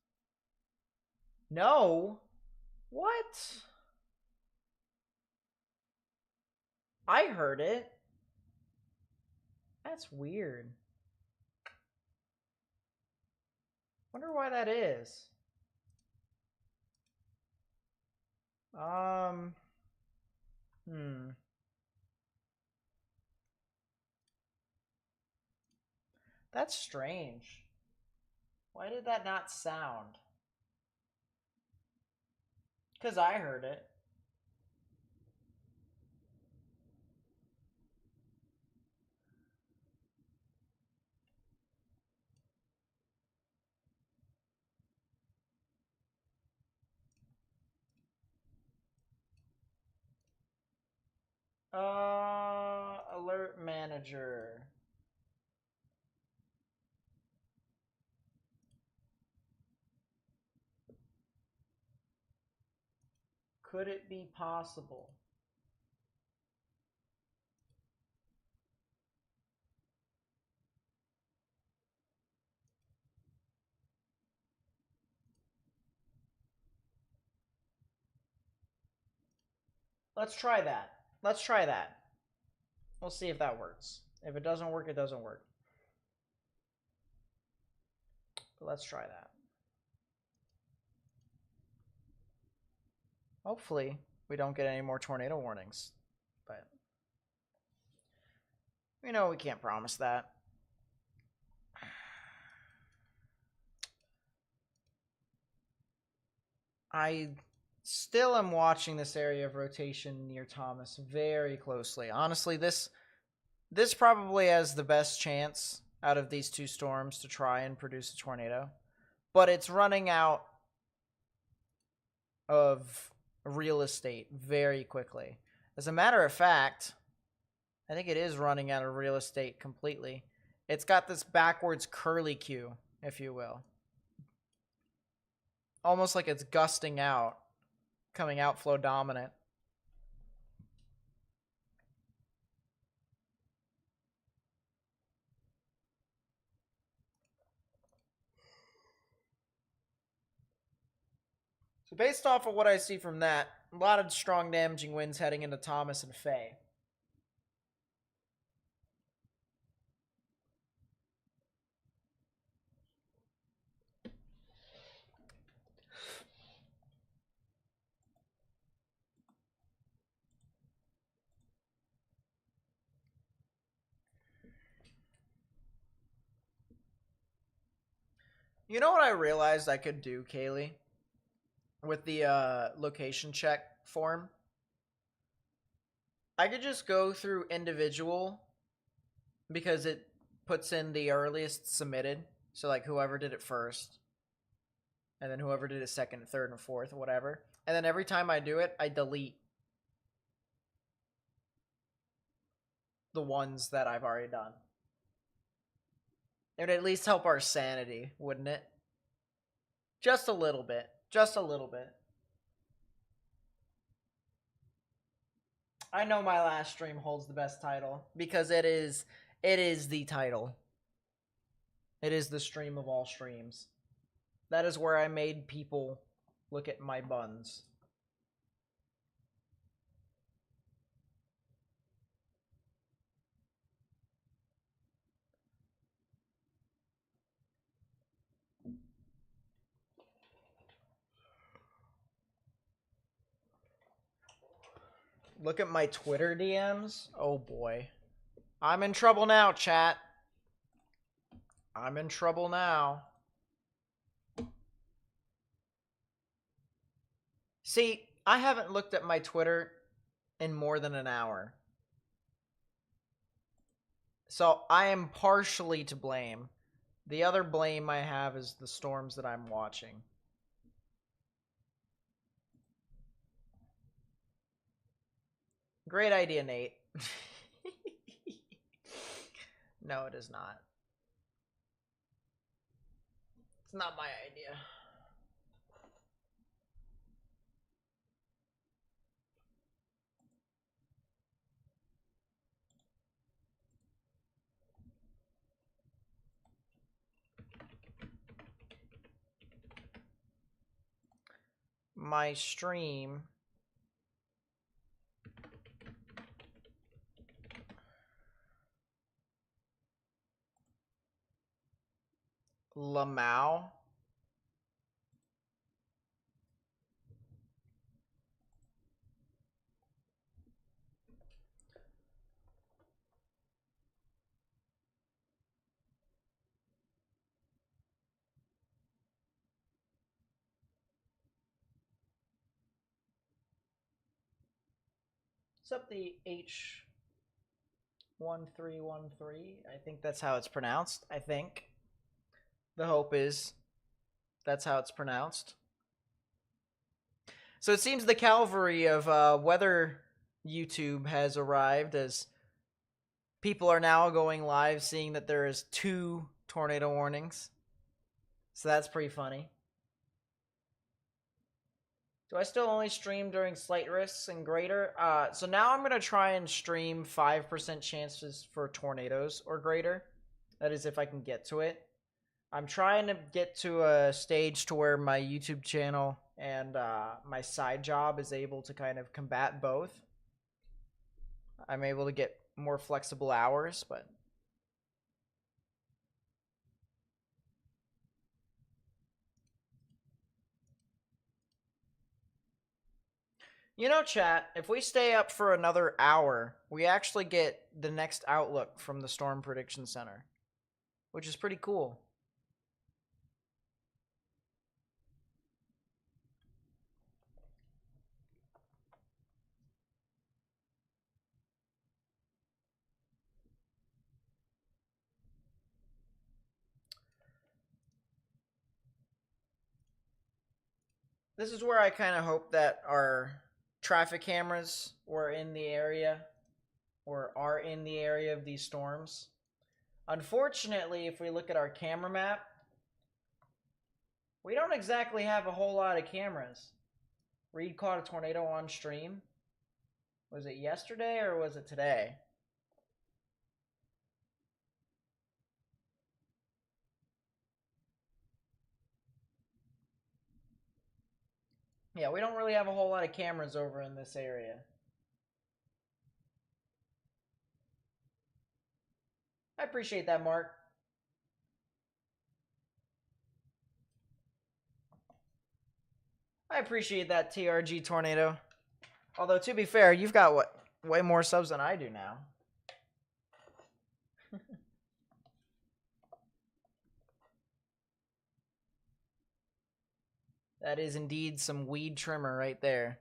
No? What? I heard it. That's weird. Wonder why that is. Hmm. That's strange. Why did that not sound? Because I heard it. Alert manager. Could it be possible? Let's try that. Let's try that. We'll see if that works. If it doesn't work, it doesn't work. But let's try that. Hopefully, we don't get any more tornado warnings. But, you know, we can't promise that. I still am watching this area of rotation near Thomas very closely. Honestly, this probably has the best chance out of these two storms to try and produce a tornado. But it's running out of real estate very quickly. As a matter of fact, I think it is running out of real estate completely. It's got this backwards curly Q, if you will. Almost like it's gusting out, coming outflow dominant. So based off of what I see from that, a lot of strong damaging winds heading into Thomas and Faye. You know what I realized I could do, Kaylee? With the location check form? I could just go through individual because it puts in the earliest submitted. So, like, whoever did it first, and then whoever did it second, third, and fourth, whatever. And then every time I do it, I delete the ones that I've already done. It would at least help our sanity, wouldn't it? Just a little bit. Just a little bit. I know my last stream holds the best title because it is the title. It is the stream of all streams. That is where I made people Look at my buns. Look at my Twitter DMs. Oh boy. I'm in trouble now, chat. I'm in trouble now. See, I haven't looked at my Twitter in more than an hour. So I am partially to blame. The other blame I have is the storms that I'm watching. Great idea, Nate. No, it is not. It's not my idea. My stream Lamau. What's up, the H1313? I think that's how it's pronounced. I think. The hope is that's how it's pronounced. So it seems the cavalry of weather YouTube has arrived, as people are now going live seeing that there is 2 tornado warnings. So that's pretty funny. Do I still only stream during slight risks and greater? So now I'm going to try and stream 5% chances for tornadoes or greater. That is if I can get to it. I'm trying to get to a stage to where my YouTube channel and my side job is able to kind of combat both. I'm able to get more flexible hours, but you know, chat, if we stay up for another hour, we actually get the next outlook from the Storm Prediction Center, which is pretty cool. This is where I kind of hope that our traffic cameras were in the area, or are in the area of these storms. Unfortunately, if we look at our camera map, we don't exactly have a whole lot of cameras. Reed caught a tornado on stream. Was it yesterday or was it today? Yeah, we don't really have a whole lot of cameras over in this area. I appreciate that, Mark. I appreciate that, TRG Tornado. Although, to be fair, you've got, what, way more subs than I do now. That is indeed some weed trimmer right there.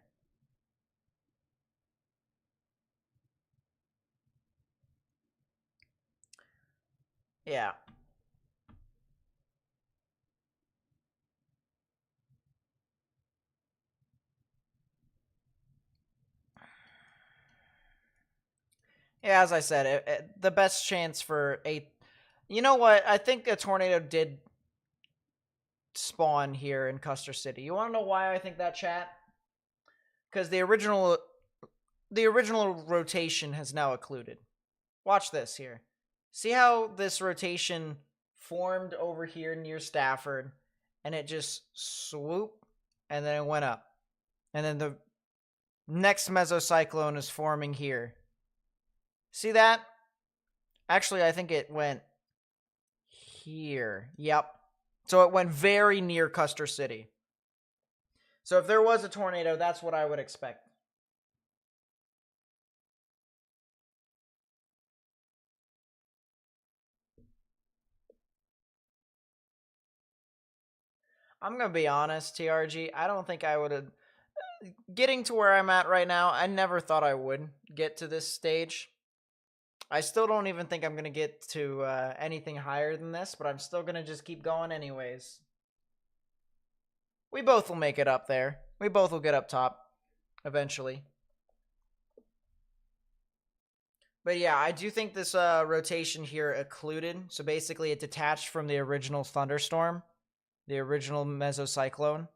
Yeah. Yeah, as I said, the best chance for a... You know what? I think a tornado did spawn here in Custer City. You want to know why I think that, chat? Because the original rotation has now occluded. Watch this here. See how this rotation formed over here near Stafford, and it just swoop and then it went up. And then the next mesocyclone is forming here. See that? Actually, I think it went here. Yep. So it went very near Custer City. So if there was a tornado, that's what I would expect. I'm going to be honest, TRG. I don't think I would have. Getting to where I'm at right now, I never thought I would get to this stage. I still don't even think I'm going to get to anything higher than this, but I'm still going to just keep going anyways. We both will make it up there. We both will get up top eventually. But yeah, I do think this rotation here occluded. So basically it detached from the original thunderstorm, the original mesocyclone.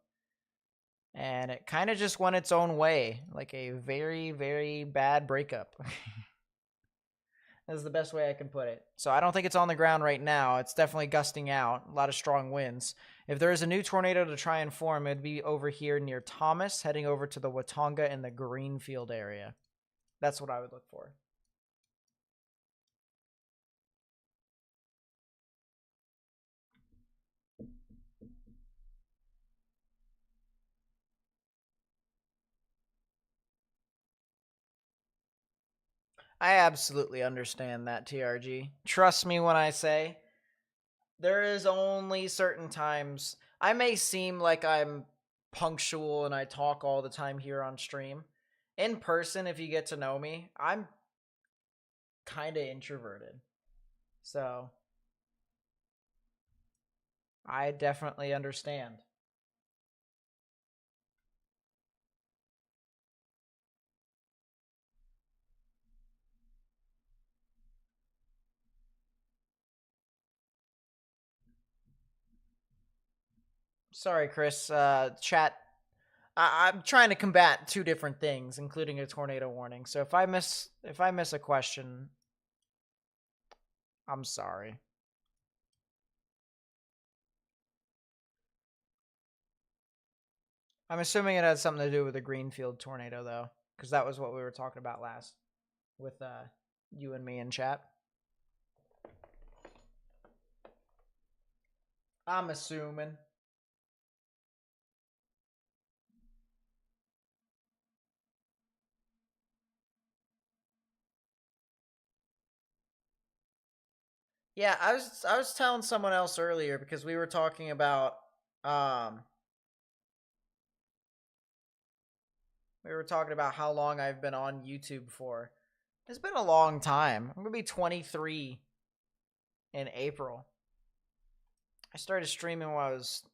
And it kind of just went its own way, like a very, very bad breakup. That's the best way I can put it. So I don't think it's on the ground right now. It's definitely gusting out, a lot of strong winds. If there is a new tornado to try and form, it'd be over here near Thomas, heading over to the Watonga and the Greenfield area. That's what I would look for. I absolutely understand that, TRG. Trust me when I say there is only certain times. I may seem like I'm punctual and I talk all the time here on stream. In person, if you get to know me, I'm kind of introverted. So I definitely understand. Sorry, Chris. Chat. I'm trying to combat two different things, including a tornado warning. So if I miss a question, I'm sorry. I'm assuming it has something to do with the Greenfield tornado, though, because that was what we were talking about last with you and me in chat. I'm assuming. Yeah, I was telling someone else earlier because we were talking about um how long I've been on YouTube for. It's been a long time. I'm gonna be 23 in April. I started streaming when I was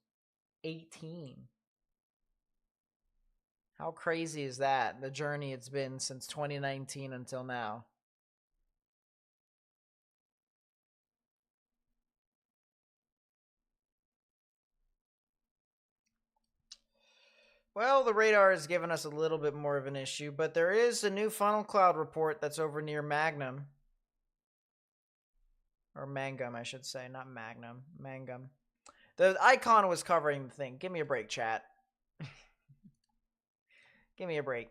18. How crazy is that? The journey it's been since 2019 until now. Well, the radar has given us a little bit more of an issue, but there is a new funnel cloud report that's over near Magnum. Or Mangum, I should say, not Magnum. Mangum. The icon was covering the thing. Give me a break, chat. Give me a break.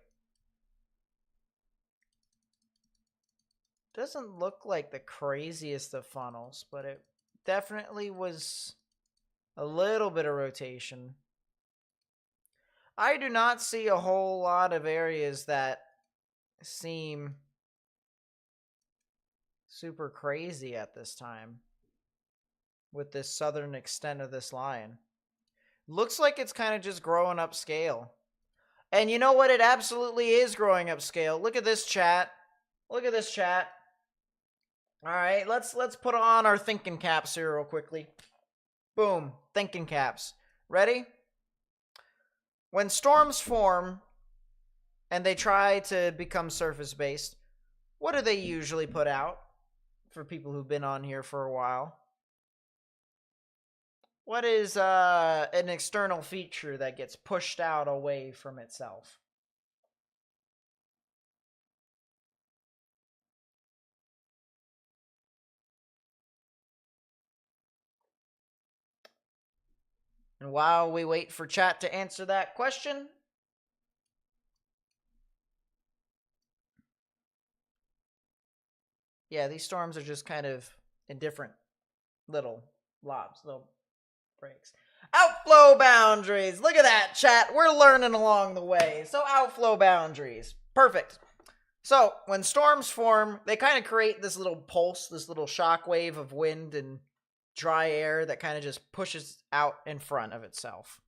Doesn't look like the craziest of funnels, but it definitely was a little bit of rotation. I do not see a whole lot of areas that seem super crazy at this time with this southern extent of this line. Looks like it's kind of just growing up scale. And you know what? It absolutely is growing up scale. Look at this chat. Look at this chat. All right, let's put on our thinking caps here real quickly. Boom, thinking caps. Ready? When storms form and they try to become surface based, what do they usually put out? For people who've been on here for a while, what is an external feature that gets pushed out away from itself? And while we wait for chat to answer that question, yeah, these storms are just kind of in different little lobs, little breaks. Outflow boundaries. Look at that, chat. We're learning along the way. So, outflow boundaries. Perfect. So, when storms form, they kind of create this little pulse, this little shock wave of wind and dry air that kind of just pushes out in front of itself.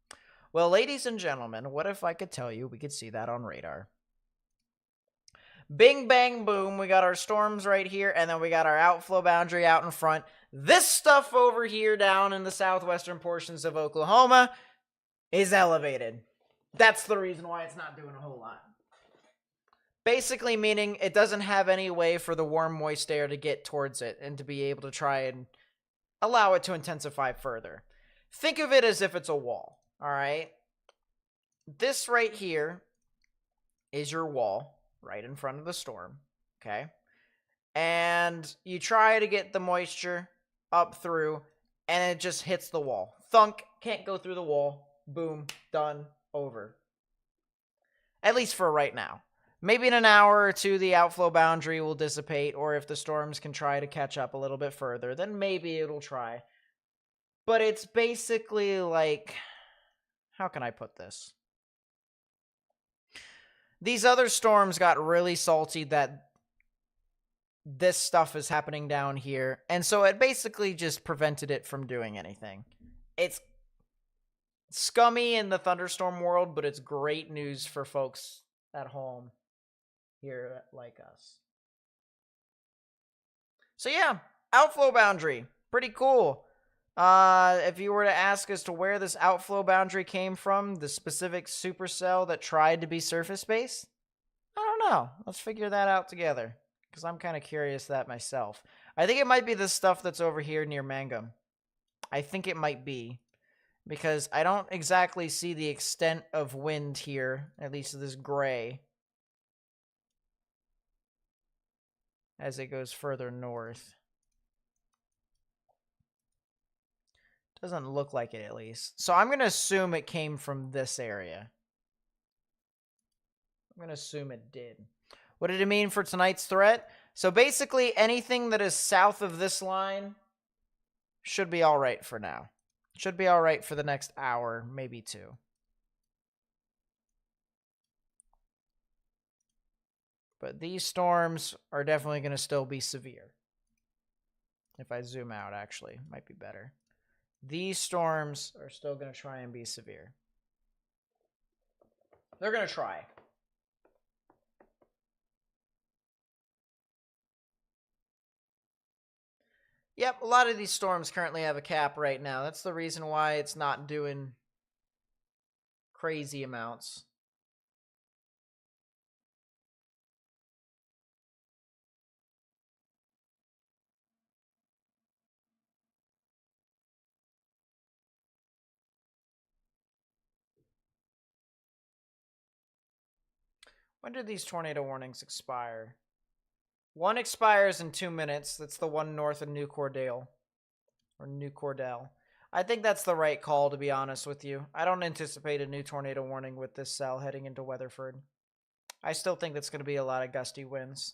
Well, ladies and gentlemen, what if I could tell you we could see that on radar? Bing, bang, boom. We got our storms right here, and then we got our outflow boundary out in front. This stuff over here down in the southwestern portions of Oklahoma is elevated. That's the reason why it's not doing a whole lot. Basically meaning it doesn't have any way for the warm, moist air to get towards it and to be able to try and allow it to intensify further. Think of it as if it's a wall, all right? This right here is your wall right in front of the storm, okay? And you try to get the moisture up through, and it just hits the wall. Thunk, can't go through the wall. Boom, done, over. At least for right now. Maybe in an hour or two, the outflow boundary will dissipate, or if the storms can try to catch up a little bit further, then maybe it'll try. But it's basically like, how can I put this? These other storms got really salty that this stuff is happening down here, and so it basically just prevented it from doing anything. It's scummy in the thunderstorm world, but it's great news for folks at home here like us. So yeah, outflow boundary, pretty cool. If you were to ask as to where this outflow boundary came from, the specific supercell that tried to be surface-based, I don't know. Let's figure that out together, because I'm kind of curious that myself. I think it might be the stuff that's over here near Mangum. I think it might be, because I don't exactly see the extent of wind here, at least this gray, as it goes further north. Doesn't look like it, at least. So I'm going to assume it came from this area. I'm going to assume it did. What did it mean for tonight's threat? So basically, anything that is south of this line should be all right for now. Should be all right for the next hour, maybe two. But these storms are definitely going to still be severe. If I zoom out, actually, might be better. These storms are still going to try and be severe. They're going to try. Yep, a lot of these storms currently have a cap right now. That's the reason why it's not doing crazy amounts. When do these tornado warnings expire? One expires in 2 minutes. That's the one north of New Cordell. Or New Cordell. I think that's the right call, to be honest with you. I don't anticipate a new tornado warning with this cell heading into Weatherford. I still think that's going to be a lot of gusty winds.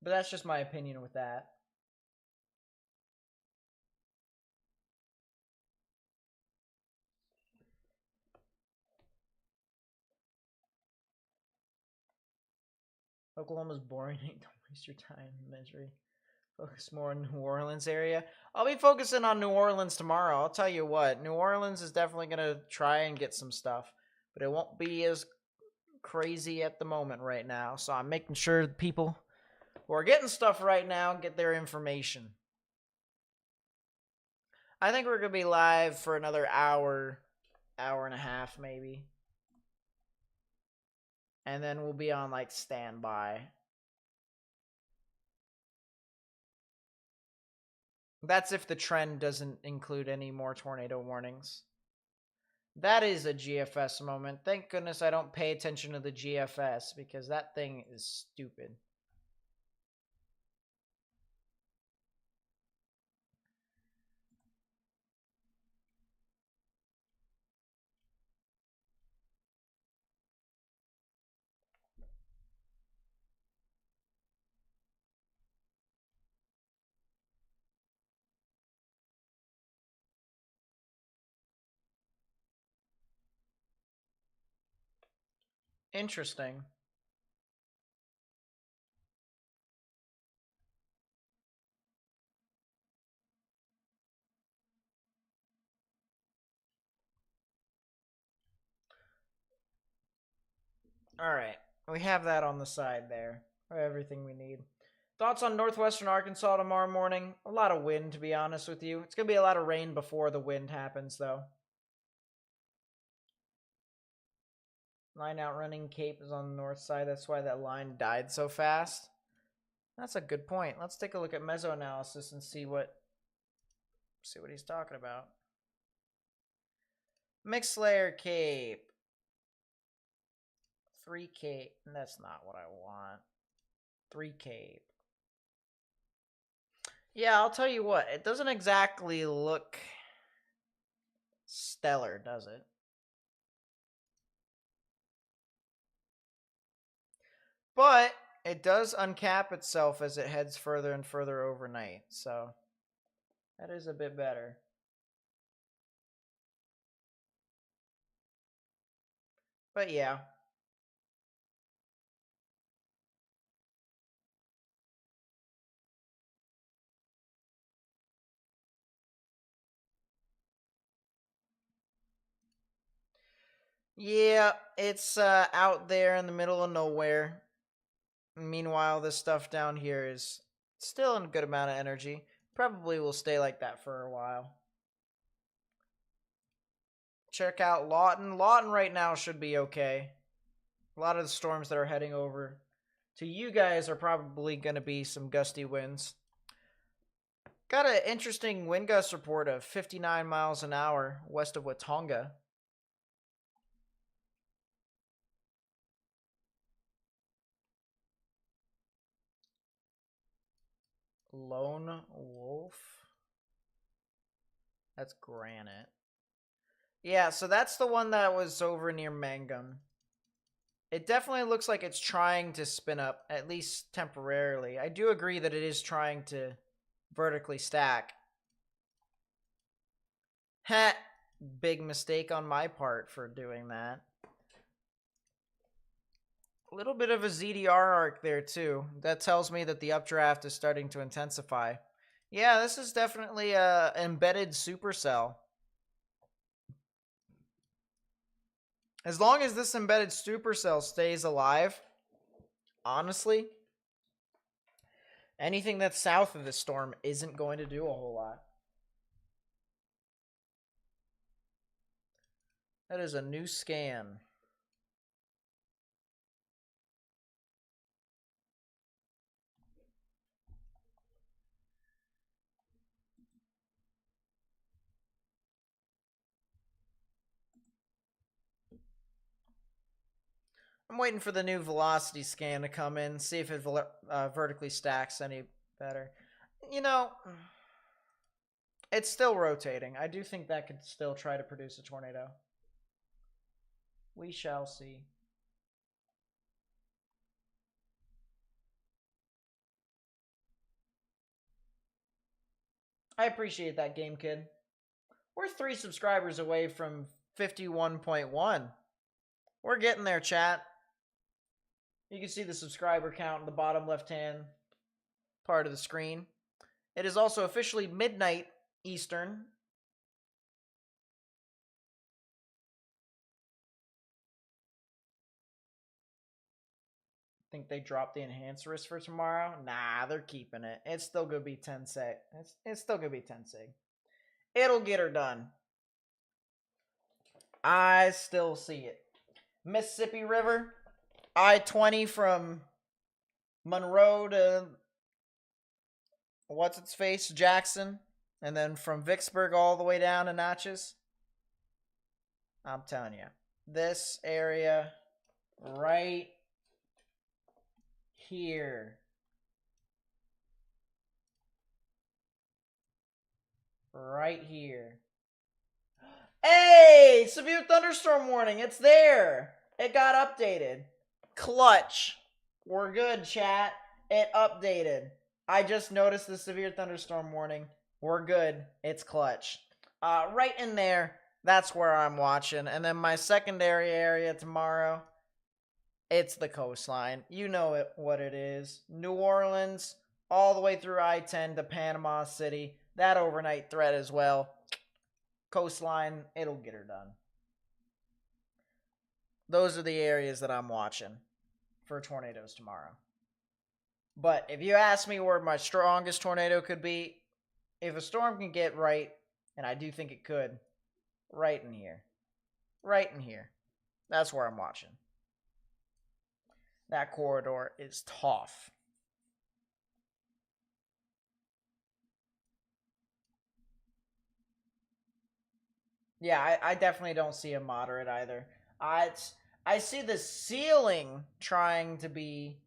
But that's just my opinion with that. Oklahoma's boring. Don't waste your time, misery. Focus more on New Orleans area. I'll be focusing on New Orleans tomorrow. I'll tell you what, New Orleans is definitely going to try and get some stuff, but it won't be as crazy at the moment right now. So I'm making sure the people who are getting stuff right now get their information. I think we're going to be live for another hour, hour and a half maybe. And then we'll be on like standby. That's if the trend doesn't include any more tornado warnings. That is a GFS moment. Thank goodness I don't pay attention to the GFS, because that thing is stupid. Interesting. All right. We have that on the side there. Everything we need. Thoughts on northwestern Arkansas tomorrow morning? A lot of wind, to be honest with you. It's going to be a lot of rain before the wind happens, though. Line outrunning Cape is on the north side. That's why that line died so fast. That's a good point. Let's take a look at mesoanalysis and see what he's talking about. Mixed layer Cape. 3 Cape. That's not what I want. 3 Cape. Yeah, I'll tell you what. It doesn't exactly look stellar, does it? But it does uncap itself as it heads further and further overnight. So that is a bit better. But yeah. Yeah, it's out there in the middle of nowhere. Meanwhile, this stuff down here is still in a good amount of energy. Probably will stay like that for a while. Check out Lawton. Lawton right now should be okay. A lot of the storms that are heading over to you guys are probably going to be some gusty winds. Got an interesting wind gust report of 59 miles an hour west of Watonga. Lone Wolf. That's Granite. Yeah, so that's the one that was over near Mangum. It definitely looks like it's trying to spin up, at least temporarily. I do agree that it is trying to vertically stack. Heh, big mistake on my part for doing that. A little bit of a ZDR arc there, too. That tells me that the updraft is starting to intensify. Yeah, this is definitely a embedded supercell. As long as this embedded supercell stays alive, honestly, anything that's south of this storm isn't going to do a whole lot. That is a new scan. I'm waiting for the new velocity scan to come in, see if it vertically stacks any better. You know, it's still rotating. I do think that could still try to produce a tornado. We shall see. I appreciate that, Game Kid. We're 3 subscribers away from 51.1. We're getting there, chat. You can see the subscriber count in the bottom left-hand part of the screen. It is also officially midnight Eastern. Think they dropped the enhanced risk for tomorrow? Nah, they're keeping it. It's still gonna be 10 seg. It's still gonna be 10 sig. It'll get her done. I still see it. Mississippi River, I-20 from Monroe to what's its face, Jackson, and then from Vicksburg all the way down to Natchez. I'm telling you, this area right here, right here. Hey, severe thunderstorm warning. It's there. It got updated. Clutch. We're good, chat. It updated. I just noticed the severe thunderstorm warning. We're good. It's clutch. Right in there. That's where I'm watching. And then my secondary area tomorrow. It's the coastline. You know it, what it is. New Orleans, all the way through I-10 to Panama City. That overnight threat as well. Coastline, it'll get her done. Those are the areas that I'm watching for tornadoes tomorrow. But if you ask me where my strongest tornado could be, if a storm can get right, and I do think it could, right in here. Right in here. That's where I'm watching. That corridor is tough. Yeah, I definitely don't see a moderate either. I see the ceiling trying to be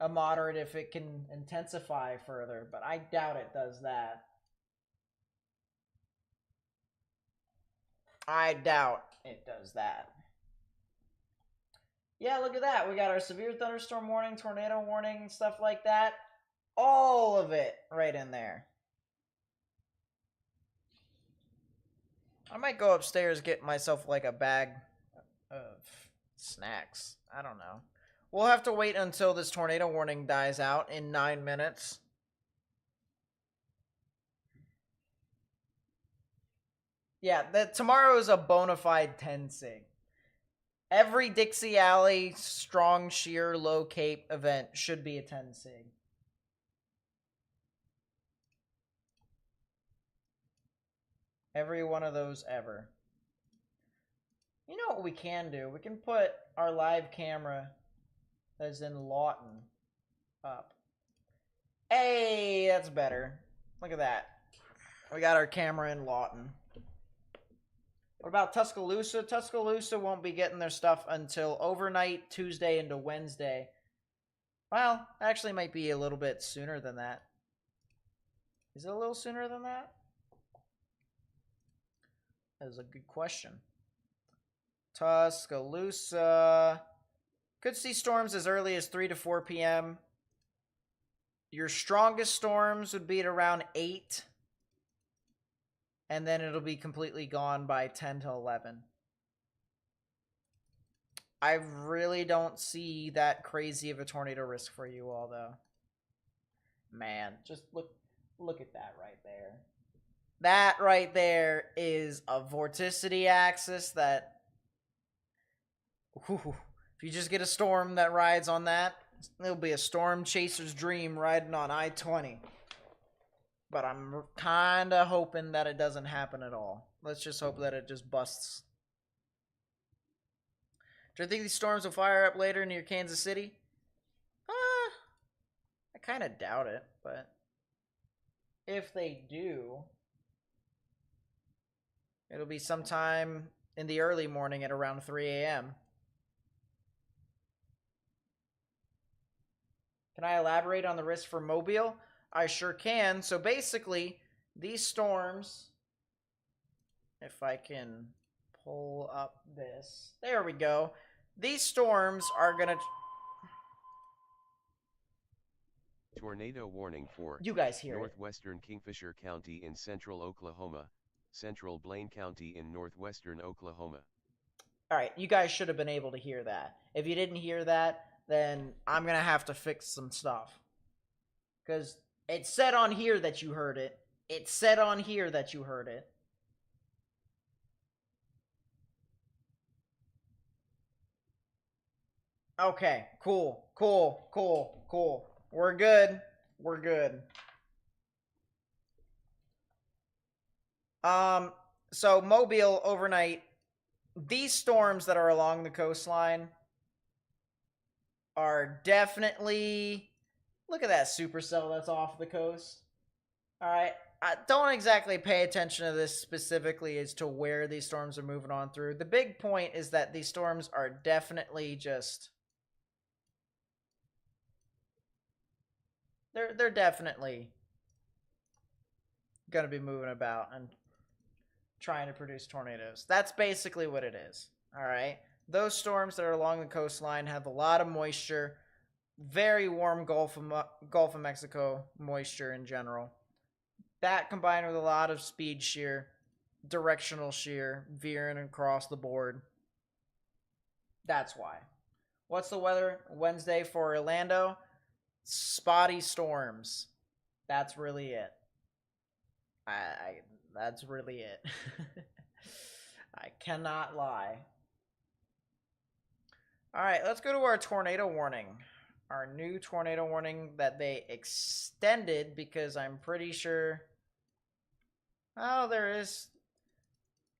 a moderate if it can intensify further, but I doubt it does that. I doubt it does that. Yeah, look at that. We got our severe thunderstorm warning, tornado warning, stuff like that. All of it right in there. I might go upstairs, get myself like a bag of snacks. I don't know. We'll have to wait until this tornado warning dies out in 9 minutes. Yeah, tomorrow is a bona fide 10 sig. Every Dixie Alley strong shear low cape event should be a 10 sig. Every one of those ever. You know what we can do? We can put our live camera that's in Lawton up. Hey, that's better. Look at that. We got our camera in Lawton. What about Tuscaloosa? Tuscaloosa won't be getting their stuff until overnight, Tuesday into Wednesday. Well, actually might be a little bit sooner than that. Is it a little sooner than that? That is a good question. Tuscaloosa. Could see storms as early as 3 to 4 p.m. Your strongest storms would be at around 8. And then it'll be completely gone by 10 to 11. I really don't see that crazy of a tornado risk for you all, though. Man, just look at that right there. That right there is a vorticity axis that... Whew, if you just get a storm that rides on that, it'll be a storm chaser's dream riding on I-20. But I'm kind of hoping that it doesn't happen at all. Let's just hope that it just busts. Do you think these storms will fire up later near Kansas City? I kind of doubt it, but if they do, it'll be sometime in the early morning at around 3 a.m. Can I elaborate on the risk for Mobile? I sure can. So basically, these storms, if I can pull up this, there we go. These storms are gonna... Tornado warning for you guys hear northwestern Kingfisher County in central Oklahoma, central Blaine County in northwestern Oklahoma. All right, you guys should have been able to hear that. If you didn't hear that, then I'm gonna have to fix some stuff. Because it said on here that you heard it. It said on here that you heard it. Okay, cool. We're good. So Mobile overnight, these storms that are along the coastline are definitely... Look at that supercell that's off the coast. All right. I don't exactly pay attention to this specifically as to where these storms are moving on through. The big point is that these storms are definitely just... They're definitely going to be moving about and trying to produce tornadoes. That's basically what it is. All right. Those storms that are along the coastline have a lot of moisture, very warm Gulf of Mexico moisture in general. That combined with a lot of speed shear, directional shear, veering across the board. That's why. What's the weather Wednesday for Orlando? Spotty storms. That's really it. I that's really it. I cannot lie. All right, let's go to our tornado warning. Our new tornado warning that they extended because I'm pretty sure. Oh, there is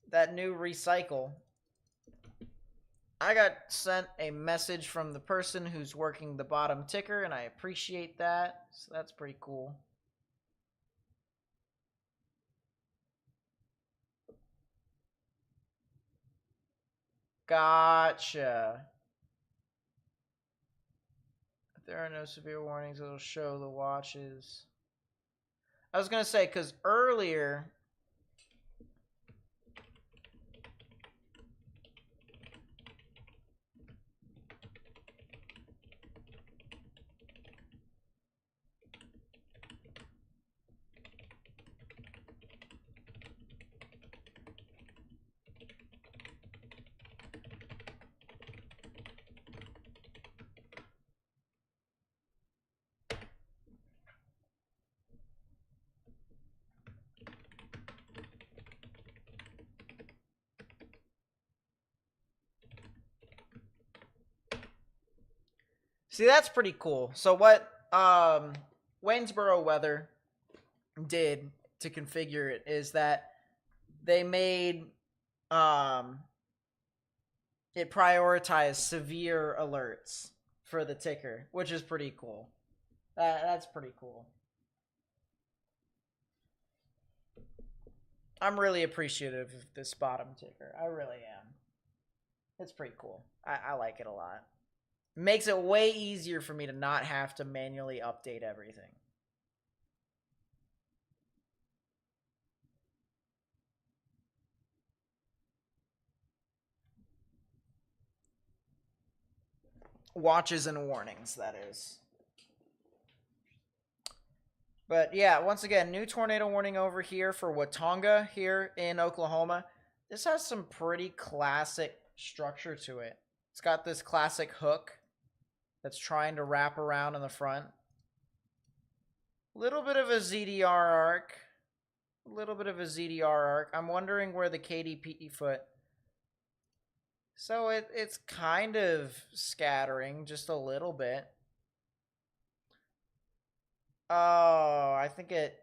that new recycle. I got sent a message from the person who's working the bottom ticker, and I appreciate that. So that's pretty cool. Gotcha. If there are no severe warnings, it'll show the watches. I was going to say, because earlier. See, that's pretty cool. So what Waynesboro Weather did to configure it is that they made it prioritize severe alerts for the ticker, which is pretty cool. That's pretty cool. I'm really appreciative of this bottom ticker. I really am. It's pretty cool. I like it a lot. It makes it way easier for me to not have to manually update everything. Watches and warnings, that is. But yeah, once again, new tornado warning over here for Watonga here in Oklahoma. This has some pretty classic structure to it. It's got this classic hook that's trying to wrap around in the front. Little bit of a ZDR arc. A little bit of a ZDR arc. I'm wondering where the KDP foot. So it's kind of scattering just a little bit. Oh, I think it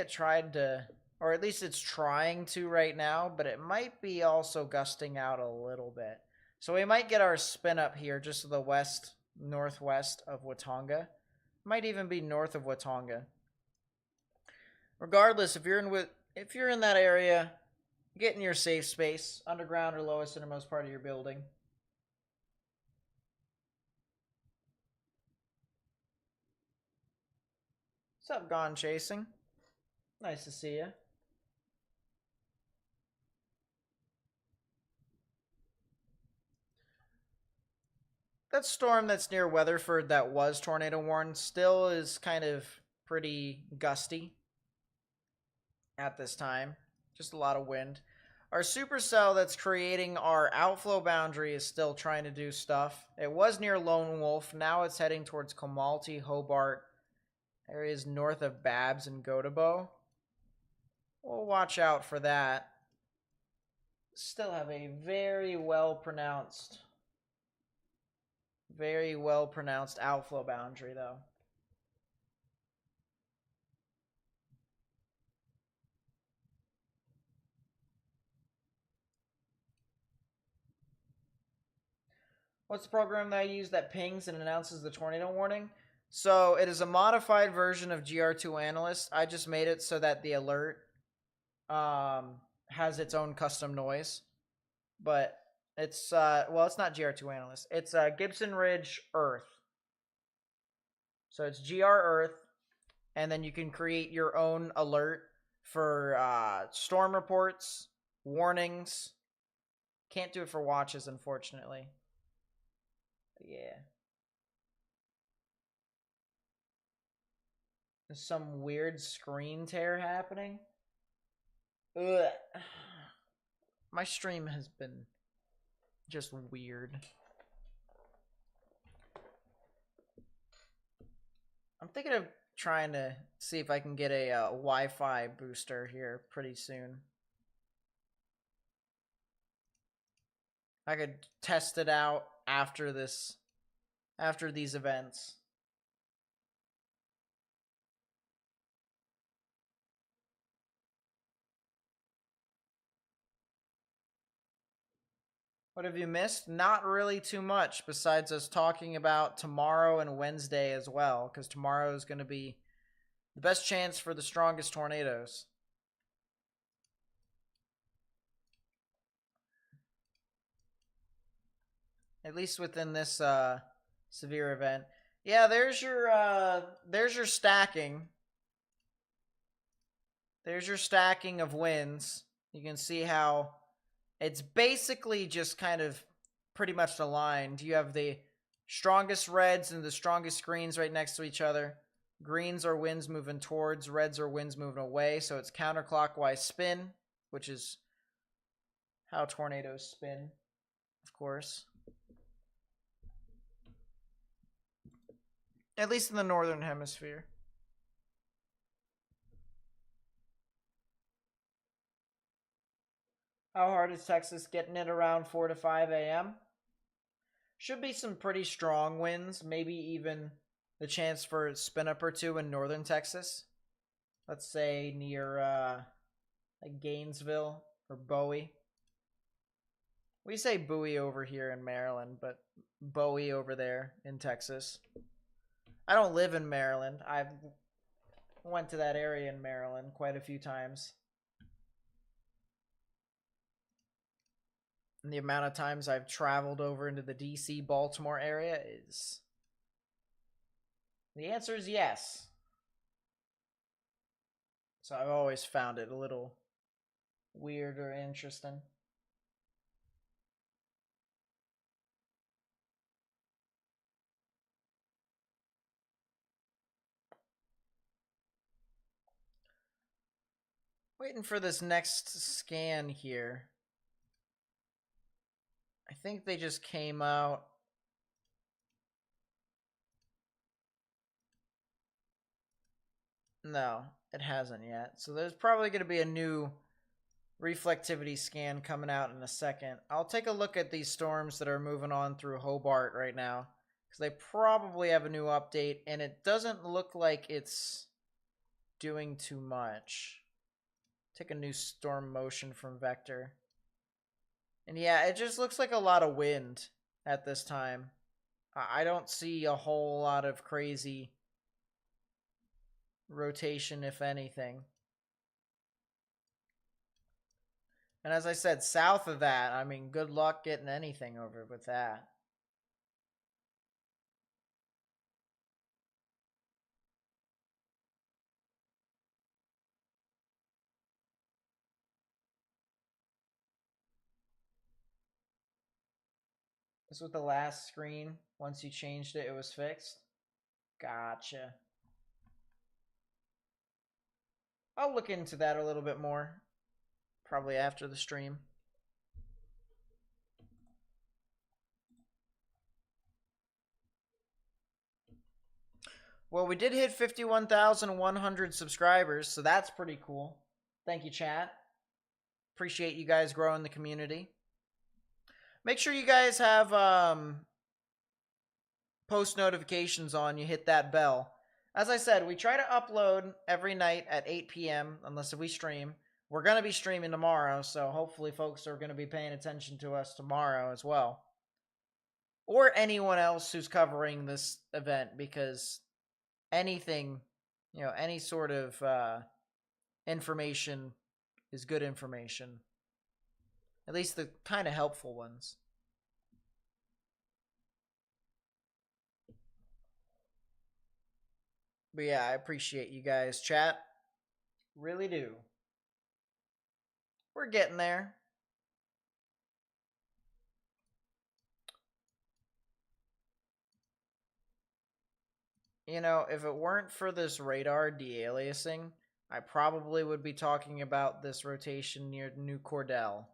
tried to, or at least it's trying to right now, but it might be also gusting out a little bit. So we might get our spin up here just to the west northwest of Watonga. Might even be north of Watonga. Regardless, if you're in that area, get in your safe space, underground or lowest innermost part of your building. What's up, Gone Chasing? Nice to see you. That storm that's near Weatherford that was tornado warned still is kind of pretty gusty at this time. Just a lot of wind. Our supercell that's creating our outflow boundary is still trying to do stuff. It was near Lone Wolf. Now it's heading towards Comalty, Hobart, areas north of Babs and Gotebo. We'll watch out for that. Still have a very well pronounced outflow boundary, though. What's the program that I use that pings and announces the tornado warning? So it is a modified version of GR2 Analyst. I just made it so that the alert has its own custom noise. But it's, it's not GR2 Analyst. It's Gibson Ridge Earth. So it's GR Earth, and then you can create your own alert for storm reports, warnings. Can't do it for watches, unfortunately. But yeah. There's some weird screen tear happening. Ugh. My stream has been just weird. I'm thinking of trying to see if I can get a Wi-Fi booster here pretty soon. I could test it out after these events. What have you missed? Not really too much, besides us talking about tomorrow and Wednesday as well, because tomorrow is going to be the best chance for the strongest tornadoes. At least within this severe event. Yeah, there's your stacking. There's your stacking of winds. You can see how it's basically just kind of pretty much aligned. You have the strongest reds and the strongest greens right next to each other. Greens are winds moving towards, reds are winds moving away, so it's counterclockwise spin, which is how tornadoes spin, of course. At least in the northern hemisphere. How hard is Texas getting it around 4 to 5 a.m.? Should be some pretty strong winds, maybe even the chance for a spin up or two in northern Texas. Let's say near like Gainesville or Bowie. We say Bowie over here in Maryland, but Bowie over there in Texas. I don't live in Maryland. I've went to that area in Maryland quite a few times. And the amount of times I've traveled over into the DC Baltimore area is, the answer is yes. So I've always found it a little weird or interesting. Waiting for this next scan here. I think they just came out. No, it hasn't yet. So there's probably going to be a new reflectivity scan coming out in a second. I'll take a look at these storms that are moving on through Hobart right now, because they probably have a new update, and it doesn't look like it's doing too much. Take a new storm motion from Vector. And yeah, it just looks like a lot of wind at this time. I don't see a whole lot of crazy rotation, if anything. And as I said, south of that, I mean, good luck getting anything over with that. This was the last screen. Once you changed it, it was fixed. Gotcha. I'll look into that a little bit more. Probably after the stream. Well, we did hit 51,100 subscribers, so that's pretty cool. Thank you, chat. Appreciate you guys growing the community. Make sure you guys have post notifications on. You hit that bell. As I said, we try to upload every night at 8 p.m. unless we stream. We're going to be streaming tomorrow, so hopefully folks are going to be paying attention to us tomorrow as well. Or anyone else who's covering this event, because anything, any sort of information is good information. At least the kind of helpful ones. But yeah, I appreciate you guys, chat. Really do. We're getting there. If it weren't for this radar de-aliasing, I probably would be talking about this rotation near New Cordell.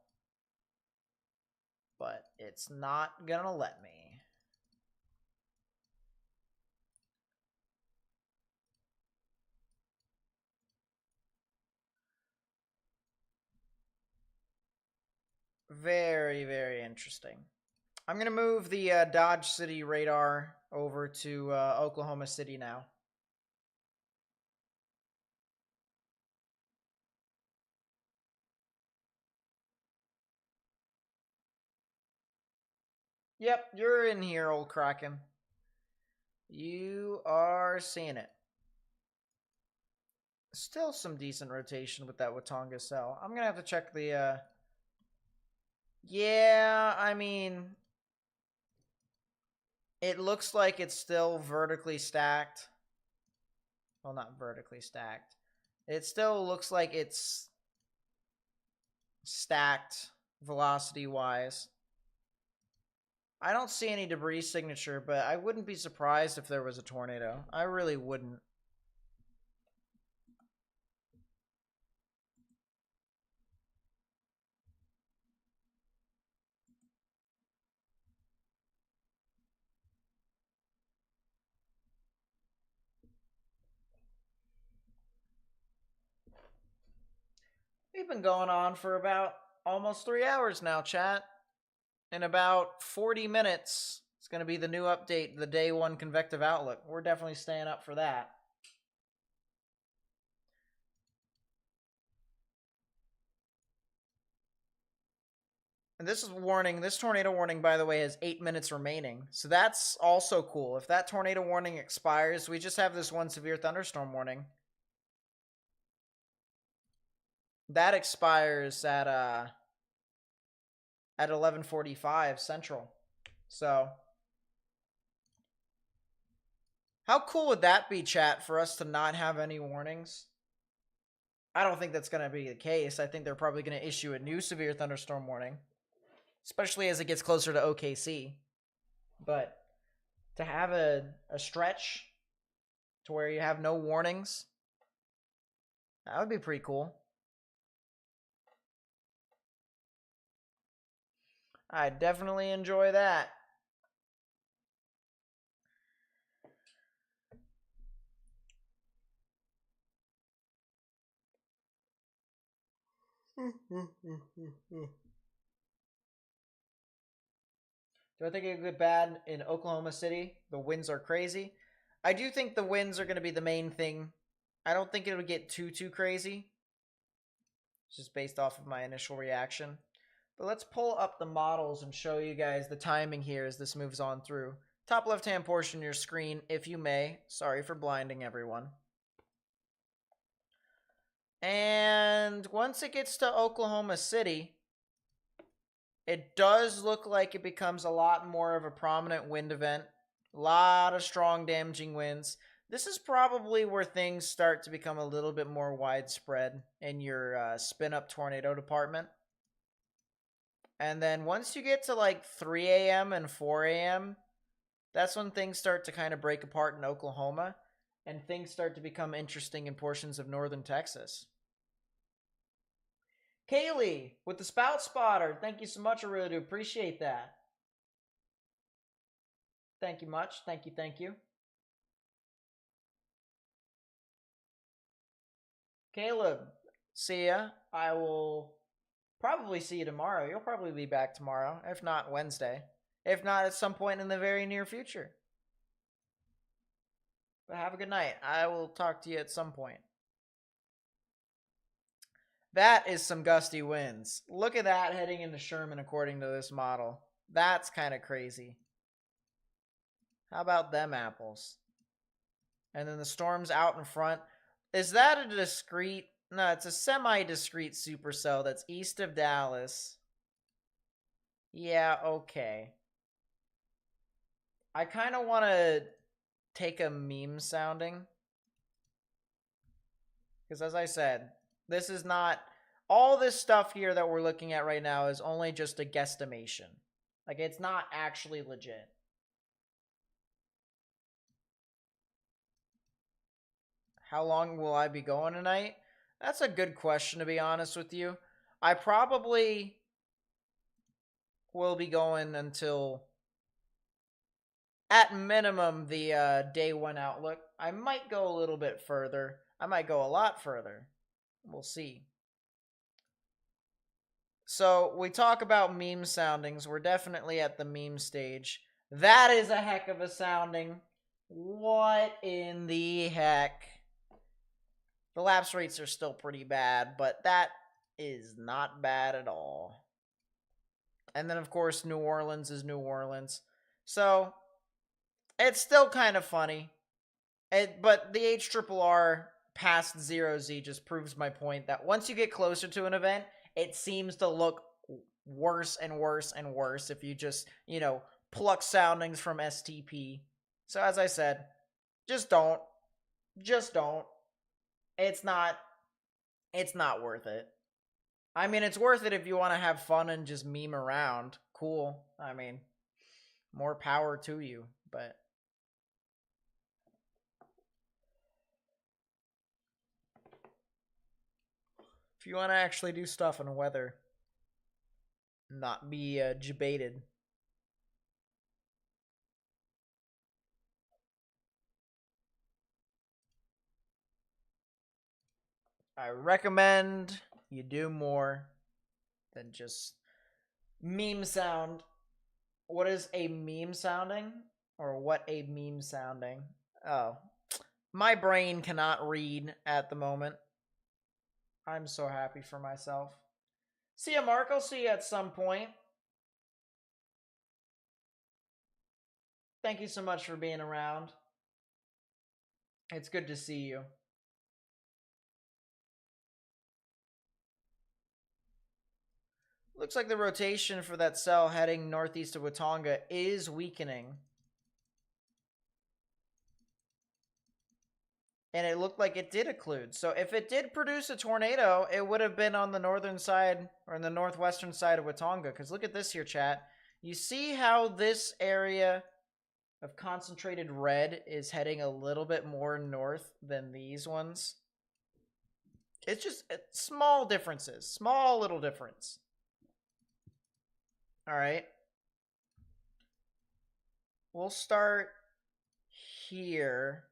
But it's not gonna let me. Very, very interesting. I'm going to move the Dodge City radar over to Oklahoma City now. Yep, you're in here, old Kraken. You are seeing it. Still some decent rotation with that Watonga cell. I'm going to have to check the... Yeah, I mean... It looks like it's still vertically stacked. Well, not vertically stacked. It still looks like it's stacked velocity-wise. I don't see any debris signature, but I wouldn't be surprised if there was a tornado. I really wouldn't. We've been going on for about almost 3 hours now, chat. In about 40 minutes, it's going to be the new update, the day one convective outlook. We're definitely staying up for that. And this is warning. This tornado warning, by the way, has 8 minutes remaining. So that's also cool. If that tornado warning expires, we just have this one severe thunderstorm warning. That expires at 11:45 Central. So how cool would that be, chat, for us to not have any warnings? I don't think that's going to be the case. I think they're probably going to issue a new severe thunderstorm warning, especially as it gets closer to OKC. But to have a stretch to where you have no warnings, that would be pretty cool. I definitely enjoy that. Do I think it would get bad in Oklahoma City? The winds are crazy. I do think the winds are going to be the main thing. I don't think it would get too crazy. It's just based off of my initial reaction. But let's pull up the models and show you guys the timing here as this moves on through. Top left-hand portion of your screen, if you may. Sorry for blinding everyone. And once it gets to Oklahoma City, it does look like it becomes a lot more of a prominent wind event. A lot of strong damaging winds. This is probably where things start to become a little bit more widespread in your spin-up tornado department. And then once you get to like 3 a.m. and 4 a.m., that's when things start to kind of break apart in Oklahoma and things start to become interesting in portions of northern Texas. Kaylee with the spout spotter. Thank you so much. I really do appreciate that. Thank you much. Thank you. Thank you. Caleb, see ya. I will probably see you tomorrow. You'll probably be back tomorrow, if not Wednesday. If not at some point in the very near future. But have a good night. I will talk to you at some point. That is some gusty winds. Look at that heading into Sherman according to this model. That's kind of crazy. How about them apples? And then the storm's out in front. Is that a discrete? No, it's a semi-discrete supercell that's east of Dallas. Yeah, okay. I kind of want to take a meme sounding. Because as I said, this is not... All this stuff here that we're looking at right now is only just a guesstimation. Like, it's not actually legit. How long will I be going tonight? That's a good question, to be honest with you. I probably will be going until, at minimum, the day one outlook. I might go a little bit further. I might go a lot further. We'll see. So we talk about meme soundings. We're definitely at the meme stage. That is a heck of a sounding. What in the heck? The lapse rates are still pretty bad, but that is not bad at all. And then, of course, New Orleans is New Orleans. So it's still kind of funny. But the HRRR past 0Z just proves my point that once you get closer to an event, it seems to look worse and worse and worse if you just, pluck soundings from STP. So as I said, just don't. Just don't. It's not worth it. I mean, it's worth it if you want to have fun and just meme around. Cool. I mean, more power to you, but if you want to actually do stuff in weather, not be debated. I recommend you do more than just meme sound. What is a meme sounding? Or what a meme sounding? Oh, my brain cannot read at the moment. I'm so happy for myself. See ya, Mark. I'll see you at some point. Thank you so much for being around. It's good to see you. Looks like the rotation for that cell heading northeast of Watonga is weakening. And it looked like it did occlude. So if it did produce a tornado, it would have been on the northern side or in the northwestern side of Watonga. Because look at this here, chat. You see how this area of concentrated red is heading a little bit more north than these ones? It's just small differences. Small little difference. All right. We'll start here.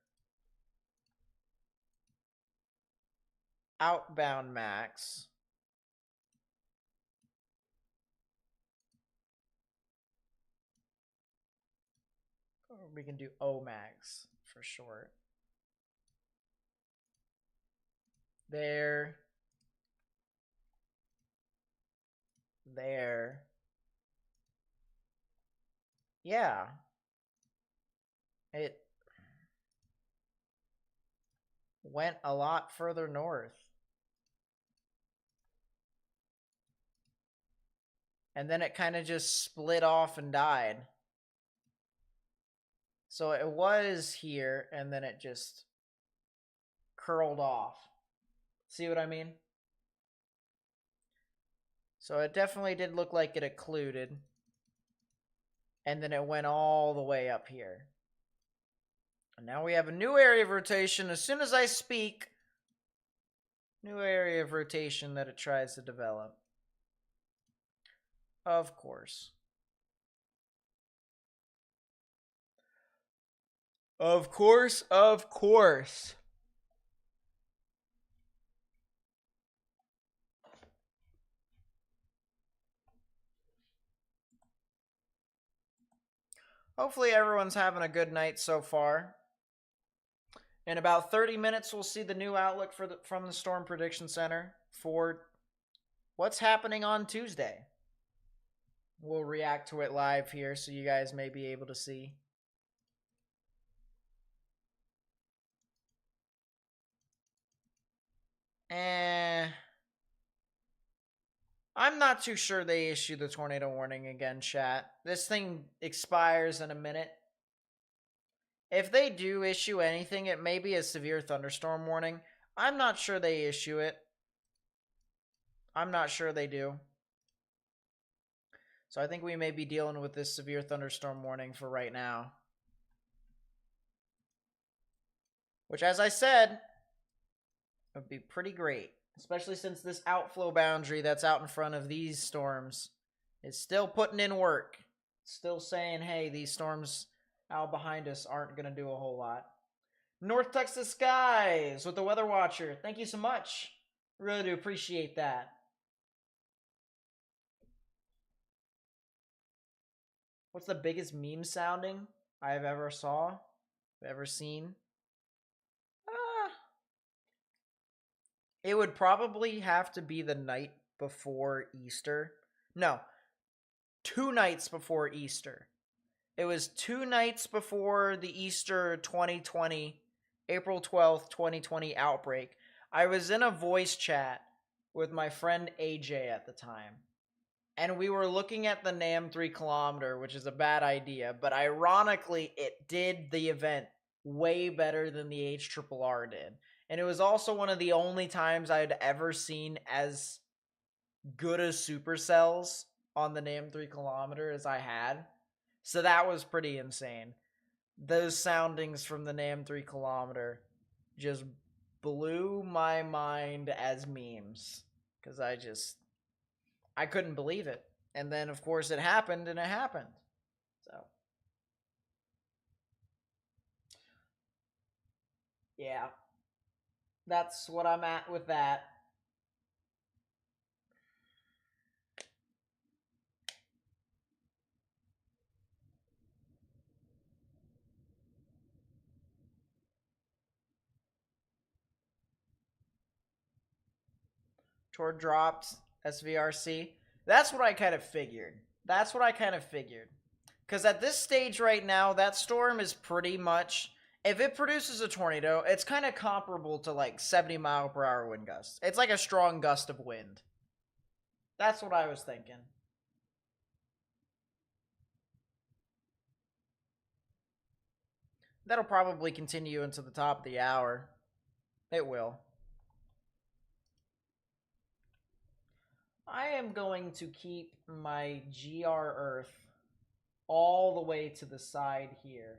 Outbound max. Or we can do O max for short. There. There. Yeah. It went a lot further north. And then it kind of just split off and died. So it was here, and then it just curled off. See what I mean? So it definitely did look like it occluded. And then it went all the way up here. And now we have a new area of rotation. As soon as I speak, new area of rotation that it tries to develop. Of course. Of course, of course. Hopefully everyone's having a good night so far. In about 30 minutes, we'll see the new outlook from the Storm Prediction Center for what's happening on Tuesday. We'll react to it live here so you guys may be able to see. I'm not too sure they issue the tornado warning again, chat. This thing expires in a minute. If they do issue anything, it may be a severe thunderstorm warning. I'm not sure they issue it. I'm not sure they do. So I think we may be dealing with this severe thunderstorm warning for right now. Which, as I said, would be pretty great. Especially since this outflow boundary that's out in front of these storms is still putting in work. Still saying, hey, these storms out behind us aren't going to do a whole lot. North Texas skies with the Weather Watcher. Thank you so much. Really do appreciate that. What's the biggest meme sounding I've ever seen? Uh, it would probably have to be the night before Easter. No, 2 nights before Easter. It was 2 nights before the Easter 2020, April 12th, 2020 outbreak. I was in a voice chat with my friend AJ at the time, and we were looking at the NAM 3 kilometer, which is a bad idea, but ironically, it did the event way better than the HRRR did. And it was also one of the only times I had ever seen as good as supercells on the NAM 3 kilometer as I had. So that was pretty insane. Those soundings from the NAM 3 kilometer just blew my mind as memes. Because I couldn't believe it. And then, of course, it happened, and it happened. So, yeah. That's what I'm at with that. Tor dropped SVRC. That's what I kind of figured. Because at this stage right now, that storm is pretty much, if it produces a tornado, it's kind of comparable to like 70-mile-per-hour wind gusts. It's like a strong gust of wind. That's what I was thinking. That'll probably continue into the top of the hour. It will. I am going to keep my GR Earth all the way to the side here.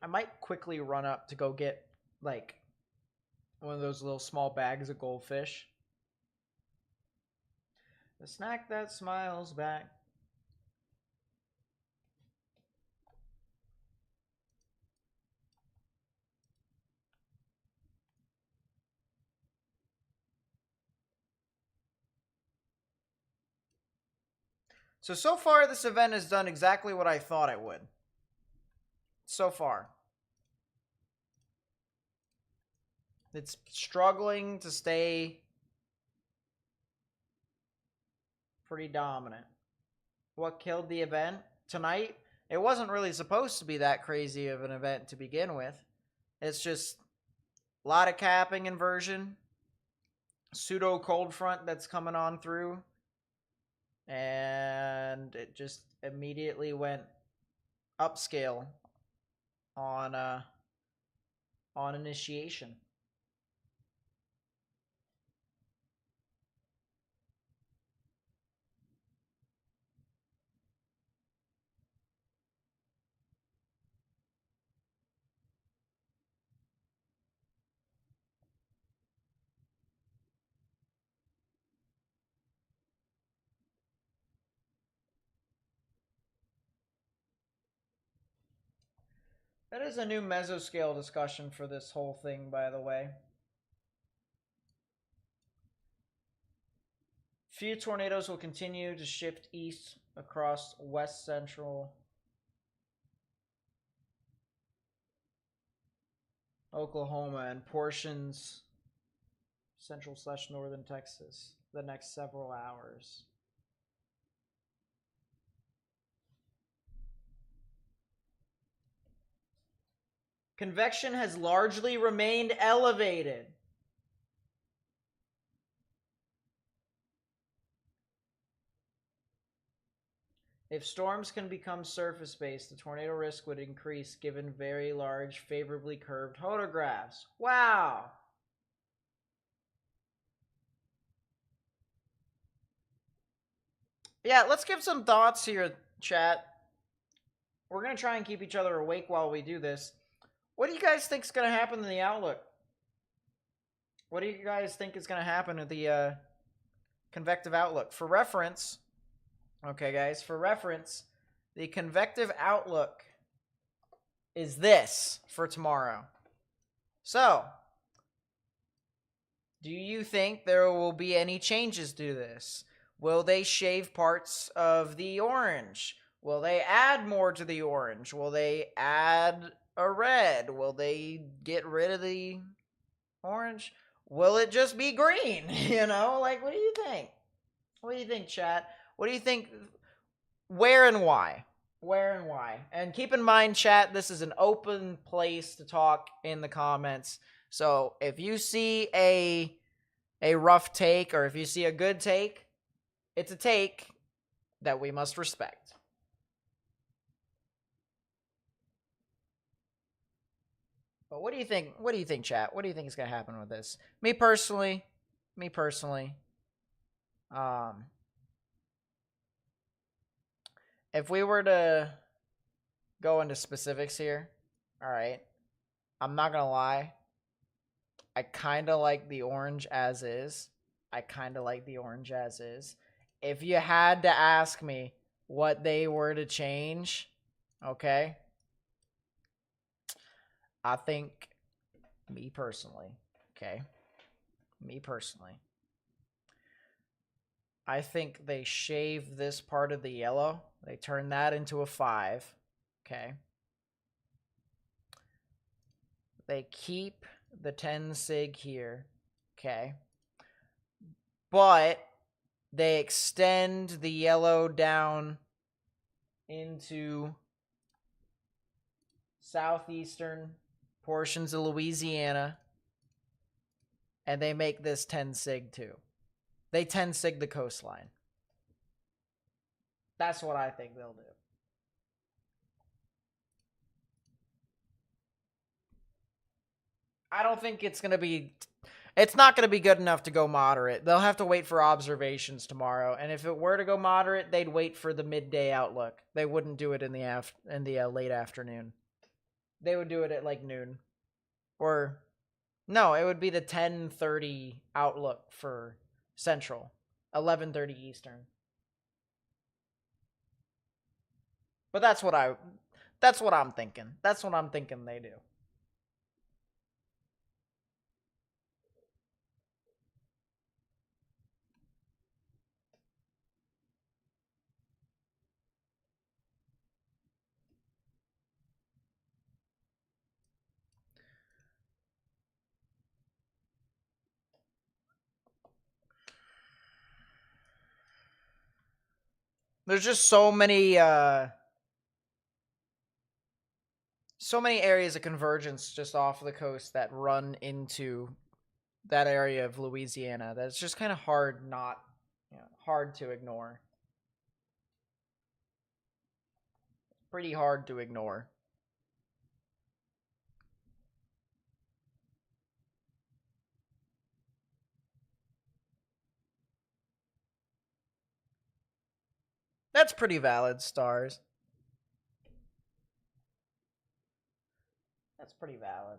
I might quickly run up to go get, like, one of those little small bags of goldfish. The snack that smiles back. So far, this event has done exactly what I thought it would. So far. It's struggling to stay pretty dominant. What killed the event tonight? It wasn't really supposed to be that crazy of an event to begin with. It's just a lot of capping inversion, pseudo cold front that's coming on through, and it just immediately went upscale on initiation. That is a new mesoscale discussion for this whole thing, by the way. Few tornadoes will continue to shift east across west central Oklahoma and portions central/northern Texas the next several hours. Convection has largely remained elevated. If storms can become surface-based, the tornado risk would increase given very large, favorably curved photographs. Wow! Yeah, let's give some thoughts here, chat. We're going to try and keep each other awake while we do this. What do you guys think is going to happen in the outlook? What do you guys think is going to happen with the convective outlook? For reference, okay, guys, for reference, the convective outlook is this for tomorrow. So, Do you think there will be any changes to this? Will they shave parts of the orange? Will they add more to the orange? Will they add a red? Will they get rid of the orange? Will it just be green? Like, what do you think? What do you think, chat? What do you think? Where and why? Where and why? And keep in mind, chat, this is an open place to talk in the comments. So if you see a rough take or if you see a good take, it's a take that we must respect. But what do you think? What do you think, chat? What do you think is going to happen with this? Me personally, if we were to go into specifics here, all right, I'm not going to lie. I kind of like the orange as is. If you had to ask me what they were to change, okay, I think me personally, I think they shave this part of the yellow. They turn that into a 5, okay. They keep the 10 sig here, okay. But they extend the yellow down into southeastern portions of Louisiana, and they make this 10 sig too. They 10 sig the coastline. That's what I think they'll do. I don't think it's not going to be good enough to go moderate. They'll have to wait for observations tomorrow, and if it were to go moderate, they'd wait for the midday outlook. They wouldn't do it in the late afternoon. They would do it at like noon. Or no, it would be the 10:30 outlook for Central, 11:30 Eastern. But that's what I'm thinking. That's what I'm thinking they do. There's just so many areas of convergence just off the coast that run into that area of Louisiana that it's just kind of hard to ignore. Pretty hard to ignore. That's pretty valid, stars. That's pretty valid.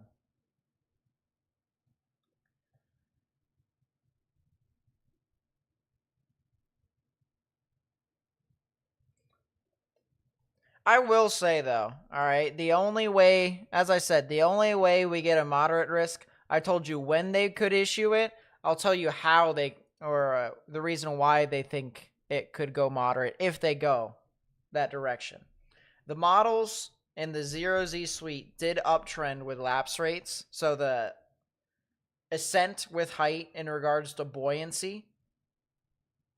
I will say though, all right, the only way, as I said, the only way we get a moderate risk, I told you when they could issue it. I'll tell you how the reason why they think it could go moderate if they go that direction. The models in the 0Z suite did uptrend with lapse rates, so the ascent with height in regards to buoyancy.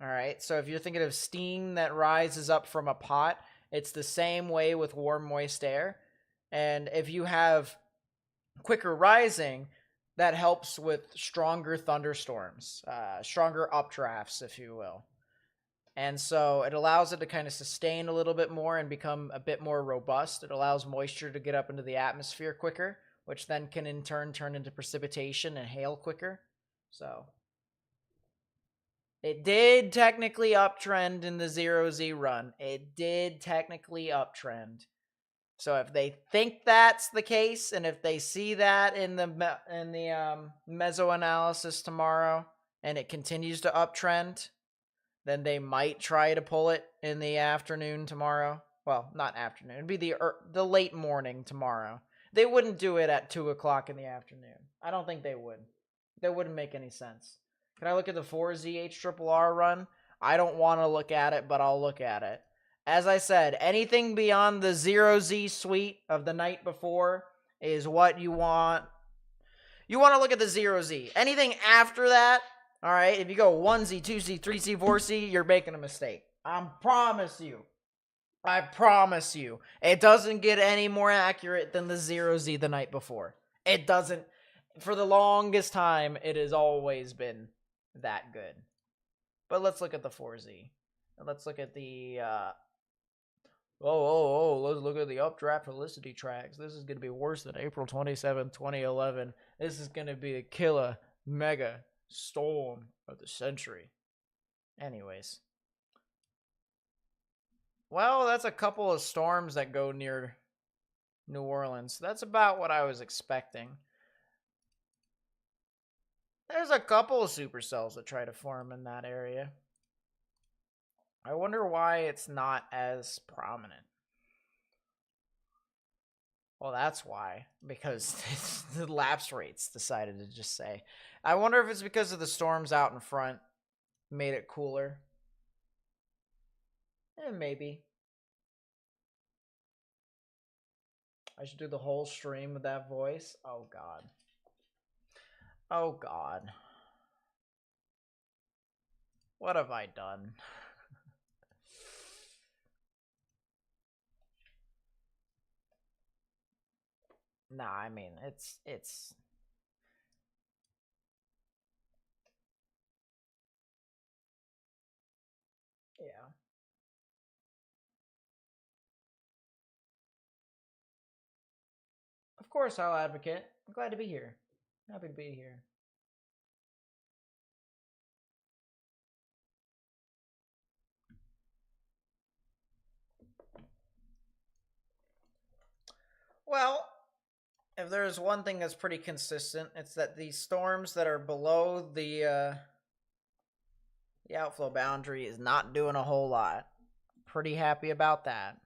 All right, so if you're thinking of steam that rises up from a pot, it's the same way with warm, moist air. And if you have quicker rising, that helps with stronger thunderstorms, stronger updrafts, if you will. And so it allows it to kind of sustain a little bit more and become a bit more robust. It allows moisture to get up into the atmosphere quicker, which then can in turn turn into precipitation and hail quicker. So it did technically uptrend in the 0Z run. It did technically uptrend. So if they think that's the case, and if they see that in the meso-analysis tomorrow, and it continues to uptrend, then they might try to pull it in the afternoon tomorrow. Well, not afternoon. It'd be the late morning tomorrow. They wouldn't do it at 2 o'clock in the afternoon. I don't think they would. That wouldn't make any sense. Can I look at the 4Z HRRR run? I don't want to look at it, but I'll look at it. As I said, anything beyond the 0Z suite of the night before is what you want. You want to look at the 0Z. Anything after that, all right, if you go 1Z, 2Z, 3Z, 4Z, you're making a mistake. I promise you. I promise you. It doesn't get any more accurate than the 0Z the night before. It doesn't. For the longest time, it has always been that good. But let's look at the 4Z. Let's look at the let's look at the updraft felicity tracks. This is going to be worse than April 27, 2011. This is going to be a killer mega storm of the century. Anyways. Well, that's a couple of storms that go near New Orleans. That's about what I was expecting. There's a couple of supercells that try to form in that area. I wonder why it's not as prominent. Well, that's why. Because the lapse rates decided to just say. I wonder if it's because of the storms out in front made it cooler. Maybe. I should do the whole stream with that voice. Oh, God. Oh, God. What have I done? Nah, I mean, it's... Yeah. Of course I'll advocate. I'm glad to be here. Happy to be here. Well, if there's one thing that's pretty consistent, it's that these storms that are below the outflow boundary is not doing a whole lot. Pretty happy about that.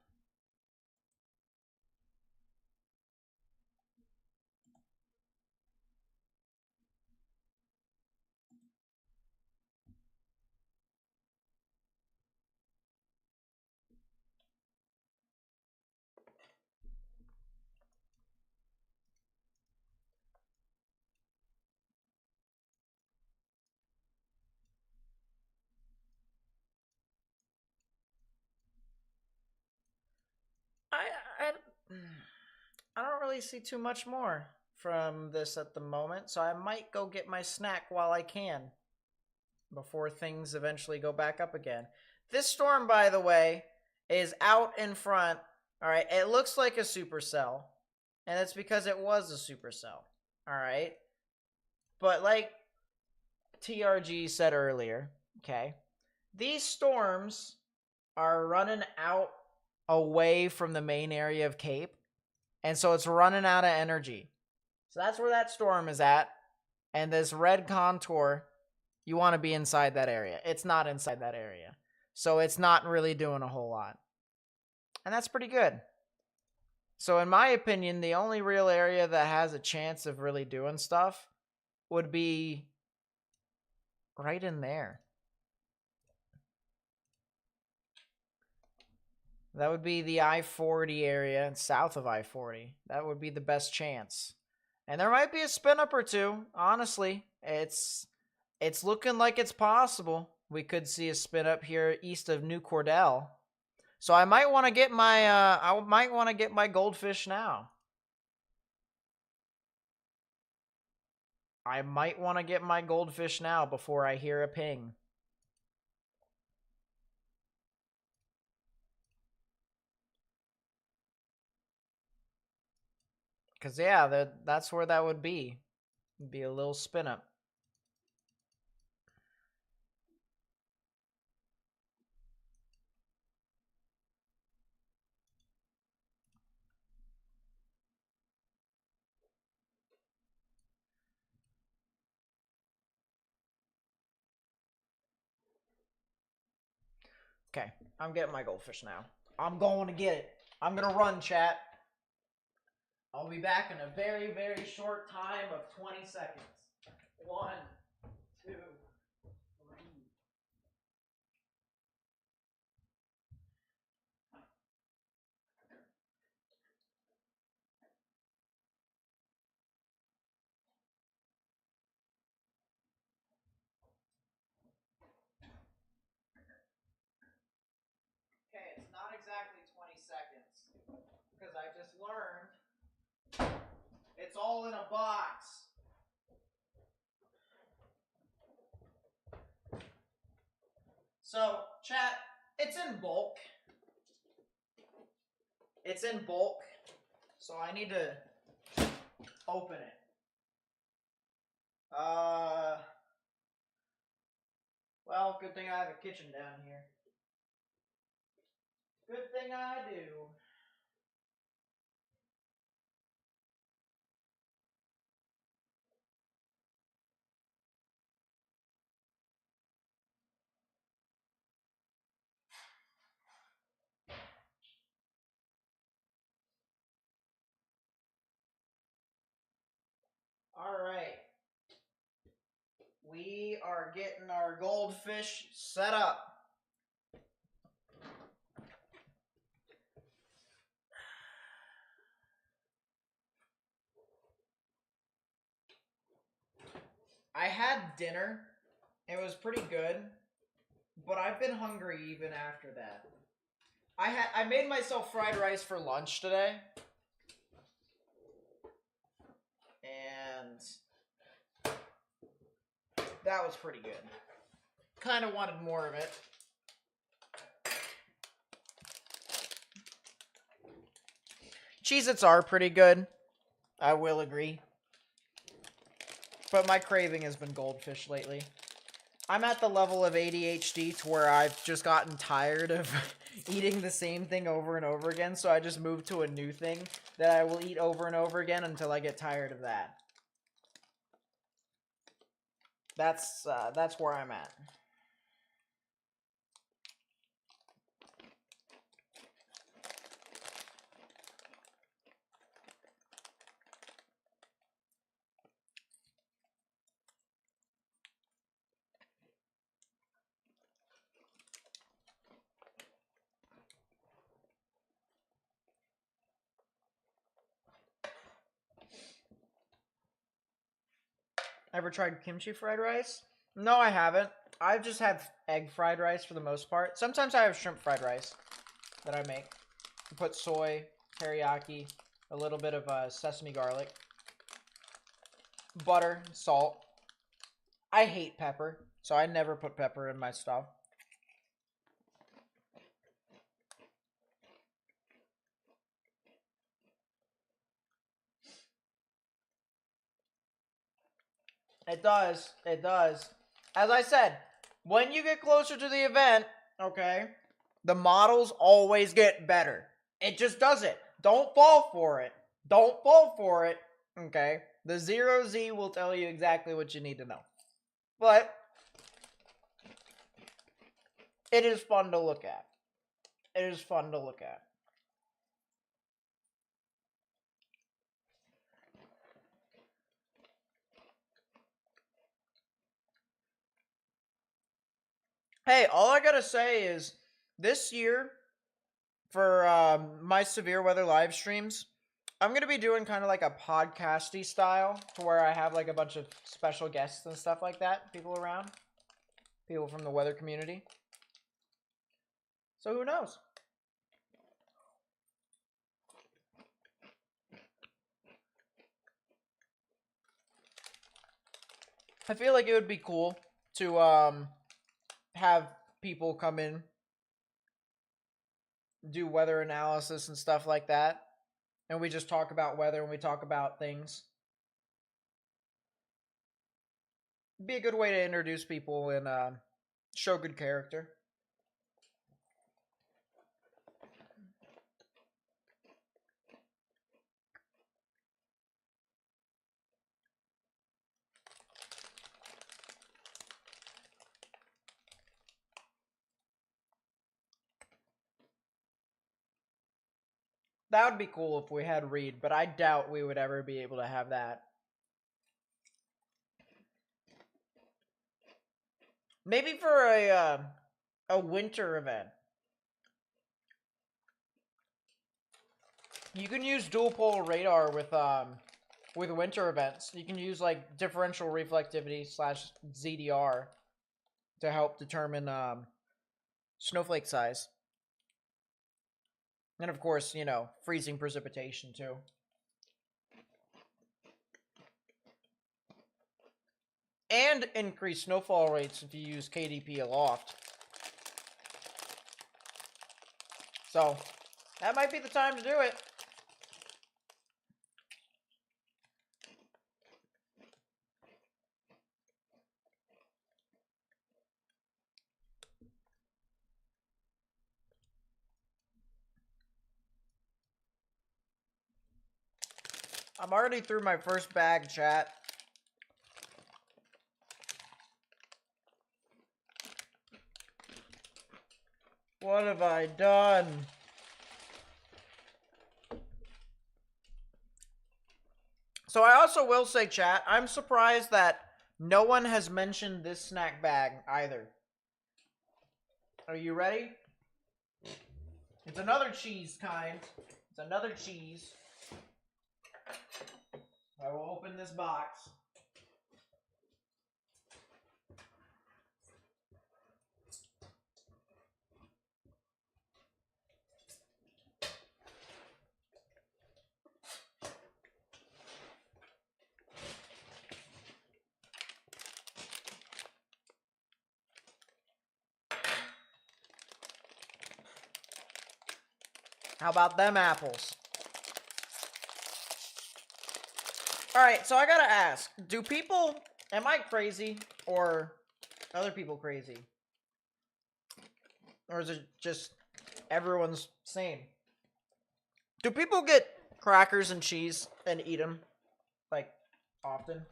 I I don't really see too much more from this at the moment, so I might go get my snack while I can before things eventually go back up again. This storm, by the way, is out in front. All right, it looks like a supercell, and it's because it was a supercell. All right, but like TRG said earlier, okay, these storms are running out away from the main area of Cape, and so it's running out of energy. So that's where that storm is at. And this red contour, you want to be inside that area. It's not inside that area. So it's not really doing a whole lot. And that's pretty good. So in my opinion, the only real area that has a chance of really doing stuff would be right in there. That would be the I-40 area and south of I-40. That would be the best chance. And there might be a spin up or two. Honestly, it's looking like it's possible. We could see a spin up here east of New Cordell. So I might want to get my goldfish now. I might want to get my goldfish now before I hear a ping. Because, yeah, that's where that would be. It'd be a little spin up. Okay, I'm getting my goldfish now. I'm going to get it. I'm going to run, chat. I'll be back in a very, very short time of 20 seconds. 1, 2, 3. Okay, it's not exactly 20 seconds because I just learned it's all in a box. So, chat, it's in bulk. It's in bulk, so I need to open it. Well, good thing I have a kitchen down here. Good thing I do. All right. We are getting our goldfish set up. I had dinner. It was pretty good, but I've been hungry even after that. I made myself fried rice for lunch today. And that was pretty good. Kind of wanted more of it. Cheez-Its are pretty good. I will agree. But my craving has been goldfish lately. I'm at the level of ADHD to where I've just gotten tired of eating the same thing over and over again, so I just moved to a new thing that I will eat over and over again until I get tired of that. That's where I'm at. Ever tried kimchi fried rice? No, I haven't. I've just had egg fried rice for the most part. Sometimes I have shrimp fried rice that I make. I put soy, teriyaki, a little bit of sesame garlic, butter, salt. I hate pepper, so I never put pepper in my stuff. It does. It does. As I said, when you get closer to the event, okay, the models always get better. It just does it. Don't fall for it. Don't fall for it. Okay? The 0Z will tell you exactly what you need to know. But it is fun to look at. It is fun to look at. Hey, all I gotta say is this year for my severe weather live streams, I'm gonna be doing kind of like a podcasty style, to where I have like a bunch of special guests and stuff like that, people around, people from the weather community. So who knows? I feel like it would be cool to have people come in, do weather analysis and stuff like that, and we just talk about weather and we talk about things. Be a good way to introduce people and show good character. That would be cool if we had Reed, but I doubt we would ever be able to have that. Maybe for a winter event. You can use dual pole radar with winter events. You can use like differential reflectivity / ZDR to help determine snowflake size. And of course, you know, freezing precipitation too. And increase snowfall rates if you use KDP aloft. So, that might be the time to do it. I'm already through my first bag, chat. What have I done? So I also will say, chat, I'm surprised that no one has mentioned this snack bag either. Are you ready? It's another cheese kind. It's another cheese. I will open this box. How about them apples? Alright, so I gotta ask, am I crazy, or other people crazy? Or is it just everyone's same? Do people get crackers and cheese and eat them, like, often?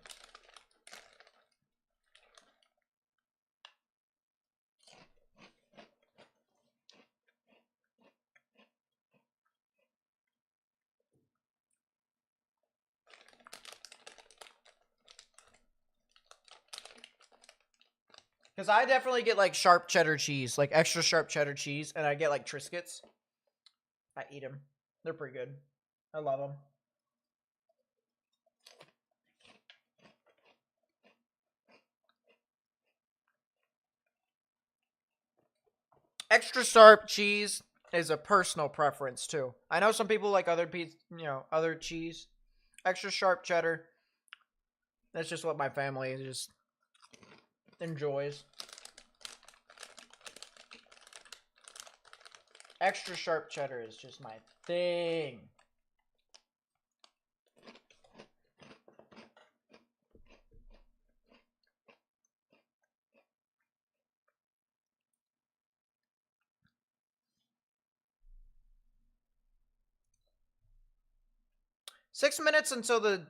Because I definitely get, like, sharp cheddar cheese, like, extra sharp cheddar cheese, and I get, like, Triscuits. I eat them. They're pretty good. I love them. Extra sharp cheese is a personal preference, too. I know some people like other cheese. Extra sharp cheddar. That's just what my family just enjoys. Extra sharp cheddar is just my thing. Six minutes until the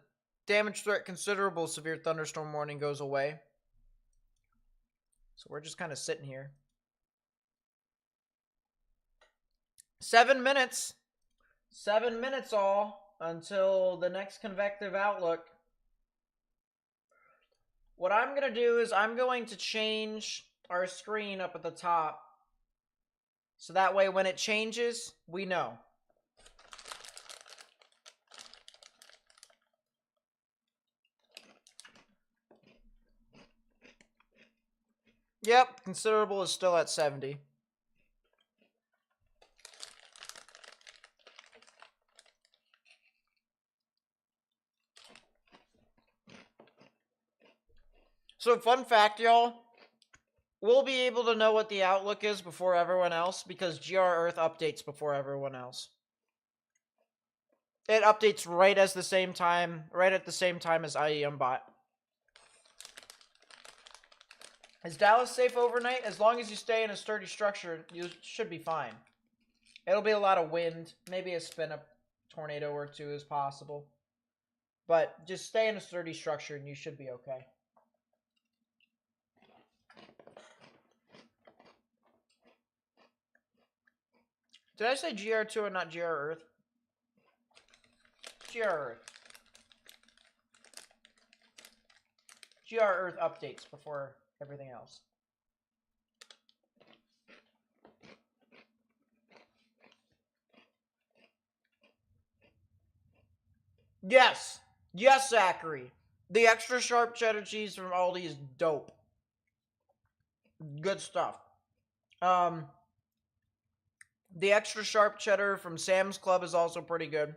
damage threat considerable severe thunderstorm warning goes away. So we're just kind of sitting here. 7 minutes. 7 minutes all until the next convective outlook. What I'm going to do is I'm going to change our screen up at the top. So that way when it changes, we know. Yep, considerable is still at 70. So fun fact, y'all. We'll be able to know what the outlook is before everyone else because GR Earth updates before everyone else. It updates right at the same time as IEM bot. Is Dallas safe overnight? As long as you stay in a sturdy structure, you should be fine. It'll be a lot of wind. Maybe a spin-up tornado or two is possible. But just stay in a sturdy structure and you should be okay. Did I say GR2 and not GR Earth? GR Earth. GR Earth updates before everything else. Yes. Yes, Zachary. The extra sharp cheddar cheese from Aldi is dope. Good stuff. The extra sharp cheddar from Sam's Club is also pretty good.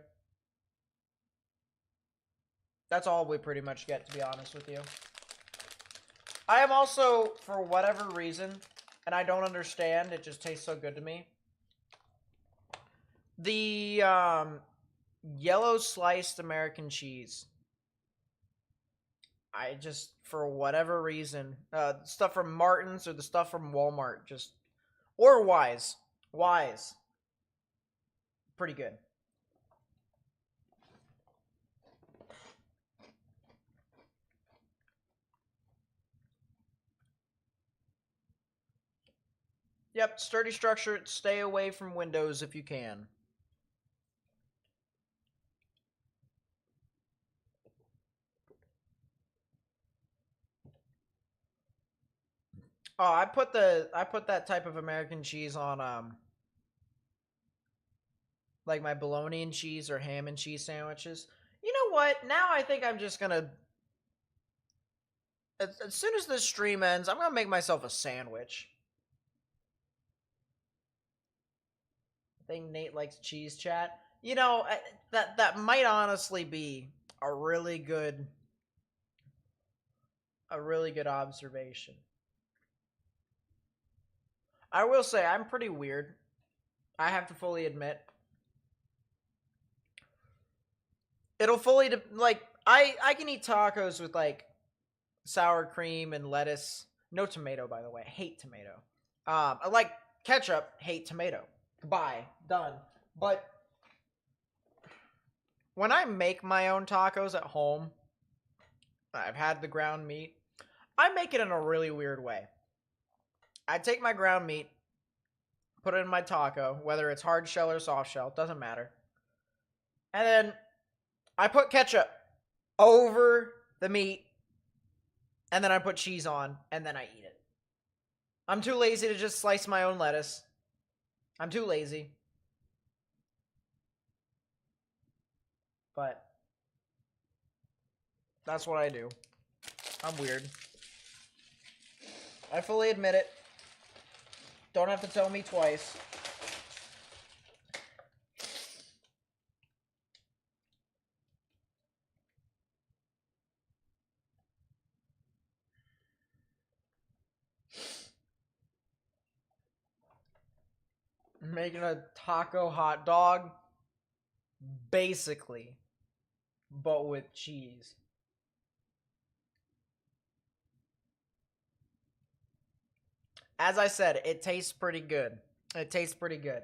That's all we pretty much get, to be honest with you. I am also, for whatever reason, and I don't understand, it just tastes so good to me. The yellow sliced American cheese. I just, for whatever reason, stuff from Martin's or the stuff from Walmart, just, or Wise, pretty good. Yep, sturdy structure. Stay away from windows if you can. Oh, I put that type of American cheese on like my bologna and cheese or ham and cheese sandwiches. You know what? Now I think I'm just gonna as soon as this stream ends, I'm gonna make myself a sandwich. I think Nate likes cheese chat. You know, that might honestly be a really good observation. I will say I'm pretty weird. I have to fully admit. It'll fully like I can eat tacos with like sour cream and lettuce. No tomato, by the way. I hate tomato. I like ketchup. Hate tomato. Goodbye. Done. But when I make my own tacos at home, I've had the ground meat. I make it in a really weird way. I take my ground meat, put it in my taco, whether it's hard shell or soft shell, doesn't matter. And then I put ketchup over the meat, and then I put cheese on, and then I eat it. I'm too lazy to just slice my own lettuce. I'm too lazy. But that's what I do. I'm weird. I fully admit it. Don't have to tell me twice. Making a taco hot dog, basically, but with cheese. As I said, it tastes pretty good. It tastes pretty good.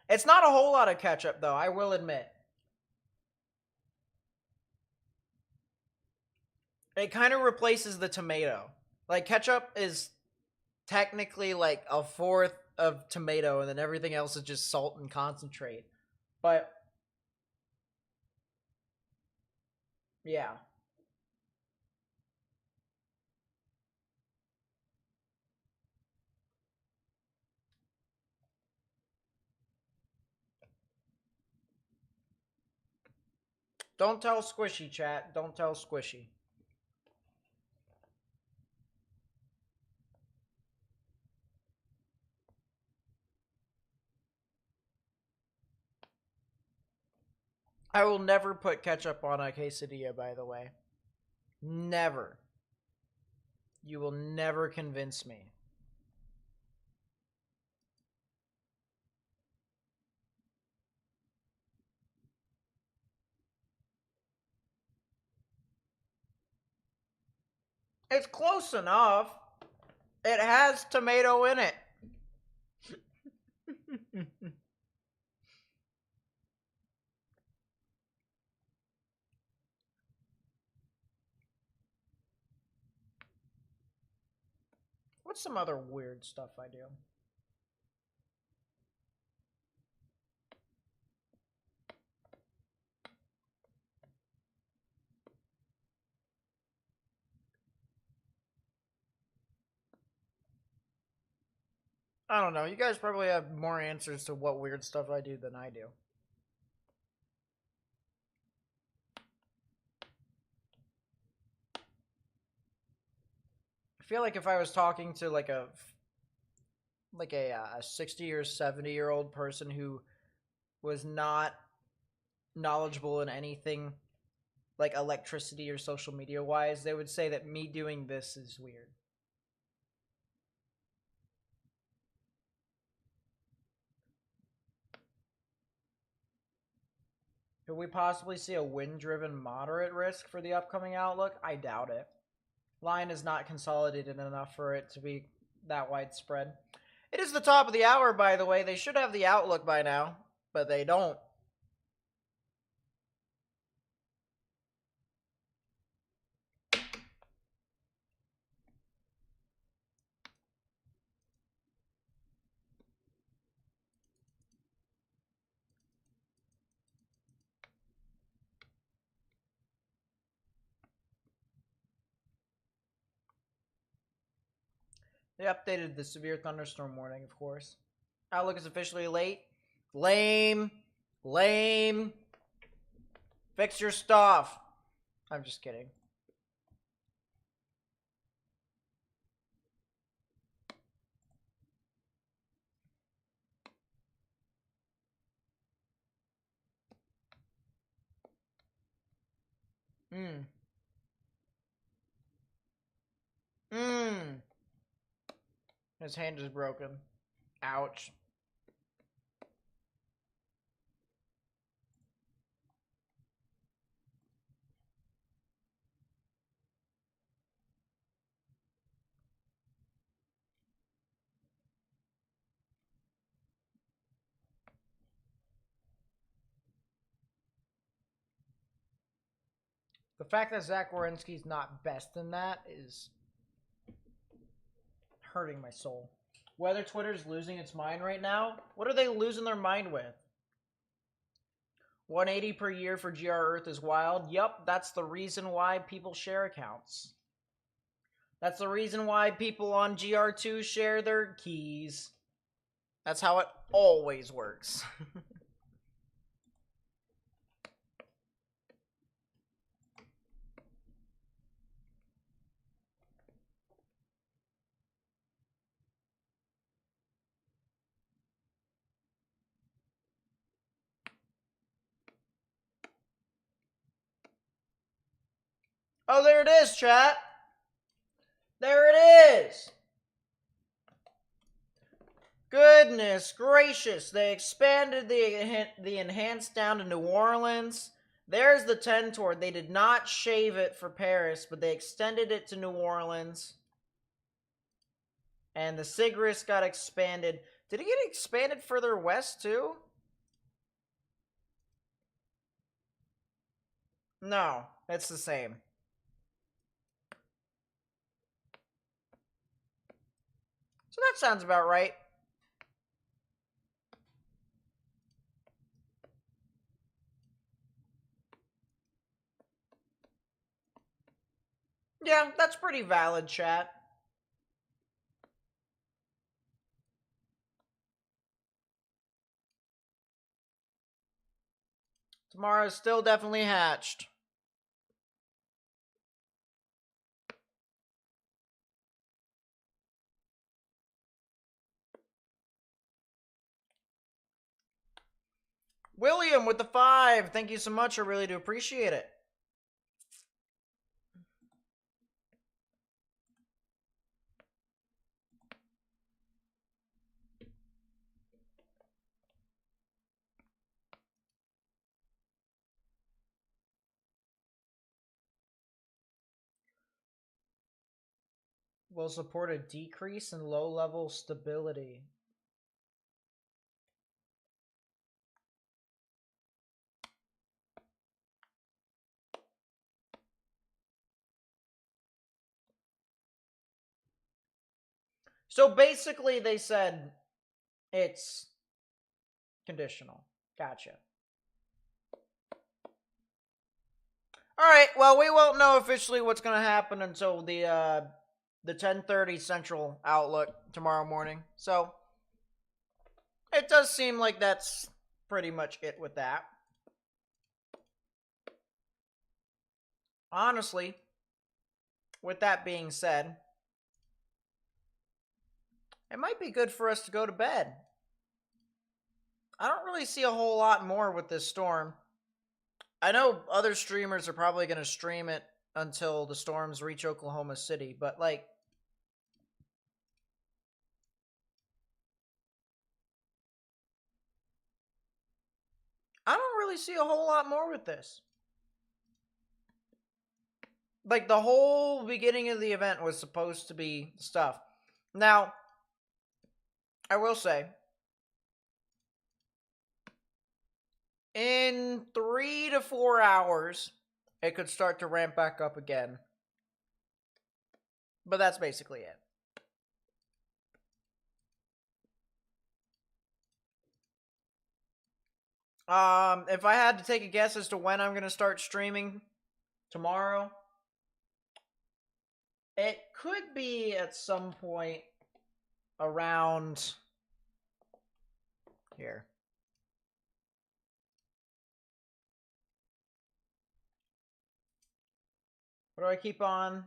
It's not a whole lot of ketchup, though, I will admit. It kind of replaces the tomato. Like, ketchup is technically like a fourth of tomato, and then everything else is just salt and concentrate. But, yeah. Don't tell Squishy, chat. Don't tell Squishy. I will never put ketchup on a quesadilla, by the way. Never. You will never convince me. It's close enough. It has tomato in it. What's some other weird stuff I do? I don't know. You guys probably have more answers to what weird stuff I do than I do. I feel like if I was talking to like a 60 or 70-year-old person who was not knowledgeable in anything like electricity or social media wise, they would say that me doing this is weird. Could we possibly see a wind-driven moderate risk for the upcoming outlook? I doubt it. Line is not consolidated enough for it to be that widespread. It is the top of the hour, by the way. They should have the outlook by now, but they don't. They updated the severe thunderstorm warning, of course. Outlook is officially late. Lame. Lame. Fix your stuff. I'm just kidding. Mmm. Mmm. His hand is broken. Ouch. The fact that Zach Wierenski's not best in that is hurting my soul. Whether Twitter's losing its mind right now, what are they losing their mind with? 180 per year for GR Earth is wild. Yup, that's the reason why people share accounts. That's the reason why people on GR2 share their keys. That's how it always works. Oh, there it is, chat. There it is. Goodness gracious. They expanded the enhanced down to New Orleans. There's the 10 tour. They did not shave it for Paris, but they extended it to New Orleans. And the Sigris got expanded. Did it get expanded further west, too? No, it's the same. So that sounds about right. Yeah, that's pretty valid, chat. Tomorrow's still definitely hatched. William with the 5. Thank you so much. I really do appreciate it. Will support a decrease in low-level stability. So basically, they said it's conditional. Gotcha. All right. Well, we won't know officially what's going to happen until the 10:30 Central outlook tomorrow morning. So it does seem like that's pretty much it with that. Honestly, with that being said, it might be good for us to go to bed. I don't really see a whole lot more with this storm. I know other streamers are probably going to stream it until the storms reach Oklahoma City, but like, I don't really see a whole lot more with this. Like, the whole beginning of the event was supposed to be stuff. Now, I will say, in 3 to 4 hours, it could start to ramp back up again. But that's basically it. If I had to take a guess as to when I'm going to start streaming tomorrow, it could be at some point around here. What do I keep on?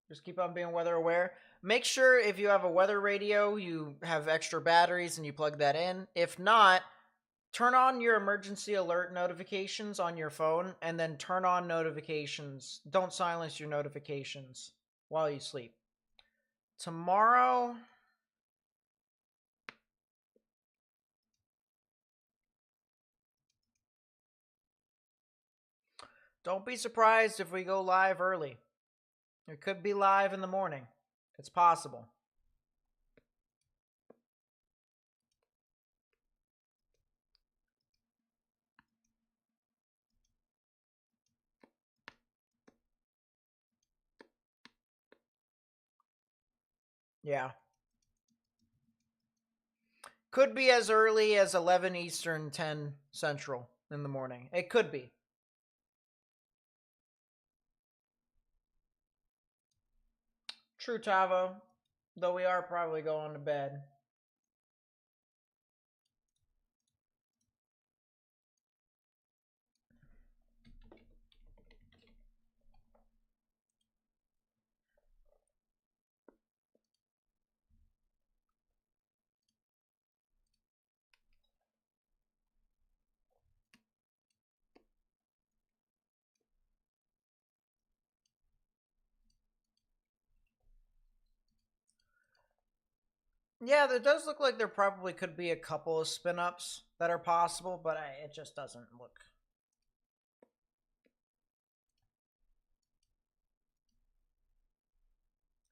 Just keep on being weather aware. Make sure if you have a weather radio, you have extra batteries and you plug that in. If not, turn on your emergency alert notifications on your phone and then turn on notifications. Don't silence your notifications while you sleep. Tomorrow, don't be surprised if we go live early. It could be live in the morning. It's possible. Yeah. Could be as early as 11 Eastern, 10 Central in the morning. It could be. True, Tavo. Though we are probably going to bed. Yeah, there does look like there probably could be a couple of spin-ups that are possible, but it just doesn't look.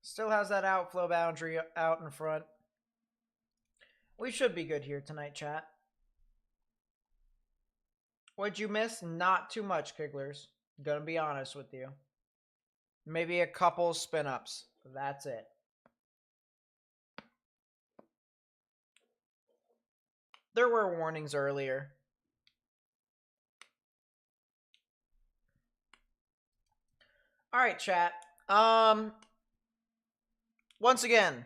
Still has that outflow boundary out in front. We should be good here tonight, chat. What'd you miss? Not too much, Kigglers. Gonna be honest with you. Maybe a couple spin-ups. That's it. There were warnings earlier. Alright, chat. Once again,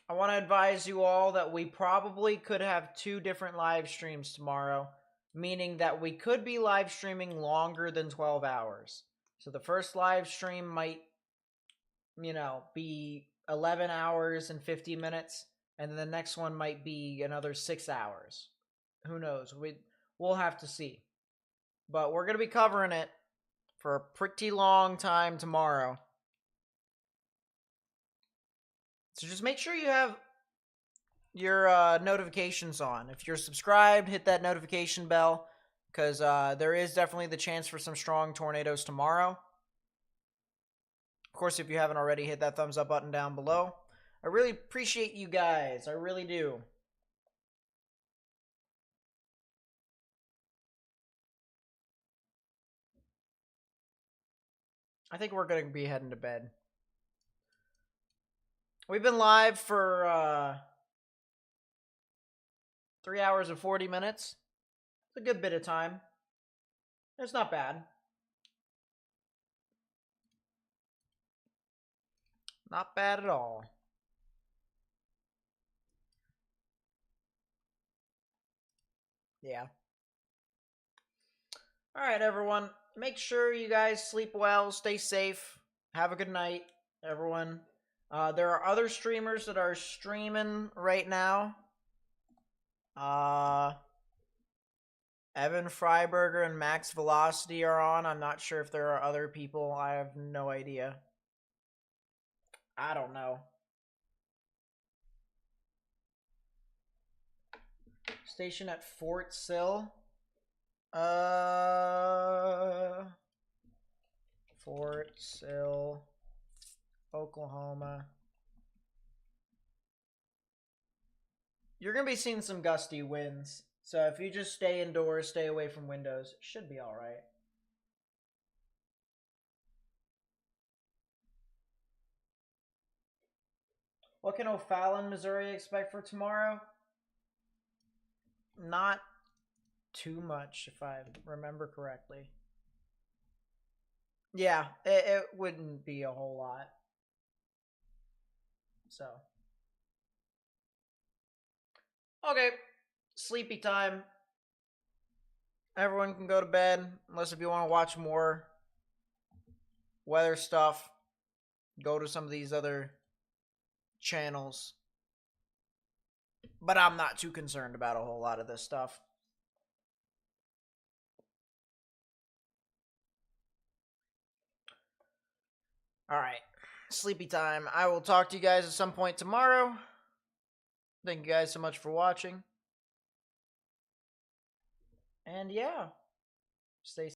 I want to advise you all that we probably could have 2 different live streams tomorrow, meaning that we could be live streaming longer than 12 hours. So the first live stream might, be 11 hours and 50 minutes, and then the next one might be another 6 hours. Who knows? We'll have to see. But we're going to be covering it for a pretty long time tomorrow. So just make sure you have your notifications on. If you're subscribed, hit that notification bell, because there is definitely the chance for some strong tornadoes tomorrow. Of course, if you haven't already, hit that thumbs up button down below. I really appreciate you guys. I really do. I think we're going to be heading to bed. We've been live for 3 hours and 40 minutes. It's a good bit of time. It's not bad. Not bad at all. Yeah. All right, everyone. Make sure you guys sleep well, stay safe, have a good night, everyone. There are other streamers that are streaming right now. Evan Freiberger and Max Velocity are on. I'm not sure if there are other people. I have no idea. I don't know. Station at Fort Sill. Fort Sill, Oklahoma. You're going to be seeing some gusty winds. So if you just stay indoors, stay away from windows, it should be all right. What can O'Fallon, Missouri expect for tomorrow? Not too much, if I remember correctly. Yeah, it wouldn't be a whole lot. So. Okay, sleepy time. Everyone can go to bed, unless if you want to watch more weather stuff, go to some of these other channels. But I'm not too concerned about a whole lot of this stuff. All right, sleepy time. I will talk to you guys at some point tomorrow. Thank you guys so much for watching. And yeah, stay